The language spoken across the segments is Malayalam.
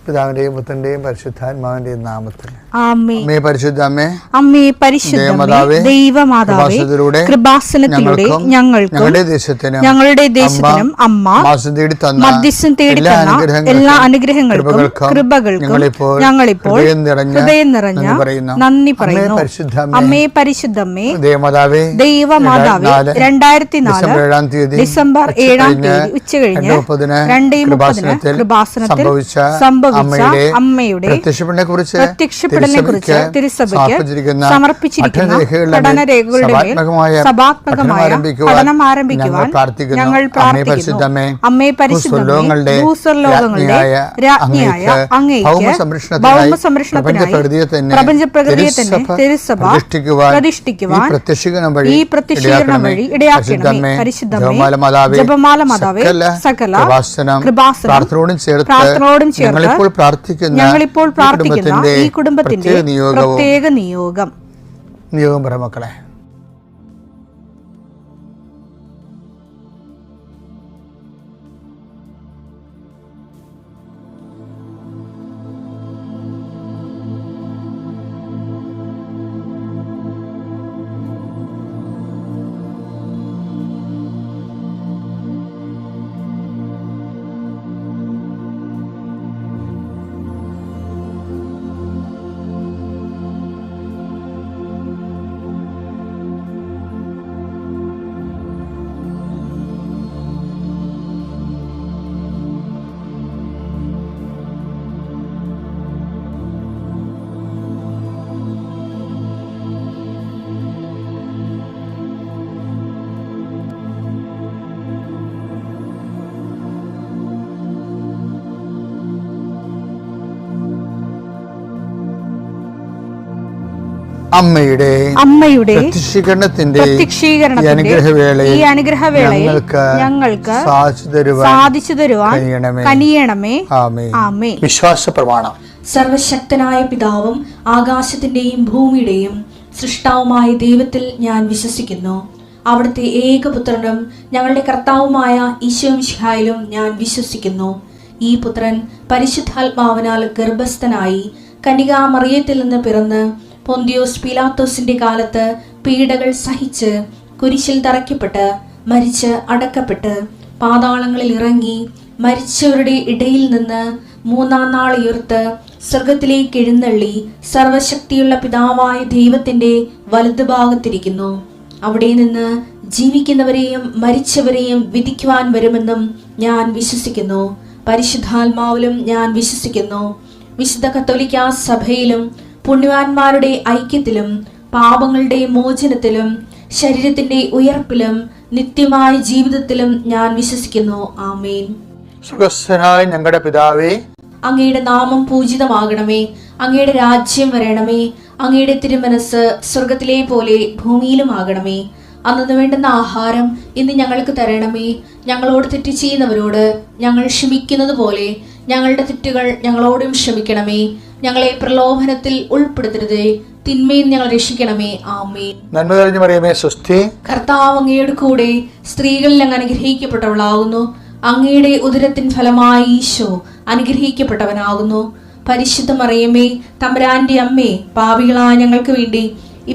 പിതാവിന്റെയും പുത്രന്റെയും പരിശുദ്ധാത്മാവിന്റെയും നാമത്തിൽ അമ്മേ പരിശുദ്ധ അമ്മേ, അമ്മേ പരിശുദ്ധ ദൈവമാതാവേ, കൃപാസനത്തിലൂടെ ഞങ്ങൾക്കും ഞങ്ങളുടെ ദേശത്തിനും അമ്മ മധ്യസ്ഥം തേടി തന്ന എല്ലാ അനുഗ്രഹങ്ങൾക്കും കൃപകൾക്കും ഞങ്ങളിപ്പോൾ ഹൃദയം നിറഞ്ഞ നന്ദി പറയുന്നു. അമ്മേ പരിശുദ്ധമ്മേ ദൈവമാതാവേ, 2004 ഡിസംബർ 7 ഉച്ചകഴിഞ്ഞ് 2:30 കൃപാസനത്തിൽ സംഭവിച്ച അമ്മയുടെ പ്രത്യക്ഷപ്പെടലിനെ കുറിച്ച് തിരുസഭയ്ക്ക് സമർപ്പിച്ചിരിക്കുന്ന പഠനരേഖകളുടെ മേൽ സഭാത്മകമായ പഠനം ആരംഭിക്കുവാൻ ഞങ്ങൾ പ്രാർത്ഥിക്കുന്നു. അമ്മേ പരിശുദ്ധമേ, ഭൂസ്വർലോകങ്ങളുടെ രാജ്ഞിയായ അങ്ങേയ്ക്ക് ഭൗമസംരക്ഷണത്തിനായി പ്രപഞ്ചപ്രകൃതിയെ തന്നെ തിരുസഭ പ്രതിഷ്ഠിക്കുവാൻ ഈ പ്രത്യക്ഷീകരണം വഴി ഇടയാക്കണമേ. പരിശുദ്ധമേ, ജപമാല മാതാവേ, സകല കൃപാസനം പ്രാർത്ഥനയോടും ചേർത്ത് ഞങ്ങളിപ്പോൾ പ്രാർത്ഥിക്കുന്ന ഈ കുടുംബത്തിന്റെ പ്രത്യേക നിയോഗം പറ മക്കളെ. അമ്മയുടെ പ്രത്യക്ഷീകരണത്തിന്റെ ഈ അനുഗ്രഹവേളയിൽ ഞങ്ങൾക്ക് സാധിച്ചു തരുവാൻ കനിയണമേ. ആമേൻ. വിശ്വാസ പ്രമാണം. സർവശക്തനായ പിതാവും ആകാശത്തിന്റെയും ഭൂമിയുടെയും സൃഷ്ടാവുമായ ദൈവത്തിൽ ഞാൻ വിശ്വസിക്കുന്നു. അവിടുത്തെ ഏകപുത്രനും ഞങ്ങളുടെ കർത്താവുമായ ഈശോ മിശിഹായിലും ഞാൻ വിശ്വസിക്കുന്നു. ഈ പുത്രൻ പരിശുദ്ധാത്മാവിനാൽ ഗർഭസ്ഥനായി കന്യകാമറിയത്തിൽ നിന്ന് പിറന്ന് പൊന്തിയോസ് പീലാത്തോസിന്റെ കാലത്ത് പീഡകൾ സഹിച്ച് കുരിശിൽ തറയ്ക്കപ്പെട്ട് മരിച്ച് അടക്കപ്പെട്ട് പാതാളങ്ങളിൽ ഇറങ്ങി മരിച്ചവരുടെ ഇടയിൽ നിന്ന് 3-ാം നാൾ ഉയർത്ത് സ്വർഗത്തിലേക്ക് എഴുന്നള്ളി സർവശക്തിയുള്ള പിതാവായ ദൈവത്തിന്റെ വലതുഭാഗത്തിരിക്കുന്നു. അവിടെ നിന്ന് ജീവിക്കുന്നവരെയും മരിച്ചവരെയും വിധിക്കുവാൻ വരുമെന്നും ഞാൻ വിശ്വസിക്കുന്നു. പരിശുദ്ധാത്മാവിലും ഞാൻ വിശ്വസിക്കുന്നു. വിശുദ്ധ കത്തോലിക്കാ സഭയിലും പുണ്യവാന്മാരുടെ ഐക്യത്തിലും പാപങ്ങളുടെ മോചനത്തിലും ശരീരത്തിന്റെ ഉയർപ്പിലും നിത്യമായ ജീവിതത്തിലും ഞാൻ വിശ്വസിക്കുന്നു. ആമേൻ. സുഖസ്ഥനായ ഞങ്ങളുടെ പിതാവേ, അങ്ങയുടെ നാമം പൂജിതമാകണമേ. അങ്ങയുടെ രാജ്യം വരണമേ. അങ്ങയുടെ തിരുമനസ് സ്വർഗത്തിലെ പോലെ ഭൂമിയിലും ആകണമേ. അന്നു വേണ്ടുന്ന ആഹാരം ഇന്ന് ഞങ്ങൾക്ക് തരണമേ. ഞങ്ങളോട് തെറ്റ് ചെയ്യുന്നവരോട് ഞങ്ങൾ ക്ഷമിക്കുന്നത് പോലെ ഞങ്ങളുടെ തെറ്റുകൾ ഞങ്ങളോടും ക്ഷമിക്കണമേ. ഞങ്ങളെ പ്രലോഭനത്തിൽ ഉൾപ്പെടുത്തരുതേ, തിന്മയിൽ ഞങ്ങൾ രക്ഷിക്കണമേ. ആമേൻ. നന്മ നിറഞ്ഞ മറിയമേ, സ്വസ്തി. കർത്താവ് അങ്ങയുടെ കൂടെ സ്ത്രീകളിൽ അങ്ങ് അനുഗ്രഹിക്കപ്പെട്ടവളാകുന്നു. അങ്ങയുടെ ഉദരത്തിൻ ഫലമായി ഈശോ അനുഗ്രഹിക്കപ്പെട്ടവനാകുന്നു. പരിശുദ്ധ മറിയമേ, തമ്പുരാന്റെ അമ്മേ, പാപികളായ ഞങ്ങൾക്ക് വേണ്ടി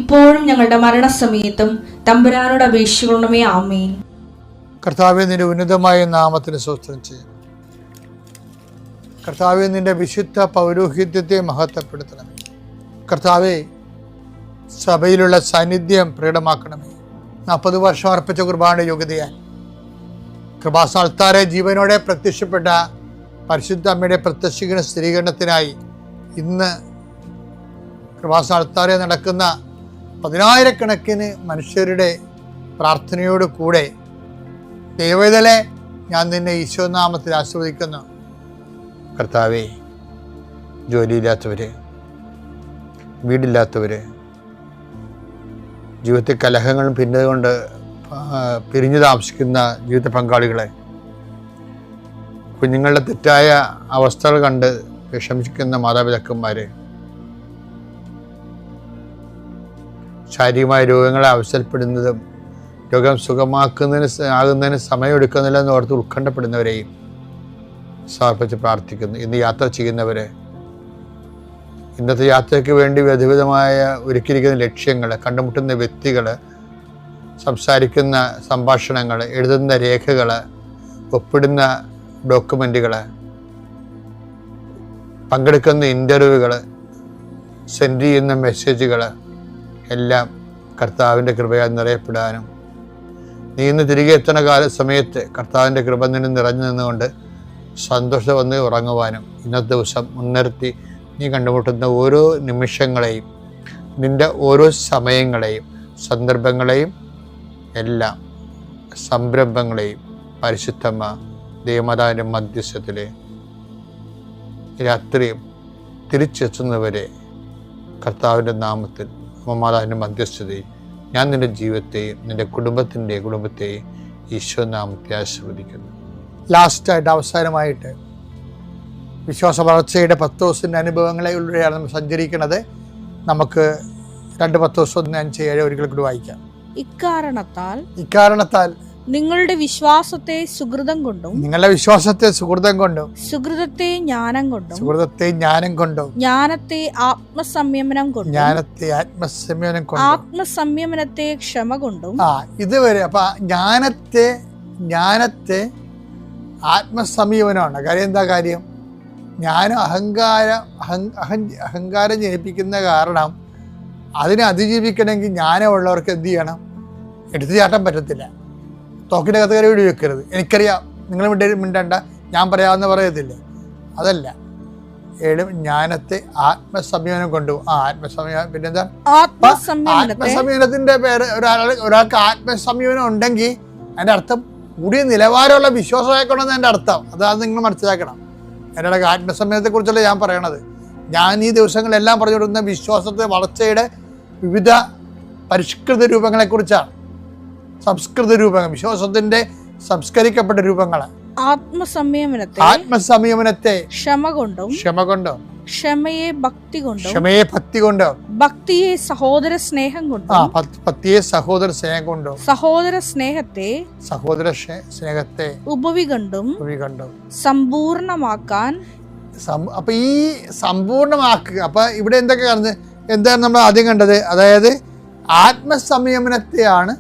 ഇപ്പോഴും ഞങ്ങളുടെ മരണസമയത്തും തമ്പുരാനോട് അപേക്ഷിക്കണമേ. ആമേൻ. കർത്താവേ, നിന്റെ ഉന്നതമായ നാമത്തിന് സ്തോത്രം ചെയ്യും. കർത്താവേ, നിന്റെ വിശുദ്ധ പൗരോഹിത്യത്തെ മഹത്വപ്പെടുത്തണമേ. കർത്താവേ, സഭയിലുള്ള സാന്നിധ്യം പ്രകടമാക്കണമേ. 40 വർഷം അർപ്പിച്ച കുർബാനയുടെ യോഗ്യതയാൽ കൃപാസ്ഥാനത്താരെ ജീവനോടെ പ്രത്യക്ഷപ്പെട്ട പരിശുദ്ധ അമ്മയുടെ പ്രത്യക്ഷീകരണ സ്ഥിരീകരണത്തിനായി ഇന്ന് കൃപാസ്ഥാനത്താരെ നടക്കുന്ന 10,000-കണക്കിന് മനുഷ്യരുടെ പ്രാർത്ഥനയോട് കൂടെ ദൈവവേദലെ ഞാൻ നിന്നെ ഈശോനാമത്തിൽ ആസ്വദിക്കുന്നു. കർത്താവേ, ജോലിയില്ലാത്തവര്, വീടില്ലാത്തവര്, ജീവിതത്തിൽ കലഹങ്ങളും ഭിന്നത പിരിഞ്ഞു താമസിക്കുന്ന ജീവിത പങ്കാളികളെ, കുഞ്ഞുങ്ങളുടെ തെറ്റായ അവസ്ഥകൾ കണ്ട് വിഷമിക്കുന്ന മാതാപിതാക്കന്മാരെ, ശാരീരികമായ രോഗങ്ങളെ അവസരപ്പെടുന്നതും രോഗം സുഖമാക്കുന്നതിന് സമയമെടുക്കുന്നില്ല എന്ന് ഓർത്ത് ഉത്കണ്ഠപ്പെടുന്നവരെയും സമർപ്പിച്ച് പ്രാർത്ഥിക്കുന്നു. ഇന്ന് യാത്ര ചെയ്യുന്നവരെ, ഇന്നത്തെ യാത്രയ്ക്ക് വേണ്ടി വിധവിധമായ ഒരുക്കിയിരിക്കുന്ന ലക്ഷ്യങ്ങൾ, കണ്ടുമുട്ടുന്ന വ്യക്തികൾ, സംസാരിക്കുന്ന സംഭാഷണങ്ങൾ, എഴുതുന്ന രേഖകൾ, ഒപ്പിടുന്ന ഡോക്യുമെൻറ്റുകൾ, പങ്കെടുക്കുന്ന ഇൻ്റർവ്യൂകൾ, സെൻഡ് ചെയ്യുന്ന മെസ്സേജുകൾ എല്ലാം കർത്താവിൻ്റെ കൃപയാൽ നിറയപ്പെടാനും, നീ ഇന്ന് തിരികെ എത്തുന്ന സമയത്ത് കർത്താവിൻ്റെ കൃപ നിന്നെ നിറഞ്ഞു നിന്നുകൊണ്ട് സന്തോഷം വന്ന് ഉറങ്ങുവാനും, ഇന്നത്തെ ദിവസം മുൻനിർത്തി നീ കണ്ടുമുട്ടുന്ന ഓരോ നിമിഷങ്ങളെയും, നിൻ്റെ ഓരോ സമയങ്ങളെയും, സന്ദർഭങ്ങളെയും, എല്ലാം സംരംഭങ്ങളെയും പരിശുദ്ധമ്മ ദൈവമാതാവിൻ്റെ മധ്യസ്ഥത്തിൽ രാത്രിയും തിരിച്ചെത്തുന്നവരെ കർത്താവിൻ്റെ നാമത്തിൽ മാതാവിൻ്റെ മധ്യസ്ഥതയും ഞാൻ നിൻ്റെ ജീവിതത്തെയും നിൻ്റെ കുടുംബത്തെയും ഈശോ നാമത്തെ ആശീർവദിക്കുന്നു. ലാസ്റ്റായിട്ട്, അവസാനമായിട്ട്, വിശ്വാസ വളർച്ചയുടെ 10 ദിവസത്തിൻ്റെ അനുഭവങ്ങളിലൂടെയാണ് നമ്മൾ സഞ്ചരിക്കുന്നത്. നമുക്ക് 2 10:1-5-7 ഒരിക്കൽ കൂടി വായിക്കാം. ഇക്കാരണത്താൽ നിങ്ങളുടെ വിശ്വാസത്തെ സുഹൃതം കൊണ്ടും സുഹൃതത്തെ ജ്ഞാനം കൊണ്ടും ജ്ഞാനത്തെ ആത്മസംയമനം കൊണ്ടും ആത്മസംയമനത്തെ ക്ഷമ കൊണ്ടും. ഇതുവരെ അപ്പൊ ജ്ഞാനത്തെ ആത്മസംയമനമാണ്. കാര്യം എന്താ കാര്യം? ജ്ഞാനം അഹങ്കാരം ജനിപ്പിക്കുന്ന കാരണം അതിനെ അതിജീവിക്കണമെങ്കിൽ ജ്ഞാനമുള്ളവർക്ക് എന്ത് ചെയ്യണം? എടുത്തു ചാട്ടാൻ പറ്റത്തില്ല. തോക്കിൻ്റെ കത്ത് കയറി വീട് വെക്കരുത്. എനിക്കറിയാം, നിങ്ങൾ മിണ്ടണ്ട, ഞാൻ പറയാമെന്ന് പറയത്തില്ലേ, അതല്ല. ജ്ഞാനത്തെ ആത്മസംയമനം കൊണ്ടുപോകും. ആത്മസംയമനം പിന്നെന്താ? ആത്മസംയമനത്തിന്റെ പേര് ഒരാൾക്ക് ആത്മസംയമനം ഉണ്ടെങ്കിൽ അതിൻ്റെ അർത്ഥം കൂടിയ നിലവാരമുള്ള വിശ്വാസമായിക്കൊണ്ടെന്ന് എൻ്റെ അർത്ഥം. അതാണ് നിങ്ങൾ മനസ്സിലാക്കണം. എൻ്റെ ആത്മസംയമനത്തെ കുറിച്ചല്ല ഞാൻ പറയണത്. ഞാൻ ഈ ദിവസങ്ങളെല്ലാം പറഞ്ഞു കൊടുക്കുന്ന വിശ്വാസത്തെ വളർച്ചയുടെ വിവിധ പരിഷ്കൃത രൂപങ്ങളെക്കുറിച്ചാണ്. സംസ്കൃത രൂപങ്ങൾ, വിശ്വാസത്തിന്റെ സംസ്കരിക്കപ്പെട്ട രൂപങ്ങൾ. ആത്മസംയമനത്തെ ക്ഷമ കൊണ്ടും ക്ഷമയെ ഭക്തി കൊണ്ടും ഭക്തിയെ സഹോദര സ്നേഹം കൊണ്ടും സഹോദര സ്നേഹത്തെ ഉപവി കണ്ടും സമ്പൂർണമാക്കാൻ. അപ്പൊ ഈ സമ്പൂർണമാക്കുക, അപ്പൊ ഇവിടെ എന്തൊക്കെ കാണുന്നത്? എന്താണ് നമ്മൾ ആദ്യം കണ്ടത്? അതായത് ആത്മസംയമനത്തെയാണ്.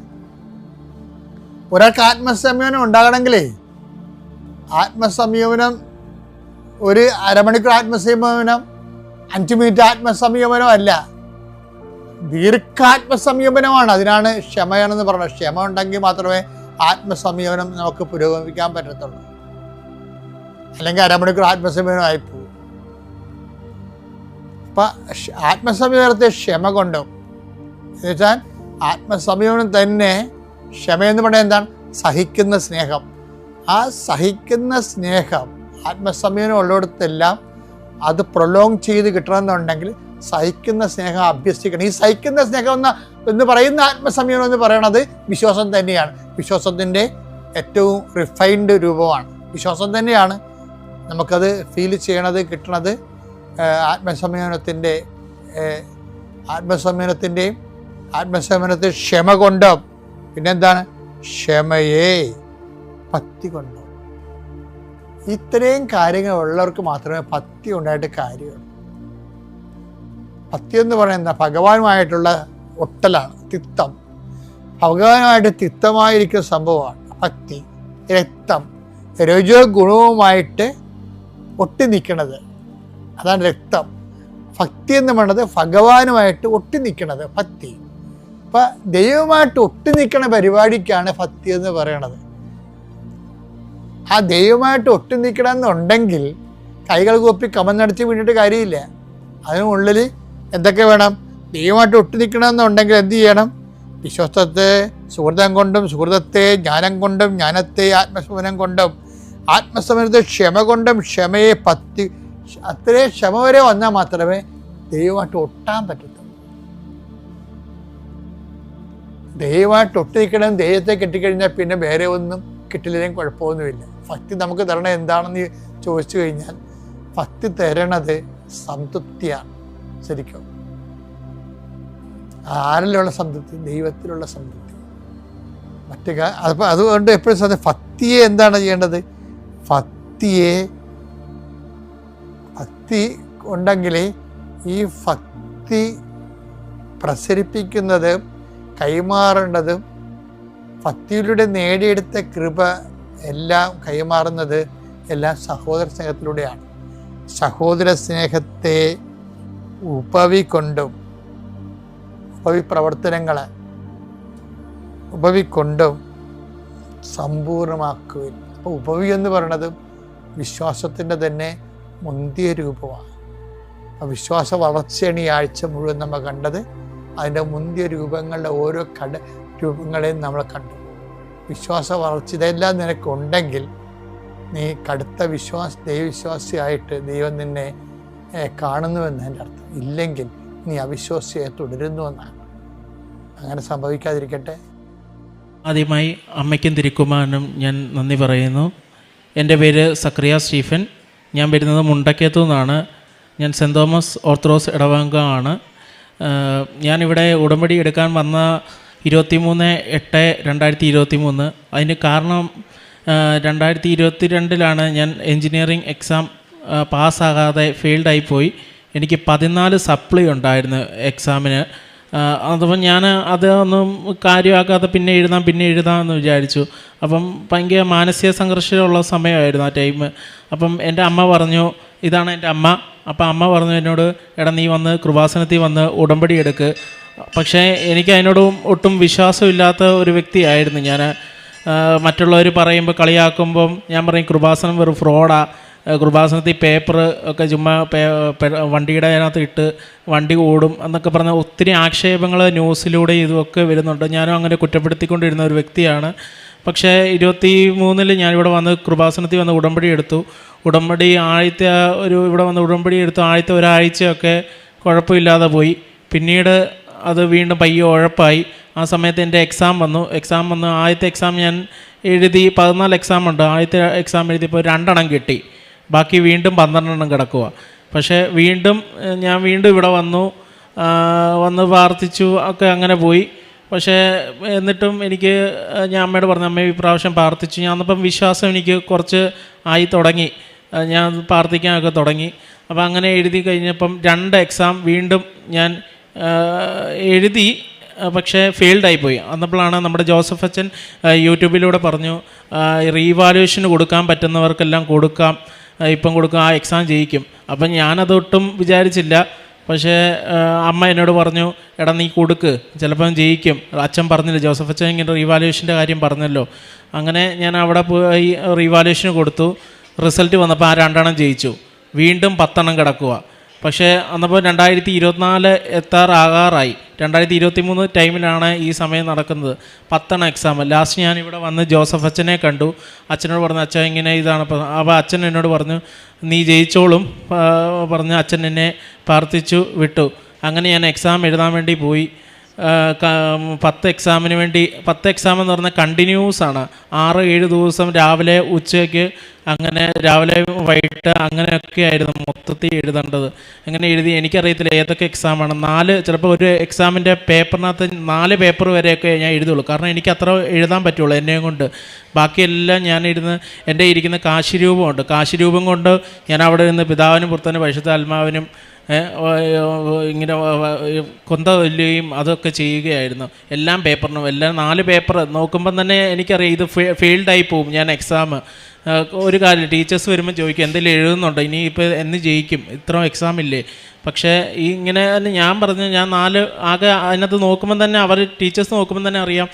ഒരാൾക്ക് ആത്മസംയമനം ഉണ്ടാകണമെങ്കിലേ, ആത്മസംയമനം ഒരു അരമണിക്കൂർ ആത്മസംയമനം, 5 മിനിറ്റ് ആത്മസംയമനം അല്ല, ദീർഘാത്മസംയമനമാണ്. അതിനാണ് ക്ഷമയാണെന്ന് പറയുന്നത്. ക്ഷമ ഉണ്ടെങ്കിൽ മാത്രമേ ആത്മസംയമനം നമുക്ക് പുരോഗമിക്കാൻ പറ്റത്തുള്ളൂ. അല്ലെങ്കിൽ അരമണിക്കൂർ ആത്മസംയമനം ആയിപ്പോകും. അപ്പം ആത്മസംയമനത്തെ ക്ഷമ കൊണ്ടും, എന്ന് വെച്ചാൽ ആത്മസംയമനം തന്നെ, ക്ഷമയെന്ന് പറയുന്നത് എന്താണ്? സഹിക്കുന്ന സ്നേഹം. ആ സഹിക്കുന്ന സ്നേഹം, ആത്മസംയമനം ഉള്ളിടത്തെല്ലാം അത് പ്രൊലോങ് ചെയ്ത് കിട്ടണമെന്നുണ്ടെങ്കിൽ സഹിക്കുന്ന സ്നേഹം അഭ്യസിക്കണം. ഈ സഹിക്കുന്ന സ്നേഹം എന്ന് പറയുന്ന ആത്മസംയമനം എന്ന് പറയുന്നത് വിശ്വാസം തന്നെയാണ്. വിശ്വാസത്തിൻ്റെ ഏറ്റവും റിഫൈൻഡ് രൂപമാണ്. വിശ്വാസം തന്നെയാണ് നമുക്കത് ഫീൽ ചെയ്യണത്, കിട്ടണത്. ആത്മസംയമനത്തെ ക്ഷമ കൊണ്ടും, പിന്നെന്താണ്? ക്ഷമയെ ഭക്തി കൊണ്ടും. ഇത്രയും കാര്യങ്ങൾ ഉള്ളവർക്ക് മാത്രമേ ഭക്തി ഉണ്ടായിട്ട് കാര്യമുള്ളൂ. ഭക്തി എന്ന് പറയുന്നത് ഭഗവാനുമായിട്ടുള്ള ഒട്ടലാണ്, തിക്തം. ഭഗവാനുമായിട്ട് തിക്തമായിരിക്കുന്ന സംഭവമാണ് ഭക്തി. രക്തം, രജോ ഗുണവുമായിട്ട് ഒട്ടി നിൽക്കണത്, അതാണ് രക്തം. ഭക്തി എന്ന് പറയുന്നത് ഭഗവാനുമായിട്ട് ഒട്ടി നിൽക്കണത് ഭക്തി. അപ്പം ദൈവമായിട്ട് ഒട്ടി നിൽക്കുന്ന പരിപാടിക്കാണ് ഭക്തി എന്ന് പറയണത്. ആ ദൈവമായിട്ട് ഒട്ടി നിൽക്കണമെന്നുണ്ടെങ്കിൽ കൈകൾ കൂപ്പി കമന്നടിച്ച് വീണിട്ട് കാര്യമില്ല. അതിനുള്ളിൽ എന്തൊക്കെ വേണം? ദൈവമായിട്ട് ഒട്ടി നിൽക്കണമെന്നുണ്ടെങ്കിൽ എന്ത് ചെയ്യണം? വിശ്വാസത്തെ സുഹൃതം കൊണ്ടും സുഹൃതത്തെ ജ്ഞാനം കൊണ്ടും ജ്ഞാനത്തെ ആത്മസംയമനം കൊണ്ടും ആത്മസംയമനത്തെ ക്ഷമ കൊണ്ടും ക്ഷമയെ ഭക്തി. അത്രയും ക്ഷമ വരെ വന്നാൽ മാത്രമേ ദൈവമായിട്ട് ഒട്ടാൻ പറ്റത്തുള്ളൂ. ദൈവമായിട്ട് ഒട്ടി നിൽക്കണം. ദൈവത്തെ കെട്ടിക്കഴിഞ്ഞാൽ പിന്നെ വേറെ ഒന്നും കിട്ടില്ലെങ്കിലും കുഴപ്പമൊന്നുമില്ല. ഭക്തി നമുക്ക് തരണത് എന്താണെന്ന് ചോദിച്ചു കഴിഞ്ഞാൽ ഭക്തി തരണത് സംതൃപ്തിയാണ്. ശരിക്കും ആരിലുള്ള സംതൃപ്തി? ദൈവത്തിലുള്ള സംതൃപ്തി. അതുകൊണ്ട് എപ്പോഴും ഭക്തിയെ എന്താണ് ചെയ്യേണ്ടത്? ഭക്തിയെ ഭക്തി ഉണ്ടെങ്കിൽ ഈ ഭക്തി പ്രസരിപ്പിക്കുന്നത്, കൈമാറേണ്ടതും, ഭക്തിയിലൂടെ നേടിയെടുത്ത കൃപ എല്ലാം കൈമാറുന്നത് എല്ലാം സഹോദര സ്നേഹത്തിലൂടെയാണ്. സഹോദര സ്നേഹത്തെ ഉപവികൊണ്ടും ഉപവിപ്രവർത്തനങ്ങളെ ഉപവികൊണ്ടും സമ്പൂർണ്ണമാക്കുകയും. അപ്പോൾ ഉപവി എന്ന് പറയുന്നത് വിശ്വാസത്തിൻ്റെ തന്നെ മുന്തിയ രൂപമാണ്. അപ്പോൾ വിശ്വാസ വളർച്ചയാണ് ഈ ആഴ്ച മുഴുവൻ നമ്മൾ കണ്ടത്. അതിൻ്റെ മുന്തിയ രൂപങ്ങളുടെ ഓരോ രൂപങ്ങളെയും നമ്മൾ കണ്ടു. വിശ്വാസ വളർച്ച ഇതെല്ലാം നിനക്കുണ്ടെങ്കിൽ നീ കടുത്ത ദൈവവിശ്വാസിയായിട്ട് ദൈവം നിന്നെ കാണുന്നുവെന്നതിൻ്റെ അർത്ഥം. ഇല്ലെങ്കിൽ നീ അവിശ്വാസിയായി തുടരുന്നുവെന്നാണ്. അങ്ങനെ സംഭവിക്കാതിരിക്കട്ടെ. ആദ്യമായി അമ്മയ്ക്കും തിരുക്കുമാരനും ഞാൻ നന്ദി പറയുന്നു. എൻ്റെ പേര് സക്രിയ സ്റ്റീഫൻ. ഞാൻ വരുന്നത് മുണ്ടക്കയത്തു നിന്നാണ്. ഞാൻ സെൻറ് തോമസ് ഓർത്തഡോക്സ് ഇടവകയാണ്. ഞാനിവിടെ ഉടമ്പടി എടുക്കാൻ വന്ന 23/8/2023. അതിന് കാരണം 2022 ഞാൻ എൻജിനീയറിംഗ് എക്സാം പാസ്സാകാതെ ഫെയിൽഡായിപ്പോയി. എനിക്ക് 14 സപ്ലി ഉണ്ടായിരുന്നു എക്സാമിന്. അതപ്പം ഞാൻ അതൊന്നും കാര്യമാക്കാതെ പിന്നെ എഴുതാമെന്ന് വിചാരിച്ചു. അപ്പം ഭയങ്കര മാനസിക സംഘർഷമുള്ള സമയമായിരുന്നു ആ ടൈം. അപ്പം എൻ്റെ അമ്മ പറഞ്ഞു, ഇതാണ് എൻ്റെ അമ്മ. അപ്പം അമ്മ പറഞ്ഞു എന്നോട്, എടാ നീ വന്ന് കൃപാസനത്തിൽ വന്ന് ഉടമ്പടി എടുക്ക്. പക്ഷേ എനിക്ക് അതിനോടും ഒട്ടും വിശ്വാസമില്ലാത്ത ഒരു വ്യക്തിയായിരുന്നു ഞാൻ. മറ്റുള്ളവർ പറയുമ്പോൾ കളിയാക്കുമ്പം ഞാൻ പറയും കൃപാസനം വെറും ഫ്രോഡാ, കൃപാസനത്തിൽ പേപ്പർ ഒക്കെ ചുമ്മാ വണ്ടിയുടെ അതിനകത്ത് ഇട്ട് വണ്ടി ഓടും എന്നൊക്കെ പറഞ്ഞ ഒത്തിരി ആക്ഷേപങ്ങൾ ന്യൂസിലൂടെ ഇതുമൊക്കെ വരുന്നുണ്ട്. ഞാനും അങ്ങനെ കുറ്റപ്പെടുത്തിക്കൊണ്ടിരുന്ന ഒരു വ്യക്തിയാണ്. പക്ഷേ 23 ഞാനിവിടെ വന്ന് കൃപാസനത്തിൽ വന്ന് ഉടമ്പടി എടുത്തു. ഉടമ്പടി ഇവിടെ വന്ന് ഉടമ്പടി എടുത്തു ആദ്യത്തെ ഒരാഴ്ചയൊക്കെ കുഴപ്പമില്ലാതെ പോയി. പിന്നീട് അത് വീണ്ടും പയ്യെ ഉഴപ്പായി. ആ സമയത്ത് എൻ്റെ എക്സാം വന്നു. ആദ്യത്തെ എക്സാം ഞാൻ എഴുതി. 14 എക്സാം ഉണ്ട്. ആദ്യത്തെ എക്സാം എഴുതിയപ്പോൾ 2 എണ്ണം കിട്ടി. ബാക്കി വീണ്ടും 12 എണ്ണം കിടക്കുക. പക്ഷേ ഞാൻ വീണ്ടും ഇവിടെ വന്ന് പ്രാർത്ഥിച്ചു ഒക്കെ അങ്ങനെ പോയി. പക്ഷേ എന്നിട്ടും ഞാൻ അമ്മയോട് പറഞ്ഞു, അമ്മ ഈ പ്രാവശ്യം പ്രാർത്ഥിച്ചു. ഞാൻ അന്നപ്പം വിശ്വാസം എനിക്ക് കുറച്ച് ആയി തുടങ്ങി. ഞാൻ പ്രാർത്ഥിക്കാനൊക്കെ തുടങ്ങി. അപ്പോൾ അങ്ങനെ എഴുതി കഴിഞ്ഞപ്പം 2 എക്സാം വീണ്ടും ഞാൻ എഴുതി. പക്ഷേ ഫെയിൽഡായിപ്പോയി. അന്നപ്പോഴാണ് നമ്മുടെ ജോസഫ് അച്ഛൻ യൂട്യൂബിലൂടെ പറഞ്ഞു, റീവാലുവേഷന് കൊടുക്കാൻ പറ്റുന്നവർക്കെല്ലാം കൊടുക്കാം, ഇപ്പം കൊടുക്കാം, ആ എക്സാം ജയിക്കും. അപ്പം ഞാനതൊട്ടും വിചാരിച്ചില്ല. പക്ഷേ അമ്മ എന്നോട് പറഞ്ഞു, എടാ നീ കൊടുക്ക്, ചിലപ്പം ജയിക്കും. അച്ഛൻ പറഞ്ഞില്ല, ജോസഫ് അച്ഛൻ ഇങ്ങനെ റീവാലുവേഷൻ്റെ കാര്യം പറഞ്ഞല്ലോ. അങ്ങനെ ഞാൻ അവിടെ പോയി റീവാലുവേഷന് കൊടുത്തു. റിസൾട്ട് വന്നപ്പോൾ ആ 2 എണ്ണം ജയിച്ചു. വീണ്ടും 10 എണ്ണം കിടക്കുക. പക്ഷേ അന്നപ്പോൾ 2024 എത്താറാകാറായി. 2023 ടൈമിലാണ് ഈ സമയം നടക്കുന്നത്. 10 എണ്ണം എക്സാം. ലാസ്റ്റ് ഞാനിവിടെ വന്ന് ജോസഫ് അച്ഛനെ കണ്ടു. അച്ഛനോട് പറഞ്ഞു, അച്ഛൻ ഇങ്ങനെ ഇതാണ്. അപ്പോൾ അച്ഛൻ എന്നോട് പറഞ്ഞു, നീ ജയിച്ചോളും പറഞ്ഞ് അച്ഛൻ എന്നെ പ്രാർത്ഥിച്ചു വിട്ടു. അങ്ങനെ ഞാൻ എക്സാം എഴുതാൻ വേണ്ടി പോയി. 10 എക്സാമിന് വേണ്ടി 10 എക്സാം എന്ന് പറഞ്ഞാൽ കണ്ടിന്യൂസ് ആണ്. 6-7 ദിവസം രാവിലെ ഉച്ചയ്ക്ക് അങ്ങനെ രാവിലെ വൈകിട്ട് അങ്ങനെയൊക്കെ ആയിരുന്നു മൊത്തത്തിൽ എഴുതേണ്ടത്. അങ്ങനെ എഴുതി. എനിക്കറിയത്തില്ല ഏതൊക്കെ എക്സാമാണ്. 4 ചിലപ്പോൾ ഒരു എക്സാമിൻ്റെ പേപ്പറിനകത്ത് 4 പേപ്പർ വരെയൊക്കെ ഞാൻ എഴുതുള്ളൂ. കാരണം എനിക്ക് അത്ര എഴുതാൻ പറ്റുള്ളൂ എന്നെയും കൊണ്ട്. ബാക്കിയെല്ലാം ഞാൻ എൻ്റെ ഇരിക്കുന്ന കാശിരൂപമുണ്ട്. കാശിരൂപം കൊണ്ട് ഞാൻ അവിടെ നിന്ന് പിതാവിനും പുത്രനും പരിശുദ്ധാത്മാവിനും ഇങ്ങനെ കൊന്തവല്ലുകയും അതൊക്കെ ചെയ്യുകയായിരുന്നു. എല്ലാം പേപ്പറിനും 4 പേപ്പർ നോക്കുമ്പം തന്നെ എനിക്കറിയാം ഇത് ഫെയിൽഡായി പോവും ഞാൻ എക്സാം. ഒരു കാര്യം, ടീച്ചേഴ്സ് വരുമ്പോൾ ചോദിക്കും എന്തെങ്കിലും എഴുതുന്നുണ്ടോ, ഇനിയിപ്പോൾ എന്ന് ജയിക്കും, ഇത്ര എക്സാം ഇല്ലേ. പക്ഷേ ഇങ്ങനെ ഞാൻ പറഞ്ഞു, ഞാൻ 4 ആകെ അതിനകത്ത് നോക്കുമ്പം തന്നെ ടീച്ചേഴ്സ് നോക്കുമ്പം തന്നെ അറിയാം,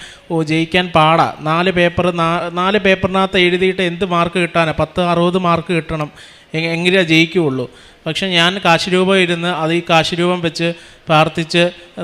ജയിക്കാൻ പാടാ. 4 പേപ്പറിനകത്ത് എഴുതിയിട്ട് എന്ത് മാർക്ക് കിട്ടാനാണ്? 10-60 മാർക്ക് കിട്ടണം, എങ്കിലേ ജയിക്കുകയുള്ളൂ. പക്ഷെ ഞാൻ കാശിരൂപം ഇരുന്ന് ഈ കാശിരൂപം വെച്ച് പ്രാർത്ഥിച്ച്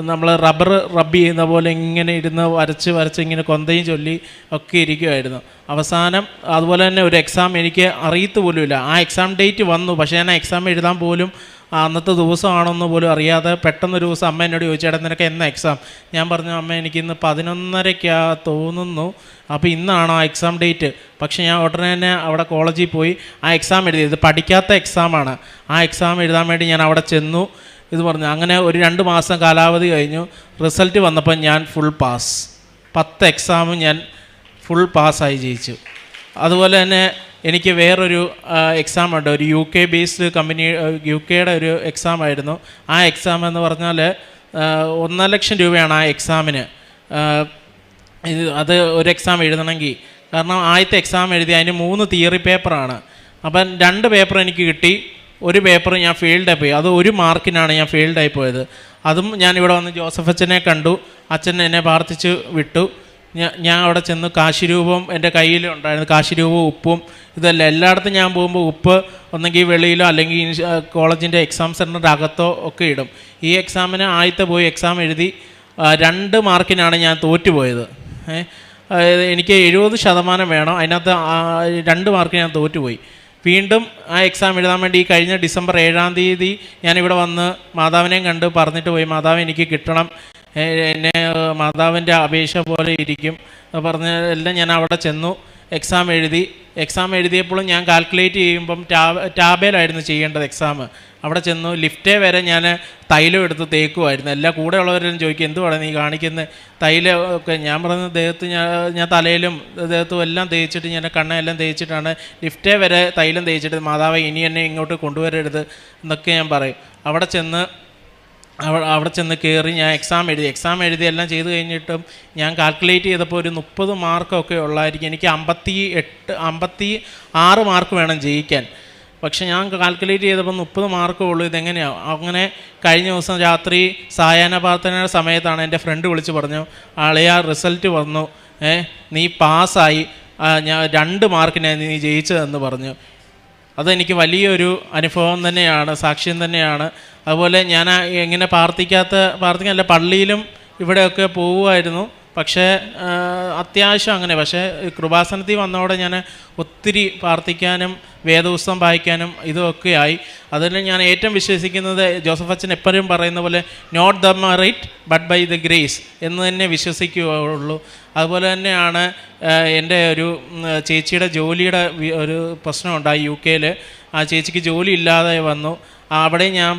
നമ്മൾ റബ്ബ് ചെയ്യുന്ന പോലെ ഇങ്ങനെ ഇരുന്ന് വരച്ച് ഇങ്ങനെ കൊന്തയും ചൊല്ലി ഒക്കെ ഇരിക്കുമായിരുന്നു. അവസാനം അതുപോലെ തന്നെ ഒരു എക്സാം എനിക്ക് അറിയത്ത് പോലുമില്ല. ആ എക്സാം ഡേറ്റ് വന്നു. പക്ഷേ ഞാൻ ആ എക്സാം എഴുതാൻ പോലും അന്നത്തെ ദിവസമാണെന്ന് പോലും അറിയാതെ പെട്ടെന്നൊരു ദിവസം അമ്മ എന്നോട് ചോദിച്ചു, ചേട്ടാ നിനക്ക് എന്നാ എക്സാം? ഞാൻ പറഞ്ഞു, അമ്മ എനിക്കിന്ന് 11:30 തോന്നുന്നു. അപ്പോൾ ഇന്നാണോ ആ എക്സാം ഡേറ്റ്? പക്ഷേ ഞാൻ ഉടനെ തന്നെ അവിടെ കോളേജിൽ പോയി ആ എക്സാം എഴുതി. ഇത് പഠിക്കാത്ത എക്സാമാണ്. ആ എക്സാം എഴുതാൻ വേണ്ടി ഞാൻ അവിടെ ചെന്നു. ഇത് പറഞ്ഞു. അങ്ങനെ ഒരു 2 മാസം കാലാവധി കഴിഞ്ഞു. റിസൾട്ട് വന്നപ്പോൾ ഞാൻ ഫുൾ പാസ്. 10 എക്സാമും ഞാൻ ഫുൾ പാസ്സായി ജയിച്ചു. അതുപോലെ തന്നെ എനിക്ക് വേറൊരു എക്സാം ഉണ്ട്, ഒരു UK ബേസ്ഡ് കമ്പനി, UK-യുടെ ഒരു എക്സാം ആയിരുന്നു. ആ എക്സാം എന്ന് പറഞ്ഞാൽ 1.5 ലക്ഷം രൂപയാണ് ആ എക്സാമിന്. അത് ഒരു എക്സാം എഴുതണമെങ്കിൽ, കാരണം ആദ്യത്തെ എക്സാം എഴുതി അതിന് 3 തിയറി പേപ്പറാണ്. അപ്പം 2 പേപ്പർ എനിക്ക് കിട്ടി, ഒരു പേപ്പർ ഞാൻ ഫെയിൽഡായി പോയി. അത് 1 മാർക്കിനാണ് ഞാൻ ഫെയിൽഡായി പോയത്. അതും ഞാൻ ഇവിടെ വന്ന് ജോസഫ് അച്ഛനെ കണ്ടു, അച്ഛൻ എന്നെ പ്രാർത്ഥിച്ച് വിട്ടു. ഞാൻ അവിടെ ചെന്ന് കാശിരൂപം എൻ്റെ കയ്യിലുണ്ടായിരുന്നു, കാശിരൂപവും ഉപ്പും ഇതല്ല. എല്ലായിടത്തും ഞാൻ പോകുമ്പോൾ ഉപ്പ് ഒന്നെങ്കിൽ വെളിയിലോ അല്ലെങ്കിൽ കോളേജിൻ്റെ എക്സാം സെൻറ്ററിൻ്റെ അകത്തോ ഒക്കെ ഇടും. ഈ എക്സാമിന് ആദ്യത്തെ പോയി എക്സാം എഴുതി 2 മാർക്കിനാണ് ഞാൻ തോറ്റുപോയത്. എനിക്ക് 70% വേണം, അതിനകത്ത് 2 മാർക്കിന് ഞാൻ തോറ്റുപോയി. വീണ്ടും ആ എക്സാം എഴുതാൻ വേണ്ടി ഈ കഴിഞ്ഞ ഡിസംബർ 7-ാം തീയതി ഞാനിവിടെ വന്ന് മാതാവിനെയും കണ്ട് പറഞ്ഞിട്ട് പോയി, മാതാവ് എനിക്ക് കിട്ടണം, എന്നെ മാതാവിൻ്റെ അപേക്ഷ പോലെ ഇരിക്കും പറഞ്ഞ എല്ലാം. ഞാൻ അവിടെ ചെന്നു, എക്സാം എഴുതിയപ്പോഴും ഞാൻ കാൽക്കുലേറ്റ് ചെയ്യുമ്പം ടാബേലായിരുന്നു ചെയ്യേണ്ടത് എക്സാം. അവിടെ ചെന്നു, ലിഫ്റ്റേ വരെ ഞാൻ തൈലം എടുത്ത് തേക്കുമായിരുന്നു. എല്ലാ കൂടെ ഉള്ളവരും ചോദിക്കും, എന്തുവാണ് നീ കാണിക്കുന്നത് തൈലം ഒക്കെ. ഞാൻ പറഞ്ഞ ദേഹത്ത് ഞാൻ തലയിലും ദേഹത്തും എല്ലാം തേച്ചിട്ട്, ഞാൻ കണ്ണെല്ലാം തേച്ചിട്ടാണ് ലിഫ്റ്റേ വരെ തൈലം തേച്ചിട്ട്, മാതാവ് ഇനി എന്നെ ഇങ്ങോട്ട് കൊണ്ടുവരരുത് എന്നൊക്കെ ഞാൻ പറയും. അവിടെ ചെന്ന് കയറി ഞാൻ എക്സാം എഴുതി എല്ലാം ചെയ്ത് കഴിഞ്ഞിട്ടും ഞാൻ കാൽക്കുലേറ്റ് ചെയ്തപ്പോൾ ഒരു 30 മാർക്കൊക്കെ ഉള്ളായിരിക്കും. എനിക്ക് 56 മാർക്ക് വേണം ജയിക്കാൻ. പക്ഷെ ഞാൻ കാൽക്കുലേറ്റ് ചെയ്തപ്പോൾ 30 മാർക്കേ ഉള്ളൂ. ഇതെങ്ങനെയാണ്? അങ്ങനെ കഴിഞ്ഞ ദിവസം രാത്രി സായാഹ്ന പ്രാർത്ഥനയുടെ സമയത്താണ് എൻ്റെ ഫ്രണ്ട് വിളിച്ച് പറഞ്ഞു, ആളെയാ റിസൾട്ട് വന്നു, നീ പാസ്സായി, ഞാൻ 2 മാർക്കിനാണ് നീ ജയിച്ചതെന്ന് പറഞ്ഞു. അതെനിക്ക് വലിയൊരു അനുഭവം തന്നെയാണ്, സാക്ഷ്യം തന്നെയാണ്. അതുപോലെ ഞാൻ എങ്ങനെ പ്രാർത്ഥിക്കാനല്ല, പള്ളിയിലും ഇവിടെയൊക്കെ പോവുമായിരുന്നു. പക്ഷേ അത്യാവശ്യം അങ്ങനെ. പക്ഷേ കൃപാസനത്തിൽ വന്നതോടെ ഞാൻ ഒത്തിരി പ്രാർത്ഥിക്കാനും വേദപുസ്തകം വായിക്കാനും ഇതൊക്കെയായി. അതിൽ ഞാൻ ഏറ്റവും വിശ്വസിക്കുന്നത് ജോസഫ് അച്ഛൻ എപ്പോഴും പറയുന്ന പോലെ not the merit but by the grace എന്ന് തന്നെ വിശ്വസിക്കുകയുള്ളൂ. അതുപോലെ തന്നെയാണ് എൻ്റെ ഒരു ചേച്ചിയുടെ ജോലിയുടെ ഒരു പ്രശ്നമുണ്ടായി UK-യിൽ. ആ ചേച്ചിക്ക് ജോലി ഇല്ലാതെ വന്നു. അവിടെ ഞാൻ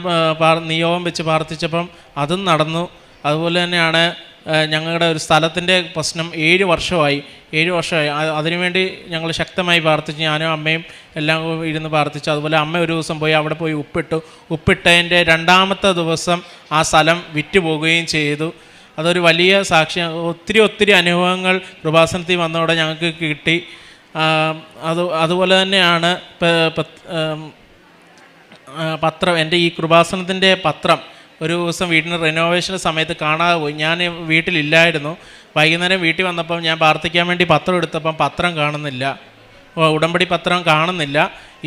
നിയോഗം വെച്ച് പ്രാർത്ഥിച്ചപ്പം അതും നടന്നു. അതുപോലെ തന്നെയാണ് ഞങ്ങളുടെ ഒരു സ്ഥലത്തിൻ്റെ പ്രശ്നം 7 വർഷമായി. അതിനുവേണ്ടി ഞങ്ങൾ ശക്തമായി പ്രാർത്ഥിച്ചു, ഞാനും അമ്മയും എല്ലാം ഇരുന്ന് പ്രാർത്ഥിച്ചു. അതുപോലെ അമ്മ ഒരു ദിവസം പോയി അവിടെ പോയി ഉപ്പിട്ടതിൻ്റെ 2ാമത്തെ ദിവസം ആ സ്ഥലം വിറ്റുപോകുകയും ചെയ്തു. അതൊരു വലിയ സാക്ഷ്യം. ഒത്തിരി അനുഭവങ്ങൾ കൃപാസനത്തിൽ വന്നതോടെ ഞങ്ങൾക്ക് കിട്ടി. അതുപോലെ തന്നെയാണ് പത്രം, എൻ്റെ ഈ കൃപാസനത്തിൻ്റെ പത്രം ഒരു ദിവസം വീട്ടിന് റിനോവേഷൻ സമയത്ത് കാണാതെ പോയി. ഞാൻ വീട്ടിലില്ലായിരുന്നു. വൈകുന്നേരം വീട്ടിൽ വന്നപ്പം ഞാൻ പ്രാർത്ഥിക്കാൻ വേണ്ടി പത്രം എടുത്തപ്പം പത്രം കാണുന്നില്ല, ഉടമ്പടി പത്രം കാണുന്നില്ല.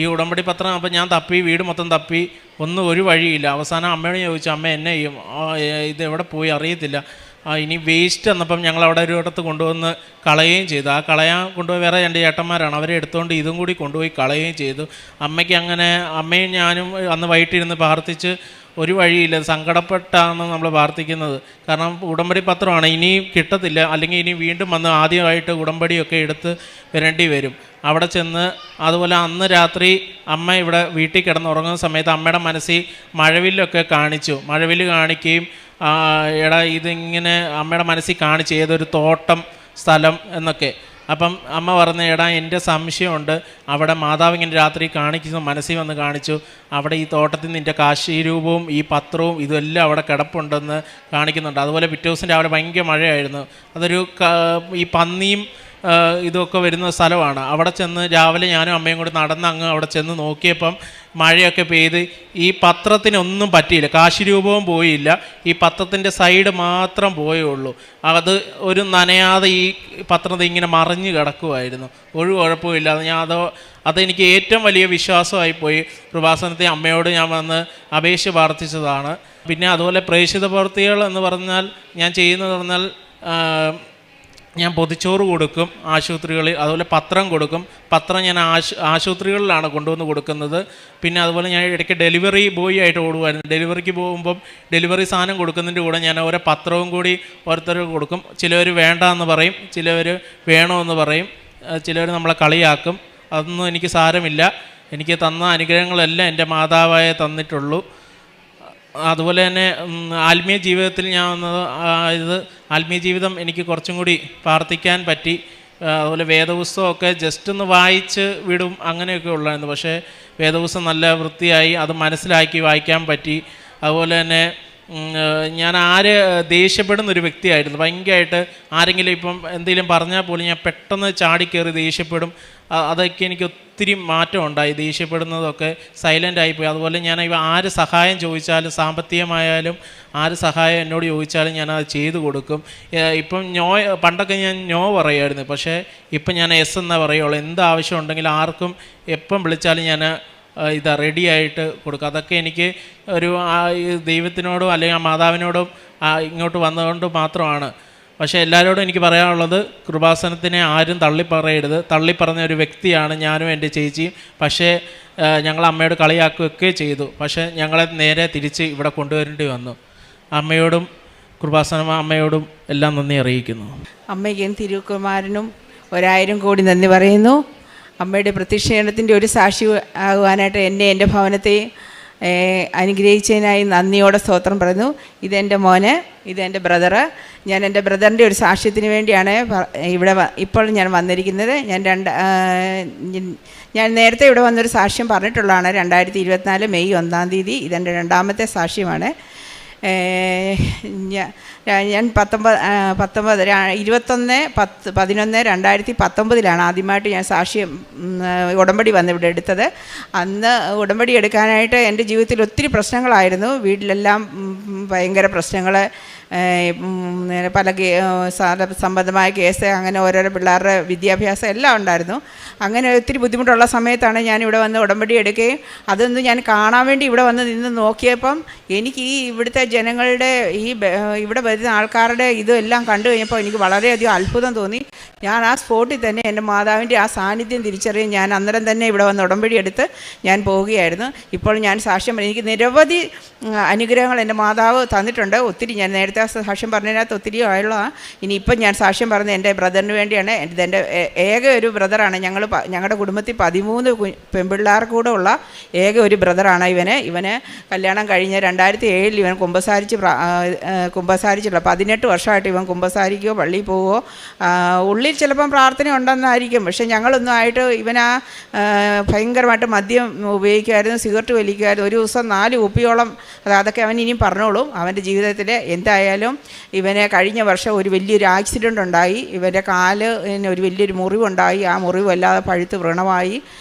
ഈ ഉടമ്പടി പത്രം അപ്പം ഞാൻ വീട് മൊത്തം തപ്പി, ഒരു വഴിയില്ല. അവസാനം അമ്മയോട് ചോദിച്ചു, അമ്മ എന്നെ ചെയ്യും, ഇത് എവിടെ പോയി അറിയത്തില്ല. ഇനി വേസ്റ്റ് വന്നപ്പം ഞങ്ങൾ അവിടെ ഒരു ഇടത്ത് കൊണ്ടുവന്ന് കളയുകയും ചെയ്തു. ആ കളയാൻ കൊണ്ടുപോയി വേറെ 2 ചേട്ടന്മാരാണ്, അവരെ എടുത്തുകൊണ്ട് ഇതും കൂടി കൊണ്ടുപോയി കളയുകയും ചെയ്തു. അമ്മയ്ക്ക് അങ്ങനെ, അമ്മയും ഞാനും അന്ന് വൈകിട്ടിരുന്ന് പ്രാർത്ഥിച്ച് ഒരു വഴിയില്ല, സങ്കടപ്പെട്ടാണ് നമ്മൾ പ്രാർത്ഥിക്കുന്നത്. കാരണം ഉടമ്പടി പത്രമാണ്, ഇനിയും കിട്ടത്തില്ല, അല്ലെങ്കിൽ ഇനി വീണ്ടും വന്ന് ആദ്യമായിട്ട് ഉടമ്പടിയൊക്കെ എടുത്ത് വരേണ്ടി വരും. അവിടെ ചെന്ന് അതുപോലെ അന്ന് രാത്രി അമ്മ ഇവിടെ വീട്ടിൽ കിടന്നുറങ്ങുന്ന സമയത്ത് അമ്മയുടെ മനസ്സിൽ മഴവില്ലൊക്കെ മഴവില്ല് കാണിക്കുകയും ഇതിങ്ങനെ അമ്മയുടെ മനസ്സിൽ കാണിച്ച് ഏതൊരു തോട്ടം സ്ഥലം എന്നൊക്കെ. അപ്പം അമ്മ പറഞ്ഞ, എൻ്റെ സംശയമുണ്ട്, അവിടെ മാതാവ് ഇങ്ങനെ രാത്രി കാണിക്കുന്നു, മനസ്സിൽ വന്ന് കാണിച്ചു, അവിടെ ഈ തോട്ടത്തിൽ നിൻ്റെ കാശീരൂപവും ഈ പത്രവും ഇതെല്ലാം അവിടെ കിടപ്പുണ്ടെന്ന് കാണിക്കുന്നുണ്ട്. അതുപോലെ പിറ്റേ ദിവസം രാവിലെ ഭയങ്കര മഴയായിരുന്നു. അതൊരു ഈ പന്നിയും ഇതൊക്കെ വരുന്ന സ്ഥലമാണ്. അവിടെ ചെന്ന് രാവിലെ ഞാനും അമ്മയും കൂടി നടന്ന് അവിടെ ചെന്ന് നോക്കിയപ്പം മഴയൊക്കെ പെയ്ത് ഈ പത്രത്തിനൊന്നും പറ്റിയില്ല, കാശിരൂപവും പോയില്ല, ഈ പത്രത്തിൻ്റെ സൈഡ് മാത്രം പോയുള്ളൂ. അത് ഒരു നനയാതെ ഈ പത്രത്തിൽ ഇങ്ങനെ മറിഞ്ഞ് കിടക്കുമായിരുന്നു, ഒരു കുഴപ്പമില്ലാതെ. അതെനിക്ക് ഏറ്റവും വലിയ വിശ്വാസമായിപ്പോയി. കൃപാസനത്തിൽ അമ്മയോട് ഞാൻ വന്ന് അപേക്ഷ പ്രാർത്ഥിച്ചതാണ്. പിന്നെ അതുപോലെ പ്രേക്ഷിത പ്രവൃത്തികൾ എന്ന് പറഞ്ഞാൽ ഞാൻ ചെയ്യുന്നത് പറഞ്ഞാൽ ഞാൻ പൊതിച്ചോറ് കൊടുക്കും ആശുപത്രികളിൽ, അതുപോലെ പത്രം കൊടുക്കും. പത്രം ഞാൻ ആശുപത്രികളിലാണ് കൊണ്ടുവന്ന് കൊടുക്കുന്നത്. പിന്നെ അതുപോലെ ഞാൻ ഇടയ്ക്ക് ഡെലിവറി ബോയ് ആയിട്ട് ഓടുമായിരുന്നു. ഡെലിവറിക്ക് പോകുമ്പം ഡെലിവറി സാധനം കൊടുക്കുന്നതിൻ്റെ കൂടെ ഞാൻ ഓരോ പത്രവും കൂടി ഓരോരുത്തർക്ക് കൊടുക്കും. ചിലവർ വേണ്ടാന്ന് പറയും, ചിലവർ വേണമെന്ന് പറയും, ചിലവർ നമ്മളെ കളിയാക്കും. അതൊന്നും എനിക്ക് സാരമില്ല. എനിക്ക് തന്ന അനുഗ്രഹങ്ങളെല്ലാം എൻ്റെ മാതാവായ തന്നിട്ടുള്ളൂ. അതുപോലെ തന്നെ ആത്മീയ ജീവിതത്തിൽ ഞാൻ വന്നത് ആത്മീയ ജീവിതം എനിക്ക് കുറച്ചും കൂടി പ്രാർത്ഥിക്കാൻ പറ്റി. അതുപോലെ വേദപുസ്തകമൊക്കെ ജസ്റ്റ് ഒന്ന് വായിച്ച് വിടും, അങ്ങനെയൊക്കെ ഉള്ളായിരുന്നു. പക്ഷേ വേദപുസ്തകം നല്ല വൃത്തിയായി അത് മനസ്സിലാക്കി വായിക്കാൻ പറ്റി. അതുപോലെ തന്നെ ഞാൻ ദേഷ്യപ്പെടുന്നൊരു വ്യക്തിയായിരുന്നു. ഭയങ്കരമായിട്ട് ആരെങ്കിലും ഇപ്പം എന്തെങ്കിലും പറഞ്ഞാൽ പോലും ഞാൻ പെട്ടെന്ന് ചാടിക്കയറി ദേഷ്യപ്പെടും. അതൊക്കെ എനിക്ക് ഒത്തിരി മാറ്റം ഉണ്ടായി. ദേഷ്യപ്പെടുന്നതൊക്കെ സൈലൻ്റ് ആയിപ്പോയി. അതുപോലെ ഞാൻ ആര് സഹായം ചോദിച്ചാലും, സാമ്പത്തികമായാലും ആര് സഹായം എന്നോട് ചോദിച്ചാലും ഞാനത് ചെയ്തു കൊടുക്കും. ഇപ്പം പണ്ടൊക്കെ ഞാൻ നോ പറയുമായിരുന്നു. പക്ഷേ ഇപ്പം ഞാൻ എസ് എന്നാ പറയുള്ളൂ. എന്ത് ആവശ്യം ഉണ്ടെങ്കിലും ആർക്കും എപ്പം വിളിച്ചാലും ഞാൻ റെഡിയായിട്ട് കൊടുക്കും. അതൊക്കെ എനിക്ക് ഒരു ദൈവത്തിനോടും അല്ലെങ്കിൽ ആ മാതാവിനോടും ഇങ്ങോട്ട് വന്നതുകൊണ്ട് മാത്രമാണ്. പക്ഷേ എല്ലാവരോടും എനിക്ക് പറയാനുള്ളത്, കൃപാസനത്തിനെ ആരും തള്ളിപ്പറയരുത്. തള്ളിപ്പറഞ്ഞ ഒരു വ്യക്തിയാണ് ഞാനും എൻ്റെ ചേച്ചിയും. പക്ഷേ ഞങ്ങൾ അമ്മയോട് കളിയാക്കുകയൊക്കെ ചെയ്തു. പക്ഷേ ഞങ്ങളെ നേരെ തിരിച്ച് ഇവിടെ കൊണ്ടുവരേണ്ടി വന്നു. അമ്മയോടും കൃപാസന അമ്മയോടും എല്ലാം നന്ദി അറിയിക്കുന്നു. അമ്മയ്ക്കും തിരുക്കുമാരനും 1000 കോടി നന്ദി പറയുന്നു. അമ്മയുടെ പ്രത്യക്ഷീകരണത്തിൻ്റെ ഒരു സാക്ഷി ആകുവാനായിട്ട് എന്നെ, എൻ്റെ ഭവനത്തെ അനുഗ്രഹിച്ചതിനായി നന്ദിയോടെ സ്തോത്രം പറയുന്നു. ഇതെൻ്റെ മോന്, ഇതെൻ്റെ ബ്രദറ്. ഞാൻ എൻ്റെ ബ്രദറിൻ്റെ ഒരു സാക്ഷ്യത്തിന് വേണ്ടിയാണ് ഇപ്പോൾ ഞാൻ വന്നിരിക്കുന്നത്. ഞാൻ നേരത്തെ ഇവിടെ വന്നൊരു സാക്ഷ്യം പറഞ്ഞിട്ടുള്ളതാണ്. 2024 മെയ് 1 ഇതെൻ്റെ 2ാമത്തെ സാക്ഷ്യമാണ്. ഞാൻ 21/11/2019 ആദ്യമായിട്ട് ഞാൻ സാക്ഷ്യം ഉടമ്പടി വന്ന് ഇവിടെ എടുത്തത്. അന്ന് ഉടമ്പടി എടുക്കാനായിട്ട് എൻ്റെ ജീവിതത്തിൽ ഒത്തിരി പ്രശ്നങ്ങളായിരുന്നു. വീട്ടിലെല്ലാം ഭയങ്കര പ്രശ്നങ്ങൾ, പല സംബന്ധമായ കേസ്, അങ്ങനെ ഓരോരോ പിള്ളേരുടെ വിദ്യാഭ്യാസം എല്ലാം ഉണ്ടായിരുന്നു. അങ്ങനെ ഒത്തിരി ബുദ്ധിമുട്ടുള്ള സമയത്താണ് ഞാനിവിടെ വന്ന് ഉടമ്പടി എടുക്കുകയും അതൊന്ന് ഞാൻ കാണാൻ വേണ്ടി ഇവിടെ വന്ന് നിന്ന് നോക്കിയപ്പം എനിക്ക് ഇവിടുത്തെ ജനങ്ങളുടെ ഇവിടെ വരുന്ന ആൾക്കാരുടെ ഇതെല്ലാം കണ്ടു കഴിഞ്ഞപ്പോൾ എനിക്ക് വളരെയധികം അത്ഭുതം തോന്നി. ഞാൻ ആ സ്പോട്ടിൽ തന്നെ എൻ്റെ മാതാവിൻ്റെ ആ സാന്നിധ്യം തിരിച്ചറിയും. ഞാൻ അന്നേരം തന്നെ ഇവിടെ വന്ന് ഉടമ്പടി എടുത്ത് ഞാൻ പോവുകയായിരുന്നു. ഇപ്പോൾ ഞാൻ സാക്ഷ്യം പറഞ്ഞു. എനിക്ക് നിരവധി അനുഗ്രഹങ്ങൾ എൻ്റെ മാതാവ് തന്നിട്ടുണ്ട്. ഒത്തിരി ഞാൻ നേരത്തെ സാക്ഷ്യം പറഞ്ഞതിനകത്ത് ഒത്തിരി ആയുള്ളതാണ്. ഇനിയിപ്പം ഞാൻ സാക്ഷ്യം പറഞ്ഞത് എൻ്റെ ബ്രദറിന് വേണ്ടിയാണ്. ഇതെൻ്റെ ഏക ഒരു ബ്രദറാണ്. ഞങ്ങളുടെ കുടുംബത്തിൽ 13 പെൺപിള്ളേർ കൂടെ ഉള്ള ഏക ഒരു ബ്രദറാണ് ഇവന് കല്യാണം കഴിഞ്ഞ് 2007 ഇവൻ കുമ്പസാരിച്ചിട്ടുള്ള 18 വർഷമായിട്ട് ഇവൻ കുമ്പസാരിക്കുകയോ പള്ളിയിൽ പോവുകയോ, ഉള്ളിൽ ചിലപ്പം പ്രാർത്ഥന ഉണ്ടെന്നായിരിക്കും. പക്ഷേ ഞങ്ങളൊന്നും ആയിട്ട് ഇവനാ ഭയങ്കരമായിട്ട് മദ്യം ഉപയോഗിക്കുമായിരുന്നു, സിഗരറ്റ് വലിക്കുമായിരുന്നു. ഒരു ദിവസം 4 കുപ്പിയോളം. അതൊക്കെ അവൻ ഇനിയും പറഞ്ഞോളും. അവൻ്റെ ജീവിതത്തിൽ എന്തായാലും ഇവന് കഴിഞ്ഞ വർഷം ഒരു വലിയൊരു ആക്സിഡൻ്റ് ഉണ്ടായി. ഇവൻ്റെ കാല് ഒരു വലിയൊരു മുറിവുണ്ടായി. ആ മുറിവ് വല്ലാതെ പഴുത്ത് വ്രണമായി.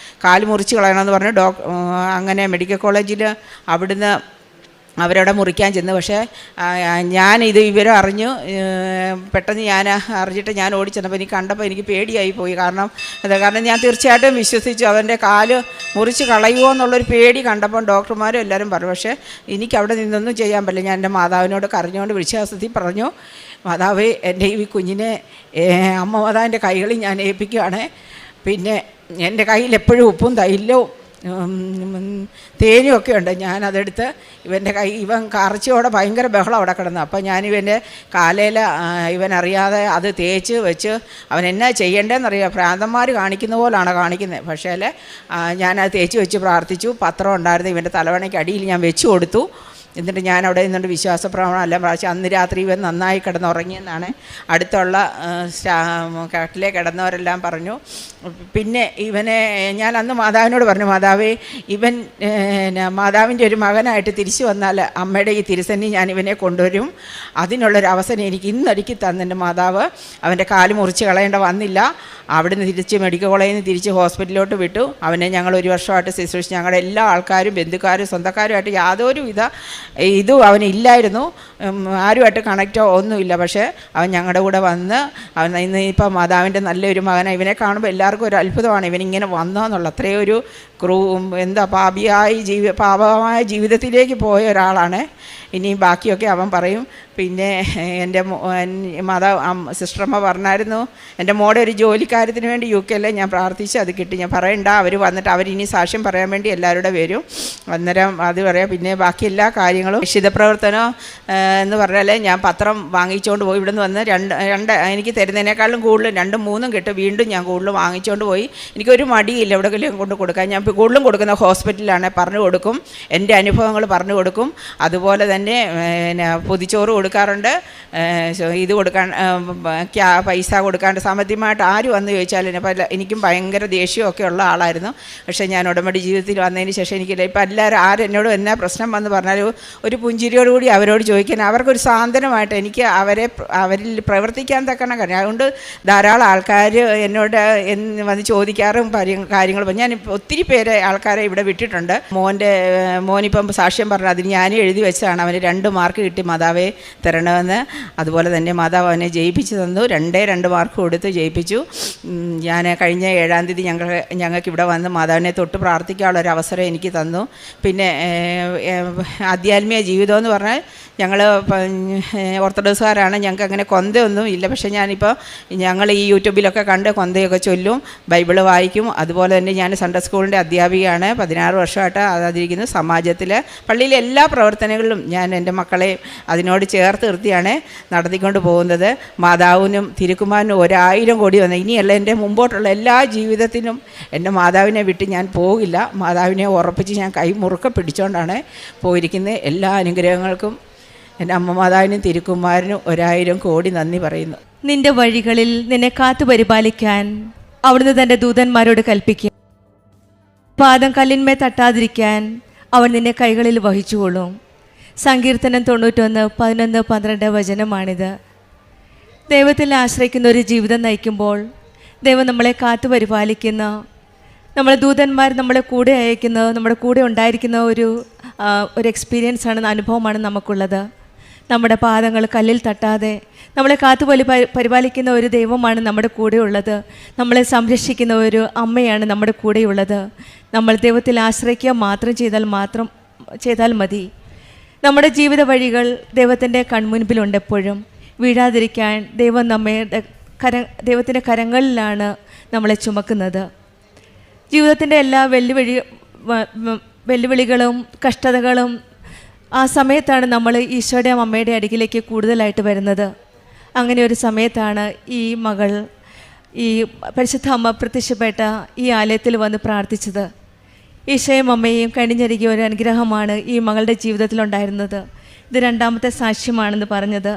കാല് മുറിച്ച് കളയണമെന്ന് പറഞ്ഞു അങ്ങനെ മെഡിക്കൽ കോളേജിൽ അവിടുന്ന് അവരവിടെ മുറിക്കാൻ ചെന്നു. പക്ഷേ ഞാനിത് വിവരം അറിഞ്ഞു. പെട്ടെന്ന് ഞാൻ അറിഞ്ഞിട്ട് ഞാൻ ഓടിച്ചെന്നപ്പോൾ എനിക്ക് കണ്ടപ്പോൾ എനിക്ക് പേടിയായി പോയി. കാരണം ഞാൻ തീർച്ചയായിട്ടും വിശ്വസിച്ചു അവൻ്റെ കാല് മുറിച്ച് കളയുമോ എന്നുള്ളൊരു പേടി കണ്ടപ്പം ഡോക്ടർമാരും എല്ലാവരും പറഞ്ഞു. പക്ഷേ എനിക്ക് അവിടെ നിന്നൊന്നും ചെയ്യാൻ പറ്റില്ല. ഞാൻ എൻ്റെ മാതാവിനോട് കരഞ്ഞുകൊണ്ട് വിശ്വാസത്തിൽ പറഞ്ഞു, മാതാവേ, എൻ്റെ ഈ കുഞ്ഞിനെ അമ്മ മാതാവിൻ്റെ കൈകളിൽ ഞാൻ ഏൽപ്പിക്കുകയാണ്. പിന്നെ എൻ്റെ കയ്യിൽ എപ്പോഴും ഉപ്പും തൈലവും തേനുമൊക്കെ ഉണ്ട്. ഞാനതെടുത്ത് ഇവൻ കറച്ചിയോടെ ഭയങ്കര ബഹളം അവിടെ കിടന്നു. അപ്പോൾ ഞാനിവൻ്റെ കാലയിൽ ഇവനറിയാതെ അത് തേച്ച് വെച്ച് അവൻ എന്നാ ചെയ്യേണ്ടതെന്നറിയാം. ഭ്രാന്തന്മാർ കാണിക്കുന്ന പോലാണ് കാണിക്കുന്നത്. പക്ഷേ ഞാനത് തേച്ച് വെച്ച് പ്രാർത്ഥിച്ചു. പത്രം ഉണ്ടായിരുന്നു ഇവൻ്റെ തലവണയ്ക്ക് അടിയിൽ ഞാൻ വെച്ച് കൊടുത്തു. എന്നിട്ട് ഞാൻ അവിടെ നിന്നുകൊണ്ട് വിശ്വാസപ്രമാണം എല്ലാം പ്രാവശ്യം അന്ന് രാത്രി ഇവൻ നന്നായി കിടന്നുറങ്ങിയെന്നാണ് അടുത്തുള്ള കട്ടിലേ കിടന്നവരെല്ലാം പറഞ്ഞു. പിന്നെ ഇവനെ ഞാൻ അന്ന് മാതാവിനോട് പറഞ്ഞു, മാതാവേ, ഇവൻ മാതാവിൻ്റെ ഒരു മകനായിട്ട് തിരിച്ചു വന്നാൽ അമ്മയുടെ ഈ തിരുസന്നി ഞാൻ ഇവനെ കൊണ്ടുവരും. അതിനുള്ളൊരവസരം എനിക്ക് ഇന്നൊരുക്കി തന്നെൻ്റെ മാതാവ്. അവൻ്റെ കാല് മുറിച്ച് കളയേണ്ട വന്നില്ല. അവിടുന്ന് തിരിച്ച് മെഡിക്കൽ കോളേജിൽ നിന്ന് തിരിച്ച് ഹോസ്പിറ്റലിലോട്ട് വിട്ടു. അവനെ ഞങ്ങൾ 1 വർഷമായിട്ട് ശുശ്രൂഷിച്ച് ഞങ്ങളുടെ എല്ലാ ആൾക്കാരും ബന്ധുക്കാരും സ്വന്തക്കാരുമായിട്ട് യാതൊരു വിധ ഇതും അവനില്ലായിരുന്നു. ആരുമായിട്ട് കണക്റ്റോ ഒന്നുമില്ല. പക്ഷേ അവൻ ഞങ്ങളുടെ കൂടെ വന്ന് അവൻ ഇന്നിപ്പം മാതാവിൻ്റെ നല്ലൊരു മകനാണ്. ഇവനെ കാണുമ്പോൾ എല്ലാവർക്കും ഒരു അത്ഭുതമാണ് ഇവനിങ്ങനെ വന്നതെന്നുള്ള. അത്രയും ഒരു പാപമായ ജീവിതത്തിലേക്ക് പോയ ഒരാളാണ്. ഇനി ബാക്കിയൊക്കെ അവൻ പറയും. പിന്നെ എൻ്റെ സിസ്റ്ററമ്മ പറഞ്ഞായിരുന്നു, എൻ്റെ മോടെ ഒരു ജോലിക്കാര്യത്തിന് വേണ്ടി UK ഞാൻ പ്രാർത്ഥിച്ച് അത് കിട്ടി. ഞാൻ പറയണ്ട, അവർ വന്നിട്ട് അവരിനി സാക്ഷ്യം പറയാൻ വേണ്ടി എല്ലാവരുടെ വരും. അന്നേരം അത് പറയാം. പിന്നെ ബാക്കി എല്ലാ കാര്യങ്ങളും രക്ഷിതപ്രവർത്തനം എന്ന് പറഞ്ഞാൽ ഞാൻ പത്രം വാങ്ങിച്ചുകൊണ്ട് പോയി. ഇവിടുന്ന് വന്ന് രണ്ട് എനിക്ക് തരുന്നതിനേക്കാളും കൂടുതൽ 2-3 കിട്ടും. വീണ്ടും ഞാൻ കൂടുതൽ വാങ്ങിച്ചുകൊണ്ട് പോയി. എനിക്കൊരു മടിയില്ല എവിടെയെങ്കിലും കൊണ്ട് കൊടുക്കാൻ. ഞാൻ കൂടുതലും കൊടുക്കുന്ന ഹോസ്പിറ്റലിലാണ്, പറഞ്ഞു കൊടുക്കും, എൻ്റെ അനുഭവങ്ങൾ പറഞ്ഞു കൊടുക്കും. അതുപോലെ തന്നെ പിന്നെ പൊതിച്ചോറ് കൊടുക്കാറുണ്ട്, ഇത് കൊടുക്കാൻ പൈസ കൊടുക്കാണ്ട് സാമ്പത്തികമായിട്ട് ആര് വന്ന് ചോദിച്ചാലും എനിക്കും ഭയങ്കര ദേഷ്യമൊക്കെ ഉള്ള ആളായിരുന്നു. പക്ഷേ ഞാൻ ഉടമ്പടി ജീവിതത്തിൽ വന്നതിന് ശേഷം എനിക്കില്ല. ഇപ്പം എല്ലാവരും ആരെന്നോട് എന്നാ പ്രശ്നം വന്ന് പറഞ്ഞാലും ഒരു പുഞ്ചിരിയോടുകൂടി അവരോട് ചോദിക്കാൻ, അവർക്കൊരു സാന്ത്വനമായിട്ട് എനിക്ക് അവരിൽ പ്രവർത്തിക്കാൻ തക്കണം കാര്യം. അതുകൊണ്ട് ധാരാളം ആൾക്കാർ എന്നോട് വന്ന് ചോദിക്കാറും കാര്യങ്ങളും. ഞാൻ ഒത്തിരി പേരെ ആൾക്കാരെ ഇവിടെ വിട്ടിട്ടുണ്ട്. മോനിപ്പം സാക്ഷ്യം പറഞ്ഞു, അതിന് ഞാനും എഴുതി വെച്ചതാണ്. അവന് 2 മാർക്ക് കിട്ടി മാതാവേ തരണമെന്ന്. അതുപോലെ തന്നെ മാതാവ് അവനെ ജയിപ്പിച്ചു തന്നു. 2 മാർക്ക് കൊടുത്ത് ജയിപ്പിച്ചു. ഞാൻ കഴിഞ്ഞ 7-ാം തീയതി ഞങ്ങൾക്ക് ഇവിടെ വന്ന് മാതാവിനെ തൊട്ട് പ്രാർത്ഥിക്കാനുള്ള ഒരു അവസരം എനിക്ക് തന്നു. പിന്നെ ആധ്യാത്മിക ജീവിതം എന്ന് പറഞ്ഞാൽ ഞങ്ങൾ ഓർത്തഡോക്സുകാരാണ്, ഞങ്ങൾക്ക് അങ്ങനെ കൊന്തയൊന്നും ഇല്ല. പക്ഷേ ഞങ്ങൾ ഈ യൂട്യൂബിലൊക്കെ കണ്ട് കൊന്തയൊക്കെ ചൊല്ലും, ബൈബിള് വായിക്കും. അതുപോലെ തന്നെ ഞാൻ സൺഡേ സ്കൂളിൻ്റെ അധ്യാപികയാണ്, 16 വർഷമായിട്ട് അതിരിക്കുന്നു. സമാജത്തിൽ പള്ളിയിലെ എല്ലാ പ്രവർത്തനങ്ങളിലും ഞാൻ എൻ്റെ മക്കളെ അതിനോട് ചേർത്ത് നിർത്തിയാണ് നടത്തിക്കൊണ്ട് പോകുന്നത്. മാതാവിനും തിരുക്കുമാരനും 1000 കോടി വന്നു. ഇനിയല്ല, എൻ്റെ മുമ്പോട്ടുള്ള എല്ലാ ജീവിതത്തിനും എൻ്റെ മാതാവിനെ വിട്ട് ഞാൻ പോകില്ല. മാതാവിനെ ഉറപ്പിച്ച് ഞാൻ കൈ മുറുക്കെ പിടിച്ചുകൊണ്ടാണ് പോയിരിക്കുന്നത്. എല്ലാ അനുഗ്രഹങ്ങൾക്കും എൻ്റെ അമ്മ മാതാവിനും തിരുക്കുമാരനും 1000 കോടി നന്ദി പറയുന്നു. നിന്റെ വഴികളിൽ നിന്നെ കാത്തു പരിപാലിക്കാൻ അവിടുന്ന് തൻ്റെ ദൂതന്മാരോട് കൽപ്പിക്കും. പാദം കല്ലിന്മേൽ തട്ടാതിരിക്കാൻ അവൻ നിന്നെ കൈകളിൽ വഹിച്ചുകൊള്ളും. സങ്കീർത്തനം 91:11-12 വചനമാണിത്. ദൈവത്തിൽ ആശ്രയിക്കുന്ന ഒരു ജീവിതം നയിക്കുമ്പോൾ ദൈവം നമ്മളെ കാത്തു പരിപാലിക്കുന്ന, നമ്മളെ ദൂതന്മാർ നമ്മളെ കൂടെ അയക്കുന്ന, നമ്മുടെ കൂടെ ഉണ്ടായിരിക്കുന്ന ഒരു എക്സ്പീരിയൻസാണ്, അനുഭവമാണ് നമുക്കുള്ളത്. നമ്മുടെ പാദങ്ങൾ കല്ലിൽ തട്ടാതെ നമ്മളെ കാത്തു പരിപാലിക്കുന്ന ഒരു ദൈവമാണ് നമ്മുടെ കൂടെ ഉള്ളത്. നമ്മളെ സംരക്ഷിക്കുന്ന ഒരു അമ്മയാണ് നമ്മുടെ കൂടെയുള്ളത്. നമ്മൾ ദൈവത്തിൽ ആശ്രയിക്കുക ചെയ്താൽ മതി. നമ്മുടെ ജീവിത വഴികൾ ദൈവത്തിൻ്റെ കൺമുൻപിലുണ്ട്. എപ്പോഴും വീഴാതിരിക്കാൻ ദൈവം ദൈവത്തിൻ്റെ കരങ്ങളിലാണ് നമ്മളെ ചുമക്കുന്നത്. ജീവിതത്തിൻ്റെ എല്ലാ വെല്ലുവിളികളും കഷ്ടതകളും ആ സമയത്താണ് നമ്മൾ ഈശോയുടെ അമ്മയുടെ അരികിലേക്ക് കൂടുതലായിട്ട് വരുന്നത്. അങ്ങനെ ഒരു സമയത്താണ് ഈ മകൾ, ഈ പരിശുദ്ധ അമ്മ പ്രത്യക്ഷപ്പെട്ട ഈ ആലയത്തിൽ വന്ന് പ്രാർത്ഥിച്ചത്. ഈശോയും അമ്മയും കണിഞ്ഞൊരുകിയ ഒരു അനുഗ്രഹമാണ് ഈ മകളുടെ ജീവിതത്തിലുണ്ടായിരുന്നത്. ഇത് 2ാമത്തെ സാക്ഷ്യമാണെന്ന് പറഞ്ഞത്.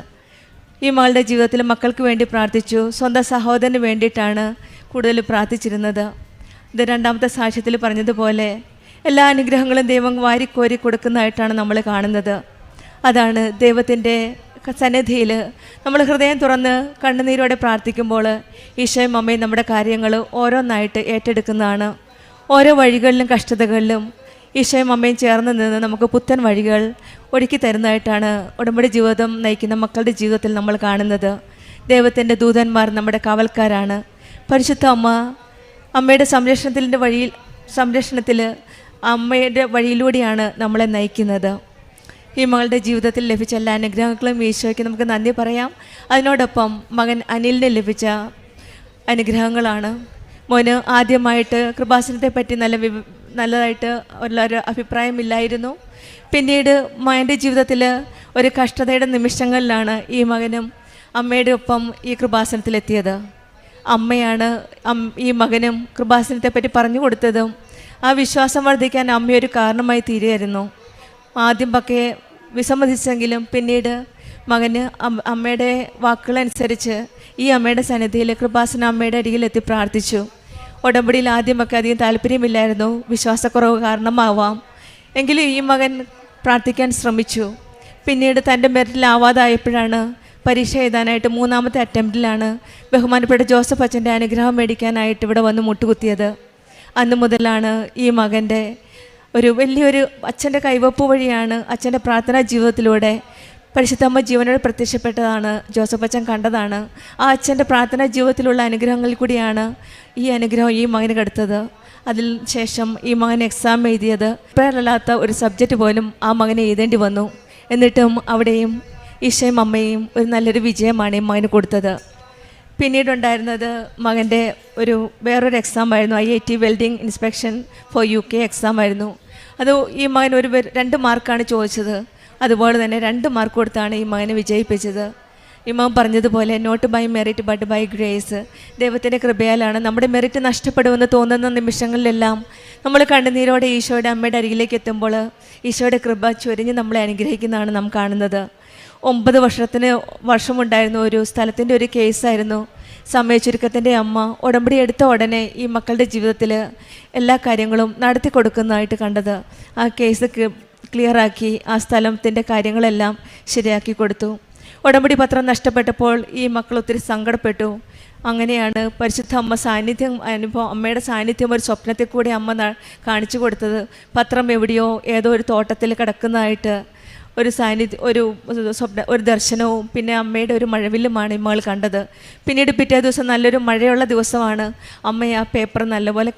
ഈ മകളുടെ ജീവിതത്തിൽ മക്കൾക്ക് വേണ്ടി പ്രാർത്ഥിച്ചു, സ്വന്തം സഹോദരന് വേണ്ടിയിട്ടാണ് കൂടുതൽ പ്രാർത്ഥിച്ചിരുന്നത്. ഇത് 2ാമത്തെ സാക്ഷ്യത്തിൽ പറഞ്ഞതുപോലെ എല്ലാ അനുഗ്രഹങ്ങളും ദൈവം വാരിക്കോരി കൊടുക്കുന്നതായിട്ടാണ് നമ്മൾ കാണുന്നത്. അതാണ് ദൈവത്തിൻ്റെ സന്നിധിയിൽ നമ്മൾ ഹൃദയം തുറന്ന് കണ്ണുനീരോടെ പ്രാർത്ഥിക്കുമ്പോൾ ഈശോയും അമ്മയും നമ്മുടെ കാര്യങ്ങൾ ഓരോന്നായിട്ട് ഏറ്റെടുക്കുന്നതാണ്. ഓരോ വഴികളിലും കഷ്ടതകളിലും ഈശോയും അമ്മയും ചേർന്ന് നിന്ന് നമുക്ക് പുത്തൻ വഴികൾ ഒരുക്കി തരുന്നതായിട്ടാണ് ഉടമ്പടി ജീവിതം നയിക്കുന്ന മക്കളുടെ ജീവിതത്തിൽ നമ്മൾ കാണുന്നത്. ദൈവത്തിൻ്റെ ദൂതന്മാർ നമ്മുടെ കാവൽക്കാരാണ്. പരിശുദ്ധ അമ്മയുടെ സംരക്ഷണത്തിൽ അമ്മയുടെ വഴിയിലൂടെയാണ് നമ്മളെ നയിക്കുന്നത്. ഈ മകളുടെ ജീവിതത്തിൽ ലഭിച്ച എല്ലാ അനുഗ്രഹങ്ങളും ഈശോയ്ക്ക് നമുക്ക് നന്ദി പറയാം. അതിനോടൊപ്പം മകൻ അനിലിന് ലഭിച്ച അനുഗ്രഹങ്ങളാണ്. മോന് ആദ്യമായിട്ട് കൃപാസനത്തെ പറ്റി നല്ലതായിട്ട് ഒരു അഭിപ്രായമില്ലായിരുന്നു. പിന്നീട് മകൻ്റെ ജീവിതത്തിൽ ഒരു കഷ്ടതയുടെ നിമിഷങ്ങളിലാണ് ഈ മകനും അമ്മയുടെ ഒപ്പം ഈ കൃപാസനത്തിലെത്തിയത്. അമ്മയാണ് ഈ മകനും കൃപാസനത്തെ പറ്റി പറഞ്ഞു കൊടുത്തതും ആ വിശ്വാസം വർദ്ധിക്കാൻ അമ്മയൊരു കാരണമായി തീരുമായിരുന്നു. ആദ്യം പക്കെ വിസമ്മതിച്ചെങ്കിലും പിന്നീട് മകന് അമ്മയുടെ വാക്കുകളനുസരിച്ച് ഈ അമ്മയുടെ സന്നിധിയിൽ കൃപാസന അമ്മയുടെ അരികിലെത്തി പ്രാർത്ഥിച്ചു. ഉടമ്പടിയിൽ ആദ്യമൊക്കെ അധികം താല്പര്യമില്ലായിരുന്നു, വിശ്വാസക്കുറവ് കാരണമാവാം. എങ്കിലും ഈ മകൻ പ്രാർത്ഥിക്കാൻ ശ്രമിച്ചു. പിന്നീട് തൻ്റെ മെറിറ്റിലാവാതായപ്പോഴാണ് പരീക്ഷ എഴുതാനായിട്ട് 3ാമത്തെ അറ്റംപ്റ്റിലാണ് ബഹുമാനപ്പെട്ട ജോസഫ് അച്ഛൻ്റെ അനുഗ്രഹം മേടിക്കാനായിട്ട് ഇവിടെ വന്ന് മുട്ടുകുത്തിയത്. അന്ന് മുതലാണ് ഈ മകൻ്റെ ഒരു വലിയൊരു അച്ഛൻ്റെ കൈവപ്പ് വഴിയാണ്, അച്ഛൻ്റെ പ്രാർത്ഥനാ ജീവിതത്തിലൂടെ പരിശുദ്ധമ്മ ജീവനോട് പ്രത്യക്ഷപ്പെട്ടതാണ്, ജോസഫ് അച്ഛൻ കണ്ടതാണ്. ആ അച്ഛൻ്റെ പ്രാർത്ഥനാ ജീവിതത്തിലുള്ള അനുഗ്രഹങ്ങളിൽ കൂടിയാണ് ഈ അനുഗ്രഹം ഈ മകന് കെടുത്തത്. അതിൽ ശേഷം ഈ മകൻ എക്സാം എഴുതിയത് പ്രയറല്ലാത്ത ഒരു സബ്ജക്റ്റ് പോലും ആ മകന് എഴുതേണ്ടി വന്നു. എന്നിട്ടും അവിടെയും ഈശോയും അമ്മയും ഒരു നല്ലൊരു വിജയമാണ് ഈ മകന് കൊടുത്തത്. പിന്നീടുണ്ടായിരുന്നത് മകൻ്റെ വേറൊരു എക്സാം ആയിരുന്നു, IIT welding inspection for UK exam ആയിരുന്നു. അത് ഈ മകൻ 2 മാർക്കാണ് ചോദിച്ചത്. അതുപോലെ തന്നെ 2 മാർക്ക് കൊടുത്താണ് ഈ മകനെ വിജയിപ്പിച്ചത്. ഈ മകൻ പറഞ്ഞതുപോലെ not by merit but by grace, ദൈവത്തിൻ്റെ കൃപയാലാണ്. നമ്മുടെ മെറിറ്റ് നഷ്ടപ്പെടുമെന്ന് തോന്നുന്ന നിമിഷങ്ങളിലെല്ലാം നമ്മൾ കണ്ണുനീരോടെ ഈശോയുടെ അമ്മയുടെ അരികിലേക്ക് എത്തുമ്പോൾ ഈശോയുടെ കൃപ ചൊരിഞ്ഞ് നമ്മളെ അനുഗ്രഹിക്കുന്നതാണ് നാം കാണുന്നത്. 9 വർഷമുണ്ടായിരുന്ന ഒരു സ്ഥലത്തിൻ്റെ ഒരു കേസായിരുന്നു. സമയച്ചുരുക്കത്തിൻ്റെ അമ്മ ഉടമ്പടി എടുത്ത ഉടനെ ഈ മക്കളുടെ ജീവിതത്തിൽ എല്ലാ കാര്യങ്ങളും നടത്തി കൊടുക്കുന്നതായിട്ട് കണ്ടത്. ആ കേസ് ക്ലിയറാക്കി ആ സ്ഥലത്തിൻ്റെ കാര്യങ്ങളെല്ലാം ശരിയാക്കി കൊടുത്തു. ഉടമ്പടി പത്രം നഷ്ടപ്പെട്ടപ്പോൾ ഈ മക്കൾ ഒത്തിരി സങ്കടപ്പെട്ടു. അങ്ങനെയാണ് പരിശുദ്ധ അമ്മ അമ്മയുടെ സാന്നിധ്യം ഒരു സ്വപ്നത്തിൽ കൂടി അമ്മ കാണിച്ചു കൊടുത്തത്. പത്രം എവിടെയോ ഏതോ ഒരു തോട്ടത്തിൽ കിടക്കുന്നതായിട്ട് ഒരു ഒരു ദർശനവും പിന്നെ അമ്മയുടെ ഒരു മഴവില്ലുമാണ് ഈ മകൾ കണ്ടത്. പിന്നീട് പിറ്റേ ദിവസം നല്ലൊരു മഴയുള്ള ദിവസമാണ്. അമ്മ ആ പേപ്പർ നല്ലപോലെ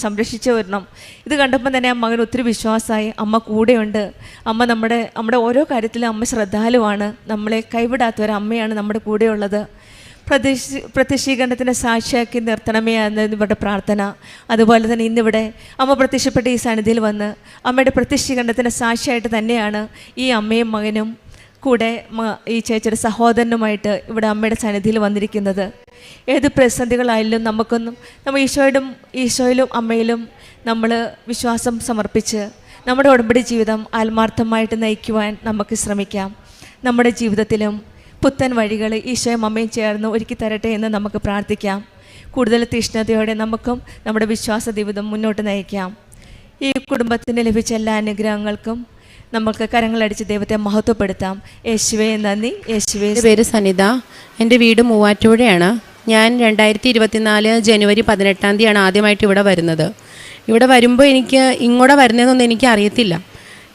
സംരക്ഷിച്ച് വരണം. ഇത് കണ്ടപ്പോൾ തന്നെ ആ മകൻ ഒത്തിരി വിശ്വാസമായി. അമ്മ കൂടെയുണ്ട്. അമ്മ നമ്മുടെ ഓരോ കാര്യത്തിലും അമ്മ ശ്രദ്ധാലുവാണ്. നമ്മളെ കൈവിടാത്ത ഒരു അമ്മയാണ് നമ്മുടെ കൂടെയുള്ളത്. പ്രത്യക്ഷീകരണത്തിൻ്റെ സാക്ഷിയാക്കി നിർത്തണമേ എന്നായിരുന്നു ഇവരുടെ പ്രാർത്ഥന. അതുപോലെ തന്നെ ഇന്നിവിടെ അമ്മ പ്രത്യക്ഷപ്പെട്ട ഈ സന്നിധിയിൽ വന്ന് അമ്മയുടെ പ്രത്യക്ഷീകരണത്തിൻ്റെ സാക്ഷിയായിട്ട് തന്നെയാണ് ഈ അമ്മയും മകനും കൂടെ ഈ ചേച്ചിയുടെ സഹോദരനുമായിട്ട് ഇവിടെ അമ്മയുടെ സന്നിധിയിൽ വന്നിരിക്കുന്നത്. ഏത് പ്രതിസന്ധികളായാലും നമ്മൾ ഈശോയിലും അമ്മയിലും നമ്മൾ വിശ്വാസം സമർപ്പിച്ച് നമ്മുടെ ഉടമ്പടി ജീവിതം ആത്മാർത്ഥമായിട്ട് നയിക്കുവാൻ നമുക്ക് ശ്രമിക്കാം. നമ്മുടെ ജീവിതത്തിലും പുത്തൻ വഴികൾ ഈശോയും അമ്മയും ചേർന്ന് ഒരുക്കി തരട്ടെ എന്ന് നമുക്ക് പ്രാർത്ഥിക്കാം. കൂടുതൽ തീഷ്ണതയോടെ നമുക്കും നമ്മുടെ വിശ്വാസ ജീവിതം മുന്നോട്ട് നയിക്കാം. ഈ കുടുംബത്തിന് ലഭിച്ച എല്ലാ അനുഗ്രഹങ്ങൾക്കും നമുക്ക് കരങ്ങളടിച്ച് ദൈവത്തെ മഹത്വപ്പെടുത്താം. യേശുവേ നന്ദി. യേശുവേ. എൻ്റെ പേര് സനിത. എൻ്റെ വീട് മൂവാറ്റുപുഴയാണ്. ഞാൻ 2024 ജനുവരി 18 ആദ്യമായിട്ട് ഇവിടെ വരുന്നത്. ഇവിടെ വരുമ്പോൾ എനിക്ക് ഇങ്ങോട്ട് വരുന്നതെന്നൊന്നും എനിക്ക് അറിയത്തില്ല.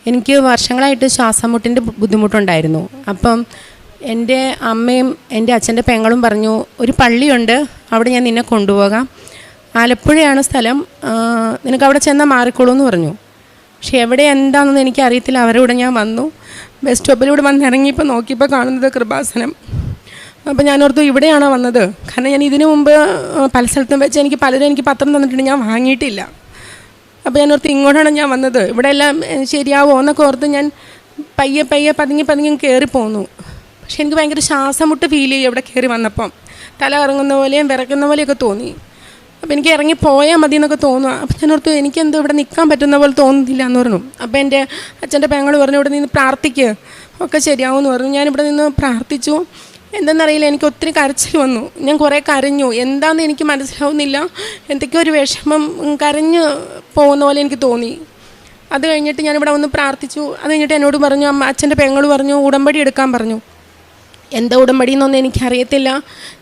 എനിക്ക് വർഷങ്ങളായിട്ട് ശ്വാസം മുട്ടിൻ്റെ ബുദ്ധിമുട്ടുണ്ടായിരുന്നു. അപ്പം എൻ്റെ അമ്മയും എൻ്റെ അച്ഛൻ്റെ പെങ്ങളും പറഞ്ഞു, ഒരു പള്ളിയുണ്ട്, അവിടെ ഞാൻ നിന്നെ കൊണ്ടുപോകാം. ആലപ്പുഴയാണ് സ്ഥലം, നിനക്ക് അവിടെ ചെന്നാൽ മാറിക്കോളൂ എന്ന് പറഞ്ഞു. പക്ഷെ എവിടെ എന്താണെന്നൊന്നും എനിക്കറിയത്തില്ല. അവരുടെ കൂടെ ഞാൻ വന്നു. ബസ് സ്റ്റോപ്പിലൂടെ വന്നിറങ്ങിയപ്പോൾ നോക്കിയപ്പോൾ കാണുന്നത് കൃപാസനം. അപ്പോൾ ഞാനോർത്തു ഇവിടെയാണോ വന്നത്. കാരണം ഞാൻ ഇതിനു മുമ്പ് പല സ്ഥലത്തും വെച്ച് എനിക്ക് പത്രം തന്നിട്ടുണ്ട്, ഞാൻ വാങ്ങിയിട്ടില്ല. അപ്പോൾ ഞാനോർത്ത് ഇങ്ങോട്ടാണ് ഞാൻ വന്നത്, ഇവിടെ എല്ലാം ശരിയാവോ എന്നൊക്കെ ഓർത്ത് ഞാൻ പയ്യെ പതുങ്ങി കയറിപ്പോന്നു. പക്ഷെ എനിക്ക് ഭയങ്കര ശ്വാസം മുട്ട് ഫീൽ ചെയ്യും ഇവിടെ കയറി വന്നപ്പം. തല കറങ്ങുന്ന പോലെയും വിറയ്ക്കുന്ന പോലെയൊക്കെ തോന്നി. അപ്പോൾ എനിക്ക് ഇറങ്ങി പോയാൽ മതി എന്നൊക്കെ തോന്നുക. അപ്പോൾ ഞാൻ ഓർത്തു എനിക്കെന്തോ ഇവിടെ നിൽക്കാൻ പറ്റുന്ന പോലെ തോന്നുന്നില്ല എന്ന് പറഞ്ഞു. അപ്പോൾ എൻ്റെ അച്ഛൻ്റെ പെങ്ങൾ പറഞ്ഞു, ഇവിടെ നിന്ന് പ്രാർത്ഥിക്കുക, ഒക്കെ ശരിയാവുമെന്ന് പറഞ്ഞു. ഞാനിവിടെ നിന്ന് പ്രാർത്ഥിച്ചു. എന്തെന്നറിയില്ല, എനിക്ക് ഒത്തിരി കരച്ചിൽ വന്നു. ഞാൻ കുറേ കരഞ്ഞു. എന്താണെന്ന് എനിക്ക് മനസ്സിലാവുന്നില്ല, എന്തൊക്കെയോ ഒരു വിഷമം കരഞ്ഞ് പോകുന്ന പോലെ എനിക്ക് തോന്നി. അത് കഴിഞ്ഞിട്ട് ഞാനിവിടെ വന്ന് പ്രാർത്ഥിച്ചു. അത് കഴിഞ്ഞിട്ട് എന്നോട് പറഞ്ഞു, അച്ഛൻ്റെ പെങ്ങൾ പറഞ്ഞു ഉടമ്പടി എടുക്കാൻ പറഞ്ഞു. എന്താ ഉടമ്പടി എന്നൊന്നും എനിക്കറിയത്തില്ല.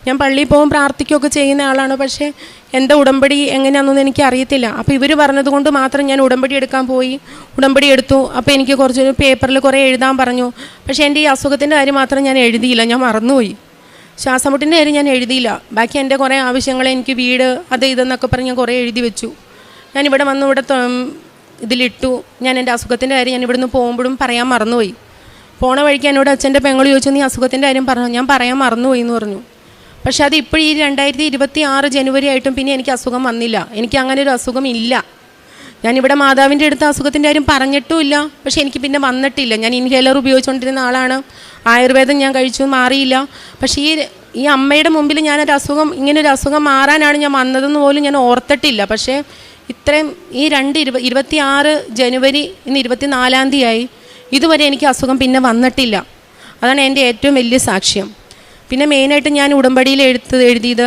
ഞാൻ പള്ളിയിൽ പോകും പ്രാർത്ഥിക്കുകയൊക്കെ ചെയ്യുന്ന ആളാണ്, പക്ഷേ എന്താ ഉടമ്പടി എങ്ങനെയാണെന്നൊന്നും എനിക്കറിയത്തില്ല. അപ്പോൾ ഇവർ പറഞ്ഞതുകൊണ്ട് മാത്രം ഞാൻ ഉടമ്പടി എടുക്കാൻ പോയി. ഉടമ്പടി എടുത്തു. അപ്പോൾ എനിക്ക് കുറച്ച് പേപ്പറിൽ കുറേ എഴുതാൻ പറഞ്ഞു. പക്ഷേ എൻ്റെ ഈ അസുഖത്തിൻ്റെ കാര്യം മാത്രം ഞാൻ എഴുതിയില്ല, ഞാൻ മറന്നുപോയി. ശ്വാസമുട്ടിൻ്റെ കാര്യം ഞാൻ എഴുതിയില്ല. ബാക്കി എൻ്റെ കുറേ ആവശ്യങ്ങൾ, എനിക്ക് വീട് അത് ഇതെന്നൊക്കെ പറഞ്ഞ് ഞാൻ കുറേ എഴുതി വെച്ചു. ഞാനിവിടെ വന്ന് ഇവിടെ ഇതിലിട്ടു. ഞാൻ എൻ്റെ അസുഖത്തിൻ്റെ കാര്യം ഞാൻ ഇവിടുന്ന് പോകുമ്പോഴും പറയാൻ മറന്നുപോയി. പോണ വഴിക്ക് എന്നോട് അച്ഛൻ്റെ പെങ്ങൾ ചോദിച്ചു, നീ അസുഖത്തിൻ്റെ കാര്യം പറഞ്ഞു. ഞാൻ പറയാൻ മറന്നുപോയി എന്ന് പറഞ്ഞു. പക്ഷേ അത് ഇപ്പോൾ ഈ 2026 ജനുവരി ആയിട്ടും പിന്നെ എനിക്ക് അസുഖം വന്നില്ല. എനിക്ക് അങ്ങനെ ഒരു അസുഖം ഇല്ല. ഞാനിവിടെ മാതാവിൻ്റെ അടുത്ത് അസുഖത്തിൻ്റെ കാര്യം പറഞ്ഞിട്ടുമില്ല. പക്ഷേ എനിക്ക് പിന്നെ വന്നിട്ടില്ല. ഞാൻ ഇൻഹേലർ ഉപയോഗിച്ചുകൊണ്ടിരുന്ന ആളാണ്. ആയുർവേദം ഞാൻ കഴിച്ചു, മാറിയില്ല. പക്ഷേ ഈ അമ്മയുടെ മുമ്പിൽ ഞാനൊരു അസുഖം, ഇങ്ങനൊരു അസുഖം മാറാനാണ് ഞാൻ വന്നതെന്ന് പോലും ഞാൻ ഓർത്തിട്ടില്ല. പക്ഷേ ഇത്രയും ഈ 26 ജനുവരി ഇന്ന് 24-ാം തീയതിയായി, ഇതുവരെ എനിക്ക് അസുഖം പിന്നെ വന്നിട്ടില്ല. അതാണ് എൻ്റെ ഏറ്റവും വലിയ സാക്ഷ്യം. പിന്നെ മെയിനായിട്ട് ഞാൻ ഉടമ്പടിയിൽ എഴുതിയത്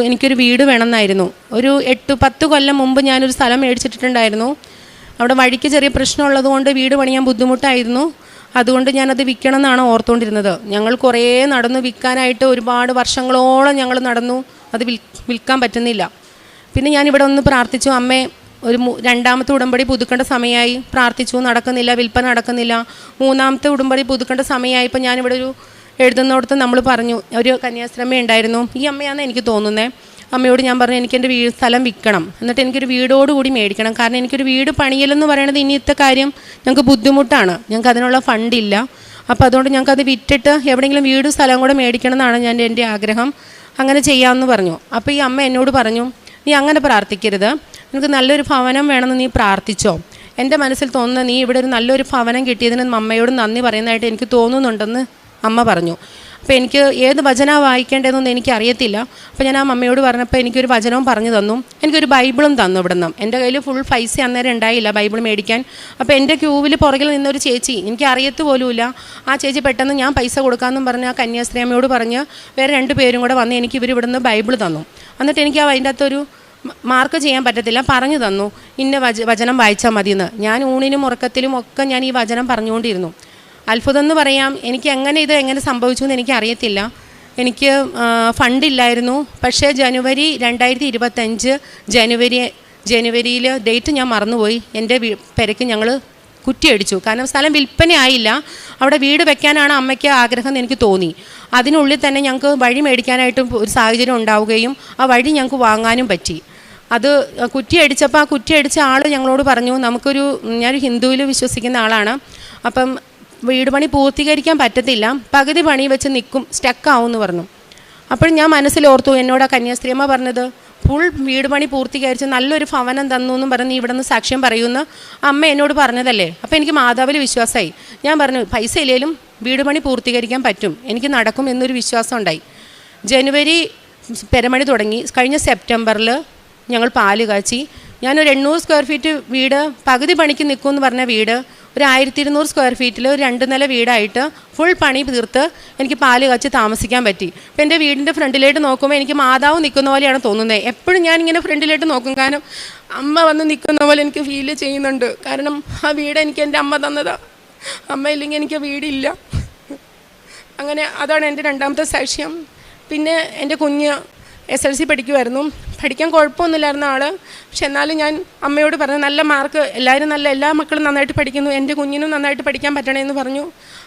എനിക്കൊരു വീട് വേണമെന്നായിരുന്നു. ഒരു 8-10 കൊല്ലം മുമ്പ് ഞാനൊരു സ്ഥലം മേടിച്ചിട്ടുണ്ടായിരുന്നു. അവിടെ വഴിക്ക് ചെറിയ പ്രശ്നമുള്ളത് കൊണ്ട് വീട് പണിയാൻ ബുദ്ധിമുട്ടായിരുന്നു. അതുകൊണ്ട് ഞാനത് വിൽക്കണം എന്നാണ് ഓർത്തുകൊണ്ടിരുന്നത്. ഞങ്ങൾ കുറേ നടന്നു വിൽക്കാനായിട്ട്, ഒരുപാട് വർഷങ്ങളോളം ഞങ്ങൾ നടന്നു. അത് വിൽക്കാൻ പറ്റുന്നില്ല. പിന്നെ ഞാനിവിടെ ഒന്ന് പ്രാർത്ഥിച്ചു, അമ്മേ ഒരു 2ാമത്തെ ഉടമ്പടി പുതുക്കേണ്ട സമയമായി. പ്രാർത്ഥിച്ചു, നടക്കുന്നില്ല, വിൽപ്പന നടക്കുന്നില്ല. 3ാമത്തെ ഉടമ്പടി പുതുക്കേണ്ട സമയമായപ്പോൾ ഞാനിവിടെ ഒരു എഴുതുന്നിടത്ത് നമ്മൾ പറഞ്ഞു, ഒരു കന്യാസ്ത്രീ ഉണ്ടായിരുന്നു, ഈ അമ്മയാണെന്ന് എനിക്ക് തോന്നുന്നത്. അമ്മയോട് ഞാൻ പറഞ്ഞു, എനിക്കെൻ്റെ സ്ഥലം വിൽക്കണം, എന്നിട്ട് എനിക്കൊരു വീടോടുകൂടി മേടിക്കണം. കാരണം എനിക്കൊരു വീട് പണിയലെന്ന് പറയുന്നത് ഇനിയത്തെ കാര്യം ഞങ്ങൾക്ക് ബുദ്ധിമുട്ടാണ്, ഞങ്ങൾക്ക് അതിനുള്ള ഫണ്ടില്ല. അപ്പോൾ അതുകൊണ്ട് ഞങ്ങൾക്കത് വിറ്റിട്ട് എവിടെയെങ്കിലും വീടും സ്ഥലം കൂടെ മേടിക്കണം എന്നാണ് എൻ്റെ ആഗ്രഹം. അങ്ങനെ ചെയ്യാമെന്ന് പറഞ്ഞു. അപ്പോൾ ഈ അമ്മ എന്നോട് പറഞ്ഞു, നീ അങ്ങനെ പ്രാർത്ഥിക്കരുത്, നിനക്ക് നല്ലൊരു ഭവനം വേണമെന്ന് നീ പ്രാർത്ഥിച്ചോ. എൻ്റെ മനസ്സിൽ തോന്നുന്ന നീ ഇവിടെ ഒരു നല്ലൊരു ഭവനം കിട്ടിയതിന് അമ്മയോട് നന്ദി പറയുന്നതായിട്ട് എനിക്ക് തോന്നുന്നുണ്ടെന്ന് അമ്മ പറഞ്ഞു. അപ്പോൾ എനിക്ക് ഏത് വചനമാണ് വായിക്കേണ്ടതെന്നൊന്നും എനിക്കറിയത്തില്ല. അപ്പോൾ ഞാൻ ആ അമ്മയോട് പറഞ്ഞപ്പോൾ എനിക്കൊരു വചനവും പറഞ്ഞു തന്നു, എനിക്കൊരു ബൈബിളും തന്നു. ഇവിടെ നിന്ന് എൻ്റെ കയ്യിൽ ഫുൾ പൈസ അന്നേരം ഉണ്ടായില്ല ബൈബിൾ മേടിക്കാൻ. അപ്പോൾ എൻ്റെ ക്യൂവിൽ പുറകിൽ നിന്നൊരു ചേച്ചി, എനിക്ക് അറിയത്ത് പോലുമില്ല, ആ ചേച്ചി പെട്ടെന്ന് ഞാൻ പൈസ കൊടുക്കാമെന്നും പറഞ്ഞ് ആ കന്യാസ്ത്രീ അമ്മയോട് പറഞ്ഞ് വേറെ 2 പേരും കൂടെ വന്ന് എനിക്ക് ഇവർ ഇവിടെ നിന്ന് ബൈബിൾ തന്നു. എന്നിട്ട് എനിക്ക് അതിൻ്റെ അകത്തൊരു മാർക്ക് ചെയ്യാൻ പറ്റത്തില്ല, പറഞ്ഞു തന്നു ഇന്ന വചനം വായിച്ചാൽ മതിയെന്ന്. ഞാൻ ഊണിനും ഉറക്കത്തിലും ഒക്കെ ഞാൻ ഈ വചനം പറഞ്ഞുകൊണ്ടിരുന്നു. അത്ഭുതം എന്ന് പറയാം, എനിക്ക് എങ്ങനെ സംഭവിച്ചു എന്ന് എനിക്കറിയത്തില്ല. എനിക്ക് ഫണ്ടില്ലായിരുന്നു. പക്ഷേ ജനുവരി 2025 ജനുവരിയിൽ ഡേറ്റ് ഞാൻ മറന്നുപോയി. എൻ്റെ പെരയ്ക്ക് ഞങ്ങൾ കുറ്റിയടിച്ചു. കാരണം സ്ഥലം വിൽപ്പനയായില്ല, അവിടെ വീട് വെക്കാനാണ് അമ്മയ്ക്ക് ആഗ്രഹം എന്ന് എനിക്ക് തോന്നി. അതിനുള്ളിൽ തന്നെ ഞങ്ങൾക്ക് വഴി മേടിക്കാനായിട്ടും ഒരു സാഹചര്യം ഉണ്ടാവുകയും ആ വഴി ഞങ്ങൾക്ക് വാങ്ങാനും പറ്റി. അത് കുറ്റിയടിച്ചപ്പോൾ ആ കുറ്റിയടിച്ച ആൾ ഞങ്ങളോട് പറഞ്ഞു, ഞാനൊരു ഹിന്ദുവിൽ വിശ്വസിക്കുന്ന ആളാണ്, അപ്പം വീട് പണി പൂർത്തീകരിക്കാൻ പറ്റത്തില്ല, പകുതി പണി വെച്ച് നിൽക്കും, സ്റ്റക്കാവും എന്ന് പറഞ്ഞു. അപ്പോൾ ഞാൻ മനസ്സിലോർത്തു, എന്നോട് ആ കന്യാസ്ത്രീയമ്മ പറഞ്ഞത് ഫുൾ വീട് പണി പൂർത്തീകരിച്ച് നല്ലൊരു ഭവനം തന്നു എന്നും പറഞ്ഞ് നീ ഇവിടെ നിന്ന് സാക്ഷ്യം പറയുമെന്ന് അമ്മ എന്നോട് പറഞ്ഞതല്ലേ. അപ്പോൾ എനിക്ക് മാതാവിൽ വിശ്വാസമായി. ഞാൻ പറഞ്ഞു പൈസ ഇല്ലെങ്കിലും വീട് പണി പൂർത്തീകരിക്കാൻ പറ്റും, എനിക്ക് നടക്കും എന്നൊരു വിശ്വാസം ഉണ്ടായി. ജനുവരി പെരമണി തുടങ്ങി. കഴിഞ്ഞ സെപ്റ്റംബറിൽ ഞങ്ങൾ പാല് കാച്ചി. ഞാനൊരു 800 സ്ക്വയർ ഫീറ്റ് വീട് പകുതി പണിക്ക് നിൽക്കുമെന്ന് പറഞ്ഞ വീട് ഒരു 1200 സ്ക്വയർ ഫീറ്റിൽ ഒരു 2 നില വീടായിട്ട് ഫുൾ പണി തീർത്ത് എനിക്ക് പാല് കാച്ചി താമസിക്കാൻ പറ്റി. അപ്പോൾ എൻ്റെ വീടിൻ്റെ ഫ്രണ്ടിലേക്ക് നോക്കുമ്പോൾ എനിക്ക് മാതാവ് നിൽക്കുന്ന പോലെയാണ് തോന്നുന്നത്. എപ്പോഴും ഞാനിങ്ങനെ ഫ്രണ്ടിലേക്ക് നോക്കും, കാരണം അമ്മ വന്ന് നിൽക്കുന്ന പോലെ എനിക്ക് ഫീൽ ചെയ്യുന്നുണ്ട്. കാരണം ആ വീട് എനിക്ക് എൻ്റെ അമ്മ തന്നതാണ്, അമ്മ ഇല്ലെങ്കിൽ എനിക്ക് വീടില്ല. അങ്ങനെ അതാണ് എൻ്റെ 2ാമത്തെ സാക്ഷ്യം. പിന്നെ എൻ്റെ കുഞ്ഞ് SLC പഠിക്കുമായിരുന്നു, പഠിക്കാൻ കുഴപ്പമൊന്നുമില്ലായിരുന്ന ആൾ. പക്ഷെ എന്നാലും ഞാൻ അമ്മയോട് പറഞ്ഞു നല്ല മാർക്ക്, എല്ലാ മക്കളും നന്നായിട്ട് പഠിക്കുന്നു, എൻ്റെ കുഞ്ഞിനും നന്നായിട്ട് പഠിക്കാൻ പറ്റണമെന്ന് പറഞ്ഞു.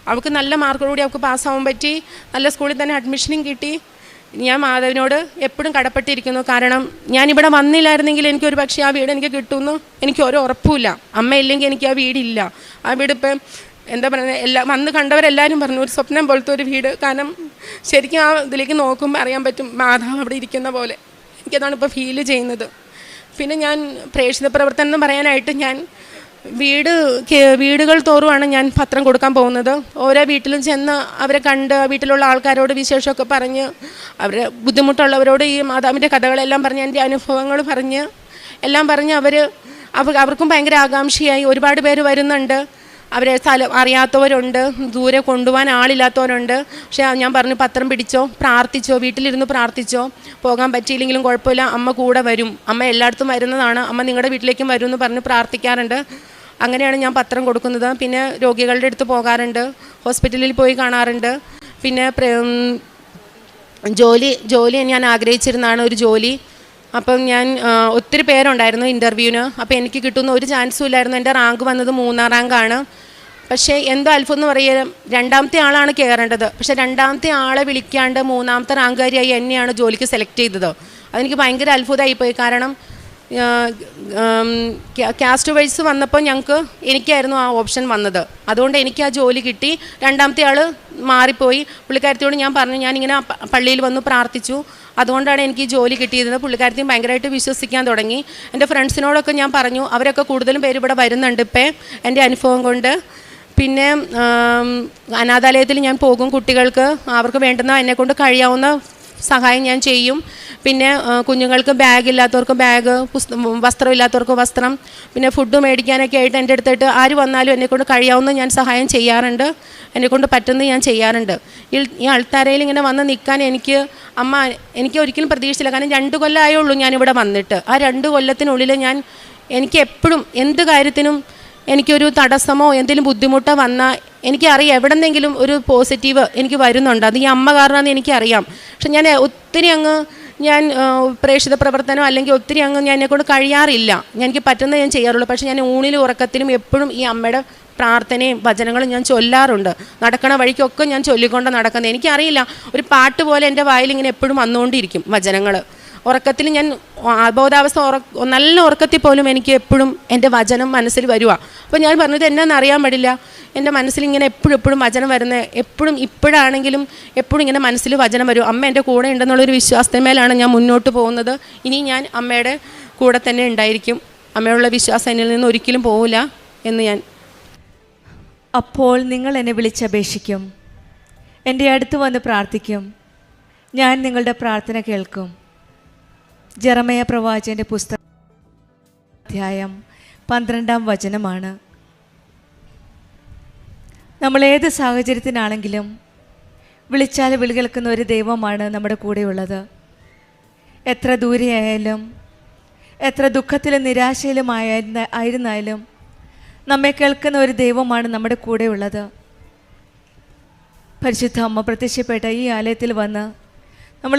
അവൾക്ക് നല്ല മാർക്കോടുകൂടി അവൾക്ക് പാസ്സാവാൻ പറ്റി, നല്ല സ്കൂളിൽ തന്നെ അഡ്മിഷനും കിട്ടി. ഞാൻ മാധവനോട് എപ്പോഴും കടപ്പെട്ടിരിക്കുന്നു. കാരണം ഞാനിവിടെ വന്നില്ലായിരുന്നെങ്കിൽ എനിക്കൊരു പക്ഷേ ആ വീട് എനിക്ക് കിട്ടുമെന്ന് എനിക്ക് ഒരു ഉറപ്പുമില്ല. അമ്മ ഇല്ലെങ്കിൽ എനിക്ക് ആ വീടില്ല. ആ വീട് ഇപ്പം എന്താ പറയുന്നത്, വന്ന് കണ്ടവരെല്ലാവരും പറഞ്ഞു ഒരു സ്വപ്നം പോലത്തെ ഒരു വീട്. കാരണം ശരിക്കും ആ ഇതിലേക്ക് നോക്കുമ്പോൾ അറിയാൻ പറ്റും മാതാവ് അവിടെ ഇരിക്കുന്ന പോലെ. എനിക്കതാണ് ഇപ്പോൾ ഫീൽ ചെയ്യുന്നത്. പിന്നെ ഞാൻ പ്രേക്ഷിത പ്രവർത്തനം എന്ന് പറയാനായിട്ട് ഞാൻ വീടുകൾ തോറുമാണ് ഞാൻ പത്രം കൊടുക്കാൻ പോകുന്നത്. ഓരോ വീട്ടിലും ചെന്ന് അവരെ കണ്ട് വീട്ടിലുള്ള ആൾക്കാരോട് വിശേഷമൊക്കെ പറഞ്ഞ്, അവരെ ബുദ്ധിമുട്ടുള്ളവരോട് ഈ മാതാവിൻ്റെ കഥകളെല്ലാം പറഞ്ഞ് എൻ്റെ അനുഭവങ്ങൾ പറഞ്ഞ് എല്ലാം പറഞ്ഞ് അവർക്കും ഭയങ്കര ആകാംക്ഷയായി. ഒരുപാട് പേര് വരുന്നുണ്ട്, അവരെ സ്ഥലം അറിയാത്തവരുണ്ട്, ദൂരെ കൊണ്ടുപോകാൻ ആളില്ലാത്തവരുണ്ട്. പക്ഷേ ഞാൻ പറഞ്ഞു പത്രം പിടിച്ചോ, പ്രാർത്ഥിച്ചോ, വീട്ടിലിരുന്ന് പ്രാർത്ഥിച്ചോ, പോകാൻ പറ്റിയില്ലെങ്കിലും കുഴപ്പമില്ല, അമ്മ കൂടെ വരും, അമ്മ എല്ലായിടത്തും വരുന്നതാണ്, അമ്മ നിങ്ങളുടെ വീട്ടിലേക്കും വരും എന്ന് പറഞ്ഞ് പ്രാർത്ഥിക്കാറുണ്ട്. അങ്ങനെയാണ് ഞാൻ പത്രം കൊടുക്കുന്നത്. പിന്നെ രോഗികളുടെ അടുത്ത് പോകാറുണ്ട്, ഹോസ്പിറ്റലിൽ പോയി കാണാറുണ്ട്. പിന്നെ ജോലി ഞാൻ ആഗ്രഹിച്ചിരുന്നതാണ് ഒരു ജോലി. അപ്പം ഞാൻ ഒത്തിരി പേരുണ്ടായിരുന്നു ഇൻ്റർവ്യൂവിന്. അപ്പോൾ എനിക്ക് കിട്ടുന്ന ഒരു ചാൻസും ഇല്ലായിരുന്നു. എൻ്റെ റാങ്ക് വന്നത് 3ാം റാങ്കാണ്. പക്ഷേ എന്തോ അത്ഭുതം എന്ന് പറയുക, 2ാമത്തെ ആളാണ് കയറേണ്ടത്. പക്ഷേ 2ാമത്തെ ആളെ വിളിക്കാണ്ട് 3ാമത്തെ റാങ്കുകാരിയായി എന്നെയാണ് ജോലിക്ക് സെലക്ട് ചെയ്തത്. അതെനിക്ക് ഭയങ്കര അത്ഭുതമായിപ്പോയി. കാരണം കാസ്റ്റ് വൈസ് വന്നപ്പോൾ എനിക്കായിരുന്നു ആ ഓപ്ഷൻ വന്നത്. അതുകൊണ്ട് എനിക്ക് ആ ജോലി കിട്ടി. 2ാമത്തെ ആൾ മാറിപ്പോയി. പുള്ളിക്കാരത്തിയോട് ഞാൻ പറഞ്ഞു ഞാനിങ്ങനെ പള്ളിയിൽ വന്ന് പ്രാർത്ഥിച്ചു, അതുകൊണ്ടാണ് എനിക്ക് ഈ ജോലി കിട്ടിയത്. പുള്ളിക്കാരത്തെയും ഭയങ്കരമായിട്ട് വിശ്വസിക്കാൻ തുടങ്ങി. എൻ്റെ ഫ്രണ്ട്സിനോടൊക്കെ ഞാൻ പറഞ്ഞു, അവരൊക്കെ കൂടുതലും പേര് ഇവിടെ വരുന്നുണ്ട് ഇപ്പം എൻ്റെ അനുഭവം കൊണ്ട്. പിന്നെ അനാഥാലയത്തിൽ ഞാൻ പോകും, കുട്ടികൾക്ക് അവർക്ക് വേണ്ടുന്ന എന്നെക്കൊണ്ട് കഴിയാവുന്ന സഹായം ഞാൻ ചെയ്യും. പിന്നെ കുഞ്ഞുങ്ങൾക്ക് ബാഗില്ലാത്തവർക്ക് ബാഗ്, വസ്ത്രമില്ലാത്തവർക്ക് വസ്ത്രം, പിന്നെ ഫുഡ് മേടിക്കാനൊക്കെ ആയിട്ട് എൻ്റെ അടുത്തായിട്ട് ആര് വന്നാലും എന്നെക്കൊണ്ട് കഴിയാവുന്ന ഞാൻ സഹായം ചെയ്യാറുണ്ട്, എന്നെക്കൊണ്ട് പറ്റുന്നത് ഞാൻ ചെയ്യാറുണ്ട്. ഈ അൾത്താരയിൽ ഇങ്ങനെ വന്ന് നിൽക്കാൻ എനിക്ക് ഒരിക്കലും പ്രതീക്ഷിച്ചില്ല. കാരണം 2 കൊല്ലമായുള്ളൂ ഞാനിവിടെ വന്നിട്ട്. ആ 2 കൊല്ലത്തിനുള്ളിൽ എനിക്ക് എപ്പോഴും എന്ത് കാര്യത്തിനും എനിക്കൊരു തടസ്സമോ എന്തെങ്കിലും ബുദ്ധിമുട്ടോ വന്നാൽ എനിക്കറിയാം എവിടെന്നെങ്കിലും ഒരു പോസിറ്റീവ് എനിക്ക് വരുന്നുണ്ട്. അത് ഈ അമ്മ കാരണമാണെന്ന് എനിക്കറിയാം. പക്ഷെ ഞാൻ ഒത്തിരി ഞാൻ പ്രേക്ഷിത പ്രവർത്തനം അല്ലെങ്കിൽ ഒത്തിരി ഞാൻ എന്നെക്കൊണ്ട് കഴിയാറില്ല. എനിക്ക് പറ്റുന്നത് ഞാൻ ചെയ്യാറുള്ളൂ. പക്ഷേ ഞാൻ ഊണിലും ഉറക്കത്തിലും എപ്പോഴും ഈ അമ്മയുടെ പ്രാർത്ഥനയും വചനങ്ങളും ഞാൻ ചൊല്ലാറുണ്ട്. നടക്കണ വഴിക്കൊക്കെ ഞാൻ ചൊല്ലിക്കൊണ്ട് നടക്കുന്നത്. എനിക്കറിയില്ല, ഒരു പാട്ട് പോലെ എൻ്റെ വായിൽ ഇങ്ങനെ എപ്പോഴും വന്നുകൊണ്ടിരിക്കും വചനങ്ങൾ. ഉറക്കത്തിൽ ഞാൻ അബോധാവസ്ഥ നല്ല ഉറക്കത്തിൽ പോലും എനിക്ക് എപ്പോഴും എൻ്റെ വചനം മനസ്സിൽ വരുക. അപ്പോൾ ഞാൻ പറഞ്ഞത് എന്നാന്ന് അറിയാൻ പാടില്ല, എൻ്റെ മനസ്സിൽ ഇങ്ങനെ എപ്പോഴും വചനം വരുന്നത്. ഇപ്പോഴാണെങ്കിലും എപ്പോഴും ഇങ്ങനെ മനസ്സിൽ വചനം വരും. അമ്മ എൻ്റെ കൂടെ ഉണ്ടെന്നുള്ളൊരു വിശ്വാസത്തിന്മേലാണ് ഞാൻ മുന്നോട്ട് പോകുന്നത്. ഇനി ഞാൻ അമ്മയുടെ കൂടെ തന്നെ ഉണ്ടായിരിക്കും. അമ്മയോടുള്ള വിശ്വാസം എന്നിൽ നിന്ന് ഒരിക്കലും പോവില്ല എന്ന് ഞാൻ. അപ്പോൾ നിങ്ങൾ എന്നെ വിളിച്ചപേക്ഷിക്കും, എൻ്റെ അടുത്ത് വന്ന് പ്രാർത്ഥിക്കും, ഞാൻ നിങ്ങളുടെ പ്രാർത്ഥന കേൾക്കും. ജെറമയ പ്രവാചകൻ്റെ പുസ്തകം അധ്യായം 12-ാം വചനമാണ്. നമ്മൾ ഏത് സാഹചര്യത്തിനാണെങ്കിലും വിളിച്ചാൽ വിളി കേൾക്കുന്ന ഒരു ദൈവമാണ് നമ്മുടെ കൂടെയുള്ളത്. എത്ര ദൂരെയായാലും എത്ര ദുഃഖത്തിലും നിരാശയിലും ആയിരുന്നാലും നമ്മെ കേൾക്കുന്ന ഒരു ദൈവമാണ് നമ്മുടെ കൂടെയുള്ളത്. പരിശുദ്ധ അമ്മ പ്രത്യക്ഷപ്പെട്ട ഈ ആലയത്തിൽ വന്ന് നമ്മൾ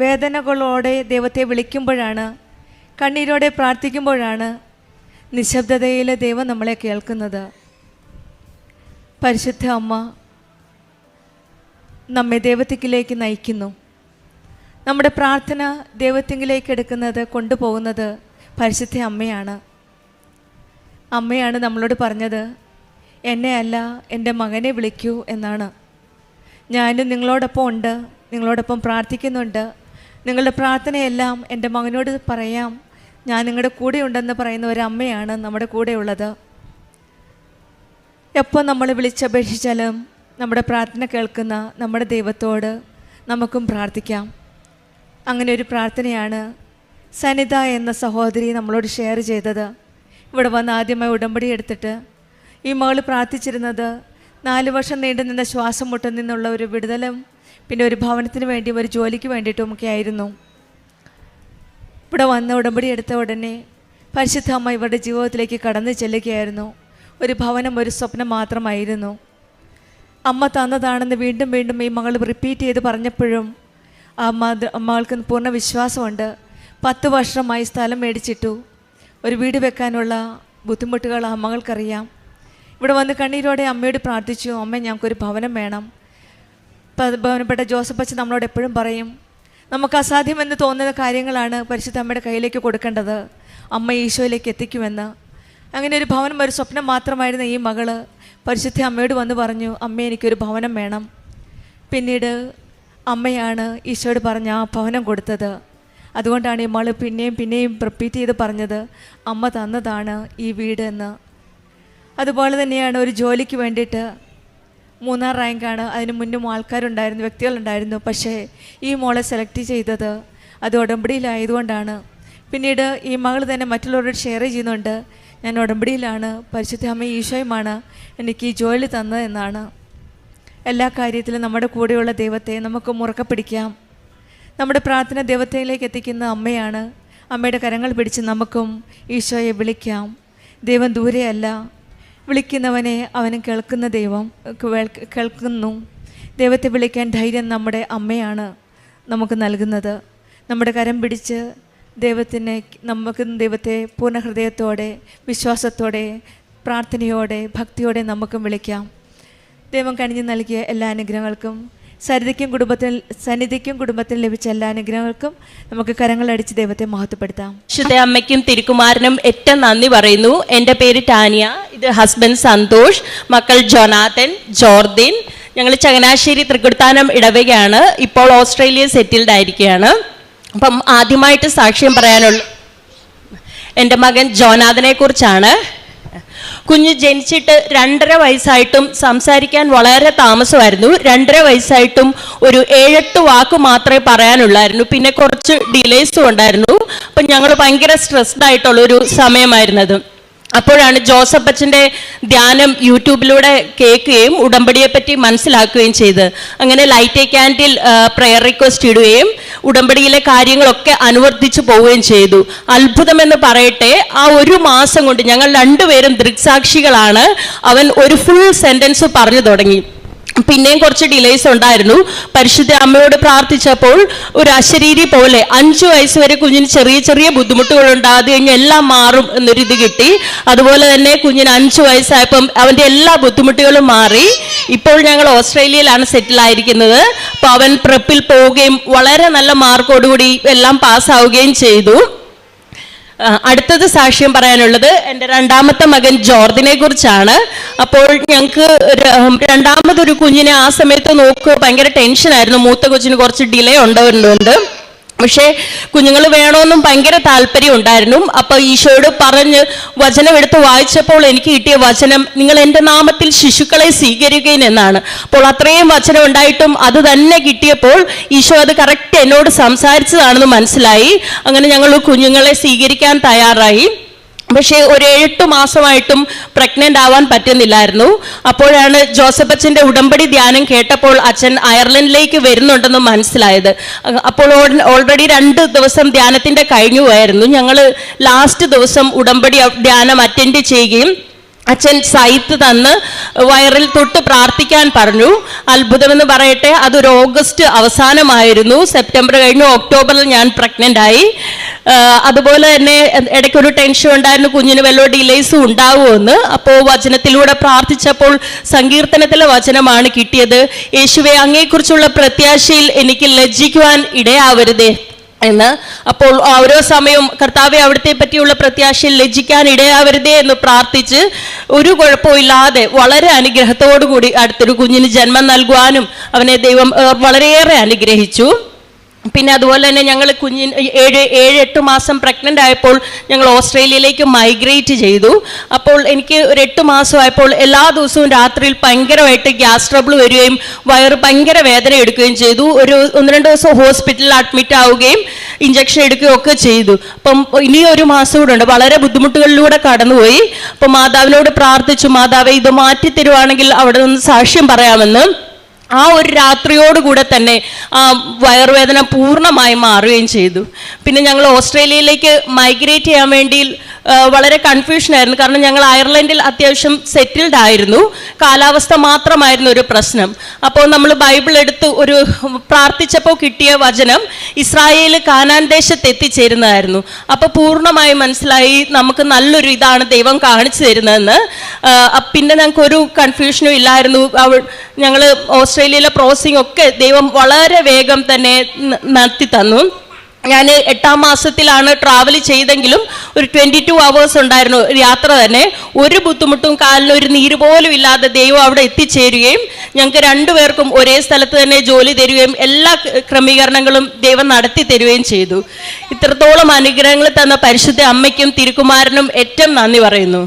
വേദനകളോടെ ദൈവത്തെ വിളിക്കുമ്പോഴാണ്, കണ്ണീരോടെ പ്രാർത്ഥിക്കുമ്പോഴാണ് നിശബ്ദതയിൽ ദൈവം നമ്മളെ കേൾക്കുന്നത്. പരിശുദ്ധ അമ്മ നമ്മെ ദൈവത്തിലേക്ക് നയിക്കുന്നു. നമ്മുടെ പ്രാർത്ഥന ദൈവത്തിലേക്ക് എടുക്കുന്നത്, കൊണ്ടുപോകുന്നത് പരിശുദ്ധ അമ്മയാണ്. അമ്മയാണ് നമ്മളോട് പറഞ്ഞത്, എന്നെ അല്ല എൻ്റെ മകനെ വിളിക്കൂ എന്നാണ്. ഞാനും നിങ്ങളോടൊപ്പം ഉണ്ട്, നിങ്ങളോടൊപ്പം പ്രാർത്ഥിക്കുന്നുണ്ട്. നിങ്ങളുടെ പ്രാർത്ഥനയെല്ലാം എൻ്റെ മകനോട് പറയാം, ഞാൻ നിങ്ങളുടെ കൂടെ ഉണ്ടെന്ന് പറയുന്ന ഒരു അമ്മയാണ് നമ്മുടെ കൂടെയുള്ളത്. എപ്പോൾ നമ്മൾ വിളിച്ചപേക്ഷിച്ചാലും നമ്മുടെ പ്രാർത്ഥന കേൾക്കുന്ന നമ്മുടെ ദൈവത്തോട് നമുക്കും പ്രാർത്ഥിക്കാം. അങ്ങനെ ഒരു പ്രാർത്ഥനയാണ് സനിത എന്ന സഹോദരി നമ്മളോട് ഷെയർ ചെയ്തത്. ഇവിടെ വന്ന് ആദ്യമായി ഉടമ്പടി എടുത്തിട്ട് ഈ മകൾ പ്രാർത്ഥിച്ചിരുന്നത് 4 വർഷം നീണ്ടു നിന്ന ശ്വാസം മുട്ടിൽ നിന്നുള്ള ഒരു വിടുതലും പിന്നെ ഒരു ഭവനത്തിന് വേണ്ടി, ഒരു ജോലിക്ക് വേണ്ടിയിട്ടുമൊക്കെ ആയിരുന്നു. ഇവിടെ വന്ന് ഉടമ്പടി എടുത്ത ഉടനെ പരിശുദ്ധ അമ്മ ഇവരുടെ ജീവിതത്തിലേക്ക് കടന്നു ചെല്ലുകയായിരുന്നു. ഒരു ഭവനം ഒരു സ്വപ്നം മാത്രമായിരുന്നു. അമ്മ തന്നതാണെന്ന് വീണ്ടും വീണ്ടും ഈ മകൾ റിപ്പീറ്റ് ചെയ്ത് പറഞ്ഞപ്പോഴും ആ മകൾക്ക് പൂർണ്ണ വിശ്വാസമുണ്ട്. 10 വർഷമായി സ്ഥലം മേടിച്ചിട്ടു. ഒരു വീട് വെക്കാനുള്ള ബുദ്ധിമുട്ടുകൾ ആ മകൾക്കറിയാം. ഇവിടെ വന്ന് കണ്ണീരോടെ അമ്മയോട് പ്രാർത്ഥിച്ചു, അമ്മ ഞങ്ങൾക്കൊരു ഭവനം വേണം. ബഹുമാനപ്പെട്ട ജോസഫ് അച്ഛൻ നമ്മളോട് എപ്പോഴും പറയും, നമുക്ക് അസാധ്യമെന്ന് തോന്നുന്ന കാര്യങ്ങളാണ് പരിശുദ്ധ അമ്മയുടെ കയ്യിലേക്ക് കൊടുക്കേണ്ടത്, അമ്മ ഈശോയിലേക്ക് എത്തിക്കുമെന്ന്. അങ്ങനെ ഒരു ഭവനം ഒരു സ്വപ്നം മാത്രമായിരുന്ന ഈ മകള് പരിശുദ്ധ അമ്മയോട് വന്ന് പറഞ്ഞു, അമ്മ എനിക്കൊരു ഭവനം വേണം. പിന്നീട് അമ്മയാണ് ഈശോയോട് പറഞ്ഞ ആ ഭവനം കൊടുത്തത്. അതുകൊണ്ടാണ് ഈ മകൾ പിന്നെയും റിപ്പീറ്റ് ചെയ്ത് പറഞ്ഞത്, അമ്മ തന്നതാണ് ഈ വീട് എന്ന്. അതുപോലെ തന്നെയാണ് ഒരു ജോലിക്ക് വേണ്ടിയിട്ട് 3ാം റാങ്കാണ്. അതിന് മുന്നും ആൾക്കാരുണ്ടായിരുന്നു, വ്യക്തികളുണ്ടായിരുന്നു. പക്ഷേ ഈ മോളെ സെലക്ട് ചെയ്തത് അത് ഉടമ്പടിയിലായതുകൊണ്ടാണ്. പിന്നീട് ഈ മകൾ തന്നെ മറ്റുള്ളവരോട് ഷെയർ ചെയ്യുന്നുണ്ട്, ഞാൻ ഉടമ്പടിയിലാണ്, പരിശുദ്ധ അമ്മ ഈശോയുമാണ് എനിക്ക് ഈ ജോലി തന്നത് എന്നാണ്. എല്ലാ കാര്യത്തിലും നമ്മുടെ കൂടെയുള്ള ദൈവത്തെ നമുക്ക് മുറുക്കെ പിടിക്കാം. നമ്മുടെ പ്രാർത്ഥന ദൈവത്തിലേക്ക് എത്തിക്കുന്ന അമ്മയാണ്. അമ്മയുടെ കരങ്ങൾ പിടിച്ച് നമുക്കും ഈശോയെ വിളിക്കാം. ദൈവം ദൂരെയല്ല, വിളിക്കുന്നവനെ അവനും കേൾക്കുന്ന ദൈവം കേൾക്കുന്നു. ദൈവത്തെ വിളിക്കാൻ ധൈര്യം നമ്മുടെ അമ്മയാണ് നമുക്ക് നൽകുന്നത്. നമ്മുടെ കരം പിടിച്ച് നമുക്ക് ദൈവത്തെ പൂർണ്ണ ഹൃദയത്തോടെ, വിശ്വാസത്തോടെ, പ്രാർത്ഥനയോടെ, ഭക്തിയോടെ നമുക്കും വിളിക്കാം. ദൈവം കനിഞ്ഞു നൽകിയ എല്ലാ അനുഗ്രഹങ്ങൾക്കും സന്നിധിക്കും കുടുംബത്തിൽ ലഭിച്ച എല്ലാ അനുഗ്രഹങ്ങൾക്കും നമുക്ക് കരങ്ങളടിച്ച് ദൈവത്തെ മഹത്വപ്പെടുത്താം. വിശുദ്ധ അമ്മയ്ക്കും തിരുക്കുമാരനും ഏറ്റവും നന്ദി പറയുന്നു. എൻ്റെ പേര് ടാനിയ, ഇത് ഹസ്ബൻഡ് സന്തോഷ്, മക്കൾ ജോനാഥൻ, ജോർദിൻ. ഞങ്ങൾ ചങ്ങനാശ്ശേരി തൃക്കുടുത്താനം ഇടവകയാണ്. ഇപ്പോൾ ഓസ്ട്രേലിയ സെറ്റിൽഡ് ആയിരിക്കുകയാണ്. അപ്പം ആദ്യമായിട്ട് സാക്ഷ്യം പറയാനുള്ള എൻ്റെ മകൻ ജോനാഥനെ കുറിച്ചാണ്. കുഞ്ഞ് ജനിച്ചിട്ട് 2.5 വയസ്സായിട്ടും സംസാരിക്കാൻ വളരെ താമസമായിരുന്നു. 2.5 വയസ്സായിട്ടും ഒരു 7-8 വാക്ക് മാത്രമേ പറയാനുള്ളായിരുന്നു. പിന്നെ കുറച്ച് ഡിലേസും ഉണ്ടായിരുന്നു. അപ്പം ഞങ്ങൾ ഭയങ്കര സ്ട്രെസ്ഡ് ആയിട്ടുള്ളൊരു സമയമായിരുന്നത്. അപ്പോഴാണ് ജോസഫ് അച്ഛൻ്റെ ധ്യാനം യൂട്യൂബിലൂടെ കേൾക്കുകയും ഉടമ്പടിയെപ്പറ്റി മനസ്സിലാക്കുകയും ചെയ്ത് അങ്ങനെ light A candle prayer request ഇടുകയും ഉടമ്പടിയിലെ കാര്യങ്ങളൊക്കെ അനുവർത്തിച്ചു പോവുകയും ചെയ്തു. അത്ഭുതമെന്ന് പറയട്ടെ, ആ 1 മാസം കൊണ്ട് ഞങ്ങൾ 2 പേരും ദൃക്സാക്ഷികളാണ്. അവൻ ഒരു ഫുൾ സെൻറ്റൻസ് പറഞ്ഞു തുടങ്ങി. പിന്നെയും കുറച്ച് ഡിലേസ് ഉണ്ടായിരുന്നു. പരിശുദ്ധ അമ്മയോട് പ്രാർത്ഥിച്ചപ്പോൾ ഒരു അശരീരി പോലെ 5 വയസ്സ് വരെ കുഞ്ഞിന് ചെറിയ ചെറിയ ബുദ്ധിമുട്ടുകളുണ്ട്, അത് കഴിഞ്ഞ് എല്ലാം മാറും എന്നൊരിത് കിട്ടി. അതുപോലെ തന്നെ കുഞ്ഞിന് 5 വയസ്സായപ്പം അവൻ്റെ എല്ലാ ബുദ്ധിമുട്ടുകളും മാറി. ഇപ്പോൾ ഞങ്ങൾ ഓസ്ട്രേലിയയിലാണ് സെറ്റിലായിരിക്കുന്നത്. അപ്പോൾ അവൻ പ്രെപ്പിൽ പോവുകയും വളരെ നല്ല മാർക്കോടുകൂടി എല്ലാം പാസ്സാവുകയും ചെയ്തു. അടുത്തത് സാക്ഷ്യം പറയാനുള്ളത് എൻ്റെ 2ാമത്തെ മകൻ ജോർദിനെ കുറിച്ചാണ്. അപ്പോൾ ഞങ്ങൾക്ക് 2ാമതൊരു കുഞ്ഞിനെ ആ സമയത്ത് നോക്കുക ഭയങ്കര ടെൻഷനായിരുന്നു. മൂത്ത കൊച്ചിന് കുറച്ച് ഡിലേ ഉണ്ടാവുന്നുണ്ട്. പക്ഷേ കുഞ്ഞുങ്ങൾ വേണമെന്നും ഭയങ്കര താല്പര്യം ഉണ്ടായിരുന്നു. അപ്പോൾ ഈശോയോട് പറഞ്ഞ് വചനം എടുത്ത് വായിച്ചപ്പോൾ എനിക്ക് കിട്ടിയ വചനം, നിങ്ങൾ എൻ്റെ നാമത്തിൽ ശിശുക്കളെ സ്വീകരിക്കുകയും എന്നാണ്. അപ്പോൾ അത്രയും വചനം ഉണ്ടായിട്ടും അത് തന്നെ കിട്ടിയപ്പോൾ ഈശോ അത് കറക്റ്റ് എന്നോട് സംസാരിച്ചതാണെന്ന് മനസ്സിലായി. അങ്ങനെ ഞങ്ങൾ കുഞ്ഞുങ്ങളെ സ്വീകരിക്കാൻ തയ്യാറായി. പക്ഷേ ഒരു 8 മാസമായിട്ടും പ്രഗ്നൻ്റ് ആവാൻ പറ്റുന്നില്ലായിരുന്നു. അപ്പോഴാണ് ജോസഫ് അച്ഛൻ്റെ ഉടമ്പടി ധ്യാനം കേട്ടപ്പോൾ അച്ഛൻ അയർലൻഡിലേക്ക് വരുന്നുണ്ടെന്ന് മനസ്സിലായത്. അപ്പോൾ ഓൾറെഡി 2 ദിവസം ധ്യാനത്തിൻ്റെ കഴിഞ്ഞു പോയായിരുന്നു. ഞങ്ങൾ ലാസ്റ്റ് ദിവസം ഉടമ്പടി ധ്യാനം അറ്റൻഡ് ചെയ്യുകയും അച്ഛൻ സൈറ്റ് തന്ന് വയറിൽ തൊട്ട് പ്രാർത്ഥിക്കാൻ പറഞ്ഞു. അത്ഭുതമെന്ന് പറയട്ടെ, അതൊരു ഓഗസ്റ്റ് അവസാനമായിരുന്നു. സെപ്റ്റംബർ കഴിഞ്ഞു ഒക്ടോബറിൽ ഞാൻ പ്രഗ്നൻ്റ് ആയി. അതുപോലെ തന്നെ ഇടയ്ക്കൊരു ടെൻഷൻ ഉണ്ടായിരുന്നു, കുഞ്ഞിന് വല്ല ഡിലേസും ഉണ്ടാവുമെന്ന്. അപ്പോൾ വചനത്തിലൂടെ പ്രാർത്ഥിച്ചപ്പോൾ സങ്കീർത്തനത്തിലെ വചനമാണ് കിട്ടിയത്, യേശുവേ അങ്ങയെക്കുറിച്ചുള്ള പ്രത്യാശയിൽ എനിക്ക് ലജ്ജിക്കുവാൻ ഇടയാവരുതേ എന്ന്. അപ്പോൾ ഓരോ സമയവും കർത്താവെ അവിടുത്തെ പറ്റിയുള്ള പ്രത്യാശയിൽ ലജ്ജിക്കാൻ ഇടയാവരുതേ എന്ന് പ്രാർത്ഥിച്ച് ഒരു കുഴപ്പമില്ലാതെ വളരെ അനുഗ്രഹത്തോടു കൂടി അടുത്തൊരു കുഞ്ഞിന് ജന്മം നൽകുവാനും അവനെ ദൈവം വളരെയേറെ അനുഗ്രഹിച്ചു. പിന്നെ അതുപോലെ തന്നെ ഞങ്ങൾ കുഞ്ഞിന് 7-8 മാസം പ്രഗ്നൻ്റ് ആയപ്പോൾ ഞങ്ങൾ ഓസ്ട്രേലിയയിലേക്ക് മൈഗ്രേറ്റ് ചെയ്തു. അപ്പോൾ എനിക്ക് ഒരു 8 മാസമായപ്പോൾ എല്ലാ ദിവസവും രാത്രിയിൽ ഭയങ്കരമായിട്ട് ഗ്യാസ് ട്രബിൾ വരികയും വയറ് ഭയങ്കര വേദന എടുക്കുകയും ചെയ്തു. ഒരു 1-2 ദിവസം ഹോസ്പിറ്റലിൽ അഡ്മിറ്റ് ആവുകയും ഇഞ്ചക്ഷൻ എടുക്കുകയും ഒക്കെ ചെയ്തു. അപ്പം ഇനി ഒരു മാസം കൂടെ ഉണ്ട്. വളരെ ബുദ്ധിമുട്ടുകളിലൂടെ കടന്നുപോയി. അപ്പം മാതാവിനോട് പ്രാർത്ഥിച്ചു, മാതാവെ ഇത് മാറ്റി തരുവാണെങ്കിൽ അവിടെ നിന്ന് സാക്ഷ്യം പറയാമെന്ന്. ആ ഒരു രാത്രിയോടുകൂടെ തന്നെ ആ വയറുവേദന പൂർണ്ണമായി മാറുകയും ചെയ്തു. പിന്നെ ഞങ്ങൾ ഓസ്ട്രേലിയയിലേക്ക് മൈഗ്രേറ്റ് ചെയ്യാൻ വേണ്ടി വളരെ കൺഫ്യൂഷനായിരുന്നു. കാരണം ഞങ്ങൾ അയർലൻഡിൽ അത്യാവശ്യം സെറ്റിൽഡ് ആയിരുന്നു, കാലാവസ്ഥ മാത്രമായിരുന്നു ഒരു പ്രശ്നം. അപ്പോൾ നമ്മൾ ബൈബിൾ എടുത്ത് ഒരു പ്രാർത്ഥിച്ചപ്പോൾ കിട്ടിയ വചനം ഇസ്രായേൽ കാനാൻ ദേശത്ത് എത്തിച്ചേരുന്നതായിരുന്നു. അപ്പോൾ പൂർണ്ണമായി മനസ്സിലായി നമുക്ക് നല്ലൊരു ഇതാണ് ദൈവം കാണിച്ചു തരുന്നതെന്ന്. പിന്നെ ഞങ്ങൾക്കൊരു കൺഫ്യൂഷനും ഇല്ലായിരുന്നു. ഞങ്ങൾ ഓസ്ട്രേലിയയിലെ പ്രോസസിംഗ് ഒക്കെ ദൈവം വളരെ വേഗം തന്നെ നടത്തി തന്നു. ഞാൻ 8-ാം മാസത്തിലാണ് ട്രാവൽ ചെയ്തെങ്കിലും ഒരു 22 hours ഉണ്ടായിരുന്നു യാത്ര തന്നെ. ഒരു ബുദ്ധിമുട്ടും കാലിനൊരു നീര് പോലും ഇല്ലാതെ ദൈവം അവിടെ എത്തിച്ചേരുകയും ഞങ്ങൾക്ക് 2 പേർക്കും ഒരേ സ്ഥലത്ത് തന്നെ ജോലി തരികയും എല്ലാ ക്രമീകരണങ്ങളും ദൈവം നടത്തി തരികയും ചെയ്തു. ഇത്രത്തോളം അനുഗ്രഹങ്ങൾ തന്ന പരിശുദ്ധ അമ്മയ്ക്കും തിരുക്കുമാരനും ഏറ്റവും നന്ദി പറയുന്നു.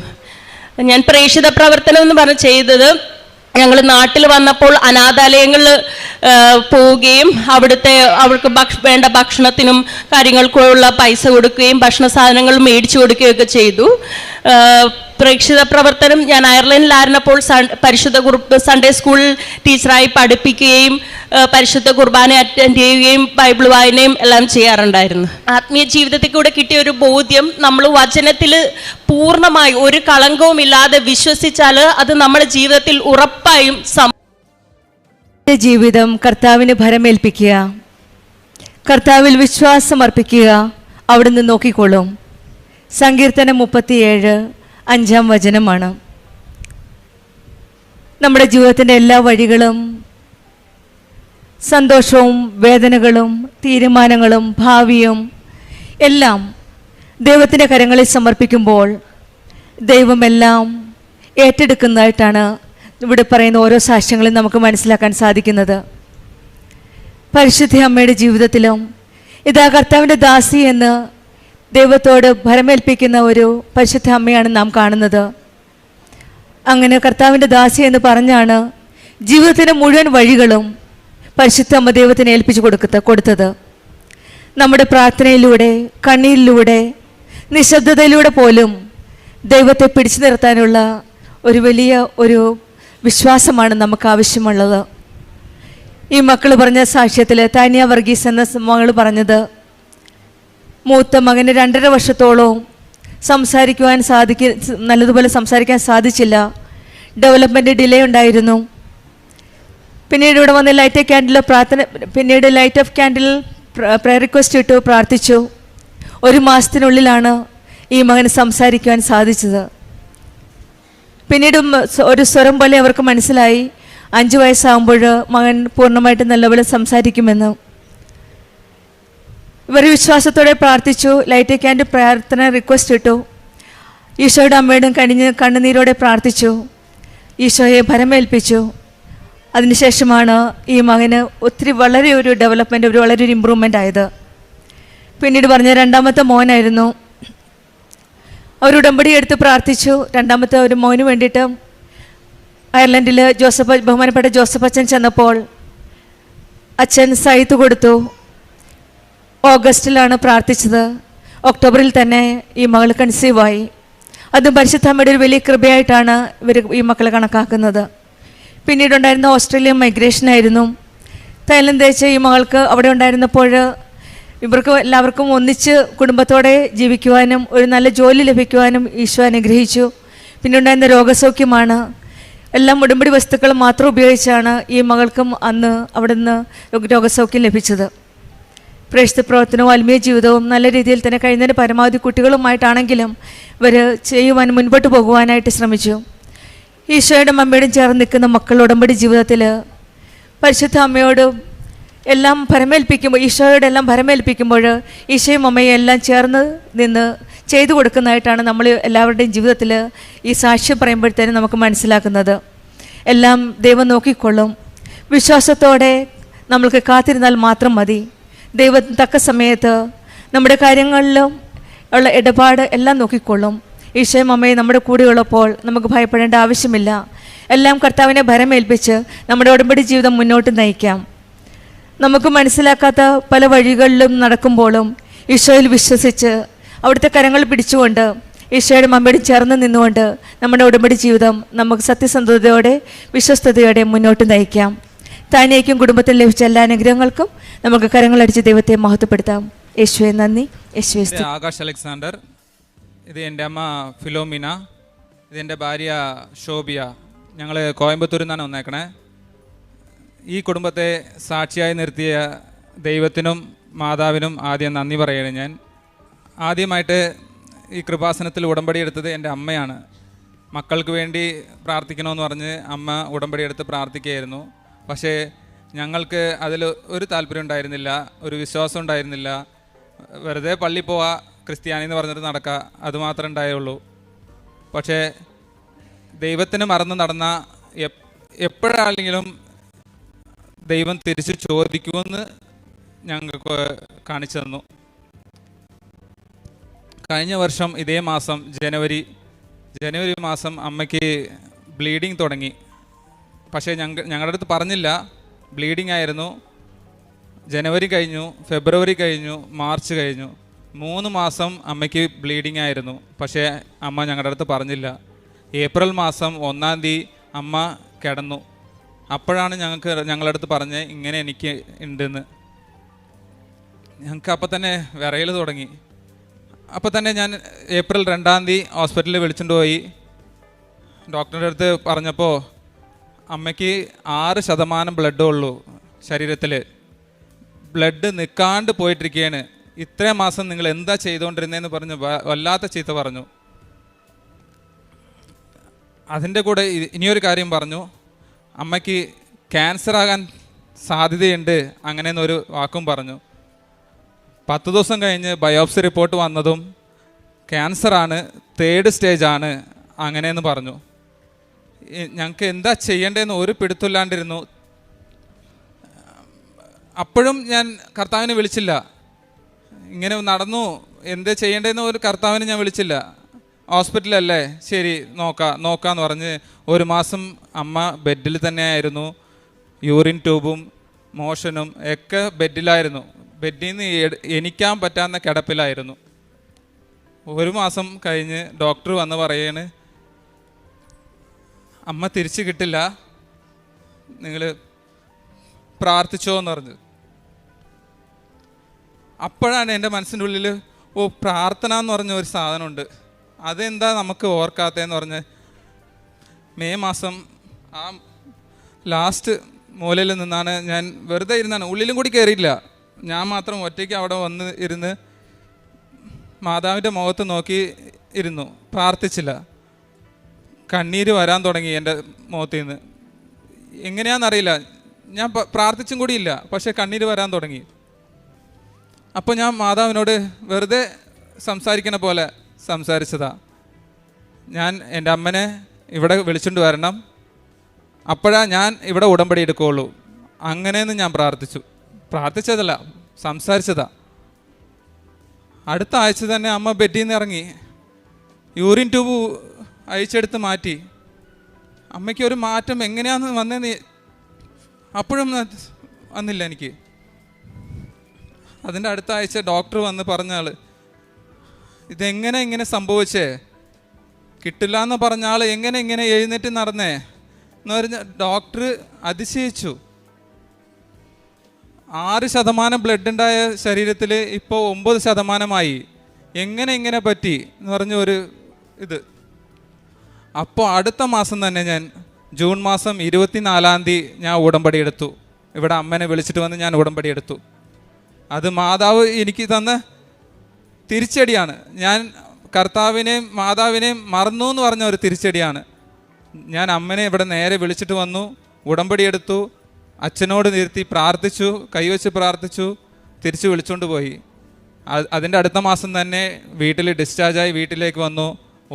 ഞാൻ പ്രേക്ഷിത പ്രവർത്തനം എന്ന് പറഞ്ഞ് ചെയ്തത്, ഞങ്ങൾ നാട്ടിൽ വന്നപ്പോൾ അനാഥാലയങ്ങളിൽ പോവുകയും അവർക്ക് വേണ്ട ഭക്ഷണത്തിനും കാര്യങ്ങൾക്കുള്ള പൈസ കൊടുക്കുകയും ഭക്ഷണ സാധനങ്ങൾ മേടിച്ചു കൊടുക്കുകയൊക്കെ ചെയ്തു. പ്രേക്ഷിത പ്രവർത്തനം ഞാൻ അയർലൻഡിലായിരുന്നപ്പോൾ പരിശുദ്ധ സൺഡേ സ്കൂൾ ടീച്ചറായി പഠിപ്പിക്കുകയും പരിശുദ്ധ കുർബാന അറ്റൻഡ് ചെയ്യുകയും ബൈബിൾ വായനയും എല്ലാം ചെയ്യാറുണ്ടായിരുന്നു. ആത്മീയ ജീവിതത്തിൽ കൂടെ കിട്ടിയ ഒരു ബോധ്യം, നമ്മൾ വചനത്തിൽ പൂർണ്ണമായി ഒരു കളങ്കവും ഇല്ലാതെ വിശ്വസിച്ചാൽ അത് നമ്മുടെ ജീവിതത്തിൽ ഉറപ്പായും ജീവിതം കർത്താവിന് ഭരമേൽപ്പിക്കുക, കർത്താവിൽ വിശ്വാസം അർപ്പിക്കുക, അവിടുന്ന് നോക്കിക്കൊള്ളും. സങ്കീർത്തനം 37:5 വചനമാണ്. നമ്മുടെ ജീവിതത്തിൻ്റെ എല്ലാ വഴികളും സന്തോഷവും വേദനകളും തീരുമാനങ്ങളും ഭാവിയും എല്ലാം ദൈവത്തിൻ്റെ കരങ്ങളിൽ സമർപ്പിക്കുമ്പോൾ ദൈവമെല്ലാം ഏറ്റെടുക്കുന്നതായിട്ടാണ് ഇവിടെ പറയുന്ന ഓരോ സാക്ഷ്യങ്ങളും നമുക്ക് മനസ്സിലാക്കാൻ സാധിക്കുന്നത്. പരിശുദ്ധ അമ്മയുടെ ജീവിതത്തിലും ഇതാ കർത്താവിൻ്റെ ദാസി എന്ന് ദൈവത്തോട് ഭരമേൽപ്പിക്കുന്ന ഒരു പരിശുദ്ധ അമ്മയാണ് നാം കാണുന്നത്. അങ്ങനെ കർത്താവിൻ്റെ ദാസി എന്ന് പറഞ്ഞാണ് ജീവിതത്തിൻ്റെ മുഴുവൻ വഴികളും പരിശുദ്ധ അമ്മ ദൈവത്തിന് ഏൽപ്പിച്ചു കൊടുത്തത്. നമ്മുടെ പ്രാർത്ഥനയിലൂടെ, കണ്ണീരിലൂടെ, നിശബ്ദതയിലൂടെ പോലും ദൈവത്തെ പിടിച്ചു നിർത്താനുള്ള ഒരു വലിയ ഒരു വിശ്വാസമാണ് നമുക്ക് ആവശ്യമുള്ളത്. ഈ മക്കൾ പറഞ്ഞ സാക്ഷ്യത്തിൽ താനിയ വർഗീസ് എന്ന മകൾ പറഞ്ഞത്, മൂത്ത മകന് 2.5 വർഷത്തോളം നല്ലതുപോലെ സംസാരിക്കാൻ സാധിച്ചില്ല. ഡെവലപ്മെൻറ്റ് ഡിലേ ഉണ്ടായിരുന്നു. പിന്നീട് ഇവിടെ വന്ന് ലൈറ്റ് ഓഫ് ക്യാൻഡിൽ പിന്നീട് light off candle prayer request ഇട്ടു, പ്രാർത്ഥിച്ചു. 1 മാസത്തിനുള്ളിലാണ് ഈ മകന് സംസാരിക്കുവാൻ സാധിച്ചത്. പിന്നീട് ഒരു സ്വരം പോലെ അവർക്ക് മനസ്സിലായി 5 വയസ്സാകുമ്പോൾ മകൻ പൂർണ്ണമായിട്ട് നല്ലപോലെ സംസാരിക്കുമെന്ന്. ഇവർ വിശ്വാസത്തോടെ പ്രാർത്ഥിച്ചു. ലൈറ്റ് ഓഫ് ക്യാൻഡിൽ പ്രാർത്ഥന റിക്വസ്റ്റ് ഇട്ടു. ഈശോയുടെ അമ്മയോടും കണ്ണുനീരോടെ പ്രാർത്ഥിച്ചു. ഈശോയെ ഭരമേൽപ്പിച്ചു. അതിനുശേഷമാണ് ഈ മകന് വളരെ ഒരു ഡെവലപ്മെൻറ്റ്, വളരെ ഒരു ഇമ്പ്രൂവ്മെൻ്റ് ആയത്. പിന്നീട് പറഞ്ഞ രണ്ടാമത്തെ മോനായിരുന്നു. അവർ ഉടമ്പടി എടുത്ത് പ്രാർത്ഥിച്ചു. രണ്ടാമത്തെ ഒരു മോന് വേണ്ടിയിട്ട് അയർലൻഡിൽ ബഹുമാനപ്പെട്ട ജോസഫ് അച്ഛൻ ചെന്നപ്പോൾ അച്ഛൻ സൈത്ത് കൊടുത്തു. ഓഗസ്റ്റിലാണ് പ്രാർത്ഥിച്ചത്. ഒക്ടോബറിൽ തന്നെ ഈ മകൾ കൺസീവായി. അതും പരിശുദ്ധമ്മയുടെ ഒരു വലിയ കൃപയായിട്ടാണ് ഈ മക്കളെ കണക്കാക്കുന്നത്. പിന്നീടുണ്ടായിരുന്ന ഓസ്ട്രേലിയൻ മൈഗ്രേഷനായിരുന്നു. തൈലം തേച്ച് ഈ മകൾക്ക് അവിടെ ഉണ്ടായിരുന്നപ്പോൾ ഇവർക്ക് എല്ലാവർക്കും ഒന്നിച്ച് കുടുംബത്തോടെ ജീവിക്കുവാനും ഒരു നല്ല ജോലി ലഭിക്കുവാനും ഈശോ അനുഗ്രഹിച്ചു. പിന്നെ ഉണ്ടായിരുന്ന രോഗസൗഖ്യമാണ്. എല്ലാം ഉടമ്പടി വസ്തുക്കൾ മാത്രം ഉപയോഗിച്ചാണ് ഈ മകൾക്കും അന്ന് അവിടെ നിന്ന് രോഗസൗഖ്യം ലഭിച്ചത്. പ്രേക്ഷിത പ്രവർത്തനവും ആത്മീയ ജീവിതവും നല്ല രീതിയിൽ തന്നെ കഴിയുന്നതിന് പരമാവധി കുട്ടികളുമായിട്ടാണെങ്കിലും ഇവർ ചെയ്യുവാൻ മുൻപോട്ട് പോകുവാനായിട്ട് ശ്രമിച്ചു. ഈശോയുടെ അമ്മയോടും ചേർന്ന് നിൽക്കുന്ന മക്കൾ ഉടമ്പടി ജീവിതത്തിൽ പരിശുദ്ധ അമ്മയോടും എല്ലാം ഭരമേൽപ്പിക്കുമ്പോൾ, ഈശോയോടെ എല്ലാം ഭരമേൽപ്പിക്കുമ്പോൾ ഈശോയും അമ്മയും എല്ലാം ചേർന്ന് നിന്ന് ചെയ്തു കൊടുക്കുന്നതായിട്ടാണ് നമ്മൾ എല്ലാവരുടെയും ജീവിതത്തിൽ ഈ സാക്ഷ്യം പറയുമ്പോഴത്തേനും നമുക്ക് മനസ്സിലാക്കുന്നത്. എല്ലാം ദൈവം നോക്കിക്കൊള്ളും. വിശ്വാസത്തോടെ നമ്മൾക്ക് കാത്തിരുന്നാൽ മാത്രം മതി. ദൈവം തക്ക സമയത്ത് നമ്മുടെ കാര്യങ്ങളിലും ഉള്ള ഇടപാട് എല്ലാം നോക്കിക്കൊള്ളും. ഈശോയും അമ്മയും നമ്മുടെ കൂടെയുള്ളപ്പോൾ നമുക്ക് ഭയപ്പെടേണ്ട ആവശ്യമില്ല. എല്ലാം കർത്താവിനെ ഭരമേൽപ്പിച്ച് നമ്മുടെ ഉടമ്പടി ജീവിതം മുന്നോട്ട് നയിക്കാം. നമുക്ക് മനസ്സിലാക്കാത്ത പല വഴികളിലും നടക്കുമ്പോഴും ഈശോയിൽ വിശ്വസിച്ച് അവിടുത്തെ കരങ്ങൾ പിടിച്ചുകൊണ്ട് ഈശോയുടെ അമ്മയോട് ചേർന്ന് നിന്നുകൊണ്ട് നമ്മുടെ ഉടമ്പടി ജീവിതം നമുക്ക് സത്യസന്ധതയോടെ വിശ്വസ്തയോടെ മുന്നോട്ട് നയിക്കാം. താനേക്കും കുടുംബത്തിൽ ലഭിച്ച എല്ലാ അനുഗ്രഹങ്ങൾക്കും നമുക്ക് കരങ്ങളടിച്ച് ദൈവത്തെ മഹത്വപ്പെടുത്താം. യേശുവെ നന്ദി. യേശുവെ സ്തുതി. ആകാശ് അലക്സാണ്ടർ. ഇത് എൻ്റെ അമ്മ ഫിലോമിന. ഇതെൻ്റെ ഭാര്യ ഷോബിയ. ഞങ്ങൾ കോയമ്പത്തൂരിൽ നിന്നാണ് വന്നേക്കണേ. ഈ കുടുംബത്തെ സാക്ഷിയായി നിർത്തിയ ദൈവത്തിനും മാതാവിനും ആദ്യം നന്ദി പറയുകയാണ് ഞാൻ. ആദ്യമായിട്ട് ഈ കൃപാസനത്തിൽ ഉടമ്പടി എടുത്തത് എൻ്റെ അമ്മയാണ്. മക്കൾക്ക് വേണ്ടി പ്രാർത്ഥിക്കണമെന്ന് പറഞ്ഞ് അമ്മ ഉടമ്പടി എടുത്ത് പ്രാർത്ഥിക്കുകയായിരുന്നു. പക്ഷേ ഞങ്ങൾക്ക് അതിൽ ഒരു താല്പര്യം ഉണ്ടായിരുന്നില്ല, ഒരു വിശ്വാസം ഉണ്ടായിരുന്നില്ല. വെറുതെ പള്ളി പോവാ, ക്രിസ്ത്യാനി എന്ന് പറഞ്ഞിട്ട് നടക്കുക, അതുമാത്രമേ ഉണ്ടായുള്ളൂ. പക്ഷേ ദൈവത്തിന് മറന്ന് നടന്ന എപ്പോഴാണെങ്കിലും ദൈവം തിരിച്ച് ചോദിക്കുമെന്ന് ഞങ്ങൾക്ക് കാണിച്ചു തന്നു. കഴിഞ്ഞ വർഷം ഇതേ മാസം ജനുവരി മാസം അമ്മയ്ക്ക് ബ്ലീഡിങ് തുടങ്ങി. പക്ഷേ ഞങ്ങളുടെ അടുത്ത് പറഞ്ഞില്ല. ബ്ലീഡിങ് ആയിരുന്നു. ജനുവരി കഴിഞ്ഞു, ഫെബ്രുവരി കഴിഞ്ഞു, മാർച്ച് കഴിഞ്ഞു. 3 മാസം അമ്മയ്ക്ക് ബ്ലീഡിങ് ആയിരുന്നു. പക്ഷേ അമ്മ ഞങ്ങളുടെ അടുത്ത് പറഞ്ഞില്ല. ഏപ്രിൽ മാസം 1-ാം തീയതി അമ്മ കിടന്നു. അപ്പോഴാണ് ഞങ്ങളുടെ അടുത്ത് പറഞ്ഞ് ഇങ്ങനെ എനിക്ക് ഉണ്ടെന്ന്. ഞങ്ങൾക്ക് അപ്പം തന്നെ വിറയൽ തുടങ്ങി. അപ്പം തന്നെ ഞാൻ ഏപ്രിൽ 2-ാം തീയതി ഹോസ്പിറ്റലിൽ വിളിച്ചുകൊണ്ട് പോയി. ഡോക്ടറുടെ അടുത്ത് പറഞ്ഞപ്പോൾ അമ്മയ്ക്ക് 6% ബ്ലഡേ ഉള്ളൂ ശരീരത്തിൽ. ബ്ലഡ് നിൽക്കാണ്ട് പോയിട്ടിരിക്കുകയാണ്. ഇത്രയും മാസം നിങ്ങൾ എന്താ ചെയ്തുകൊണ്ടിരുന്നതെന്ന് പറഞ്ഞ് വല്ലാത്ത ചീത്ത പറഞ്ഞു. അതിൻ്റെ കൂടെ ഇനിയൊരു കാര്യം പറഞ്ഞു, അമ്മയ്ക്ക് ക്യാൻസർ ആകാൻ സാധ്യതയുണ്ട് അങ്ങനെയെന്നൊരു വാക്കും പറഞ്ഞു. 10 ദിവസം കഴിഞ്ഞ് ബയോപ്സി റിപ്പോർട്ട് വന്നതും ക്യാൻസറാണ്, 3rd സ്റ്റേജാണ് അങ്ങനെയെന്ന് പറഞ്ഞു. ഞങ്ങൾക്ക് എന്താ ചെയ്യേണ്ടതെന്ന് ഒരു പിടുത്തമില്ലാണ്ടിരുന്നു. അപ്പോഴും ഞാൻ കർത്താവിനെ വിളിച്ചില്ല. ഇങ്ങനെ നടന്നു, എന്താ ചെയ്യേണ്ടതെന്ന് ഒരു കർത്താവിനെ ഞാൻ വിളിച്ചില്ല. ഹോസ്പിറ്റലല്ലേ, ശരി നോക്കാമെന്ന് പറഞ്ഞ് 1 മാസം അമ്മ ബെഡിൽ തന്നെയായിരുന്നു. യൂറിൻ ട്യൂബും മോഷനും ഒക്കെ ബെഡിലായിരുന്നു. ബെഡിൽ നിന്ന് എണിക്കാൻ പറ്റാവുന്ന കിടപ്പിലായിരുന്നു. 1 മാസം കഴിഞ്ഞ് ഡോക്ടർ വന്ന് പറയാണ്, അമ്മ തിരിച്ചു കിട്ടില്ല, നിങ്ങൾ പ്രാർത്ഥിച്ചോ എന്ന് പറഞ്ഞു. അപ്പോഴാണ് എൻ്റെ മനസ്സിൻ്റെ ഉള്ളിൽ പ്രാർത്ഥന എന്ന് പറഞ്ഞ ഒരു സാധനമുണ്ട്, അതെന്താ നമുക്ക് ഓർക്കാത്തതെന്ന് പറഞ്ഞ് മെയ് മാസം ആ ലാസ്റ്റ് മൂലയിൽ നിന്നാണ് ഞാൻ വെറുതെ ഇരുന്നാണ്, ഉള്ളിലും കൂടി കയറിയില്ല. ഞാൻ മാത്രം ഒറ്റയ്ക്ക് അവിടെ വന്ന് ഇരുന്ന് മാതാവിൻ്റെ മുഖത്ത് നോക്കി ഇരുന്നു, പ്രാർത്ഥിച്ചില്ല. കണ്ണീര് വരാൻ തുടങ്ങി എൻ്റെ മുഖത്തിൽ നിന്ന്. എങ്ങനെയാണെന്നറിയില്ല, ഞാൻ പ്രാർത്ഥിച്ചും കൂടിയില്ല, പക്ഷേ കണ്ണീര് വരാൻ തുടങ്ങി. അപ്പോൾ ഞാൻ മാതാവിനോട് വെറുതെ സംസാരിക്കണ പോലെ സംസാരിച്ചതാ, ഞാൻ എൻ്റെ അമ്മനെ ഇവിടെ വിളിച്ചുകൊണ്ട് വരണം, അപ്പോഴാണ് ഞാൻ ഇവിടെ ഉടമ്പടി എടുക്കുകയുള്ളൂ. അങ്ങനെയെന്ന് ഞാൻ പ്രാർത്ഥിച്ചതല്ല, സംസാരിച്ചതാ. അടുത്ത ആഴ്ച തന്നെ അമ്മ ബെഡിൽ നിന്ന് ഇറങ്ങി, യൂറിൻ ട്യൂബ് അഴിച്ചെടുത്ത് മാറ്റി. അമ്മയ്ക്ക് ഒരു മാറ്റം എങ്ങനെയാണെന്ന് വന്നതെന്ന് അപ്പോഴും വന്നില്ല എനിക്ക്. അതിൻ്റെ അടുത്ത ആഴ്ച ഡോക്ടർ വന്ന് പറഞ്ഞാൾ, ഇതെങ്ങനെ ഇങ്ങനെ സംഭവിച്ചേ, കിട്ടില്ല എന്ന് പറഞ്ഞ ആൾ എങ്ങനെ ഇങ്ങനെ എഴുന്നേറ്റ് നടന്നേ എന്ന് പറഞ്ഞ ഡോക്ടർ അതിശയിച്ചു. 6% ബ്ലഡ് ഉണ്ടായ ശരീരത്തിൽ ഇപ്പോൾ 9%. എങ്ങനെ ഇങ്ങനെ പറ്റി എന്ന് പറഞ്ഞ ഒരു ഇത്. അപ്പോൾ അടുത്ത മാസം തന്നെ ഞാൻ ജൂൺ മാസം 24-ാം തീയതി ഞാൻ ഉടമ്പടി എടുത്തു. ഇവിടെ അമ്മനെ വിളിച്ചിട്ട് വന്ന് ഞാൻ ഉടമ്പടി എടുത്തു. അത് മാതാവ് എനിക്ക് തന്ന തിരിച്ചടിയാണ്. ഞാൻ കർത്താവിനെയും മാതാവിനെയും മറന്നു എന്ന് പറഞ്ഞ ഒരു തിരിച്ചടിയാണ്. ഞാൻ അമ്മനെ ഇവിടെ നേരെ വിളിച്ചിട്ട് വന്നു, ഉടമ്പടി എടുത്തു, അച്ഛനോട് നിർത്തി പ്രാർത്ഥിച്ചു, കൈവച്ച് പ്രാർത്ഥിച്ചു, തിരിച്ച് വിളിച്ചുകൊണ്ട് പോയി. അതിൻ്റെ അടുത്ത മാസം തന്നെ വീട്ടിൽ ഡിസ്ചാർജായി വീട്ടിലേക്ക് വന്നു.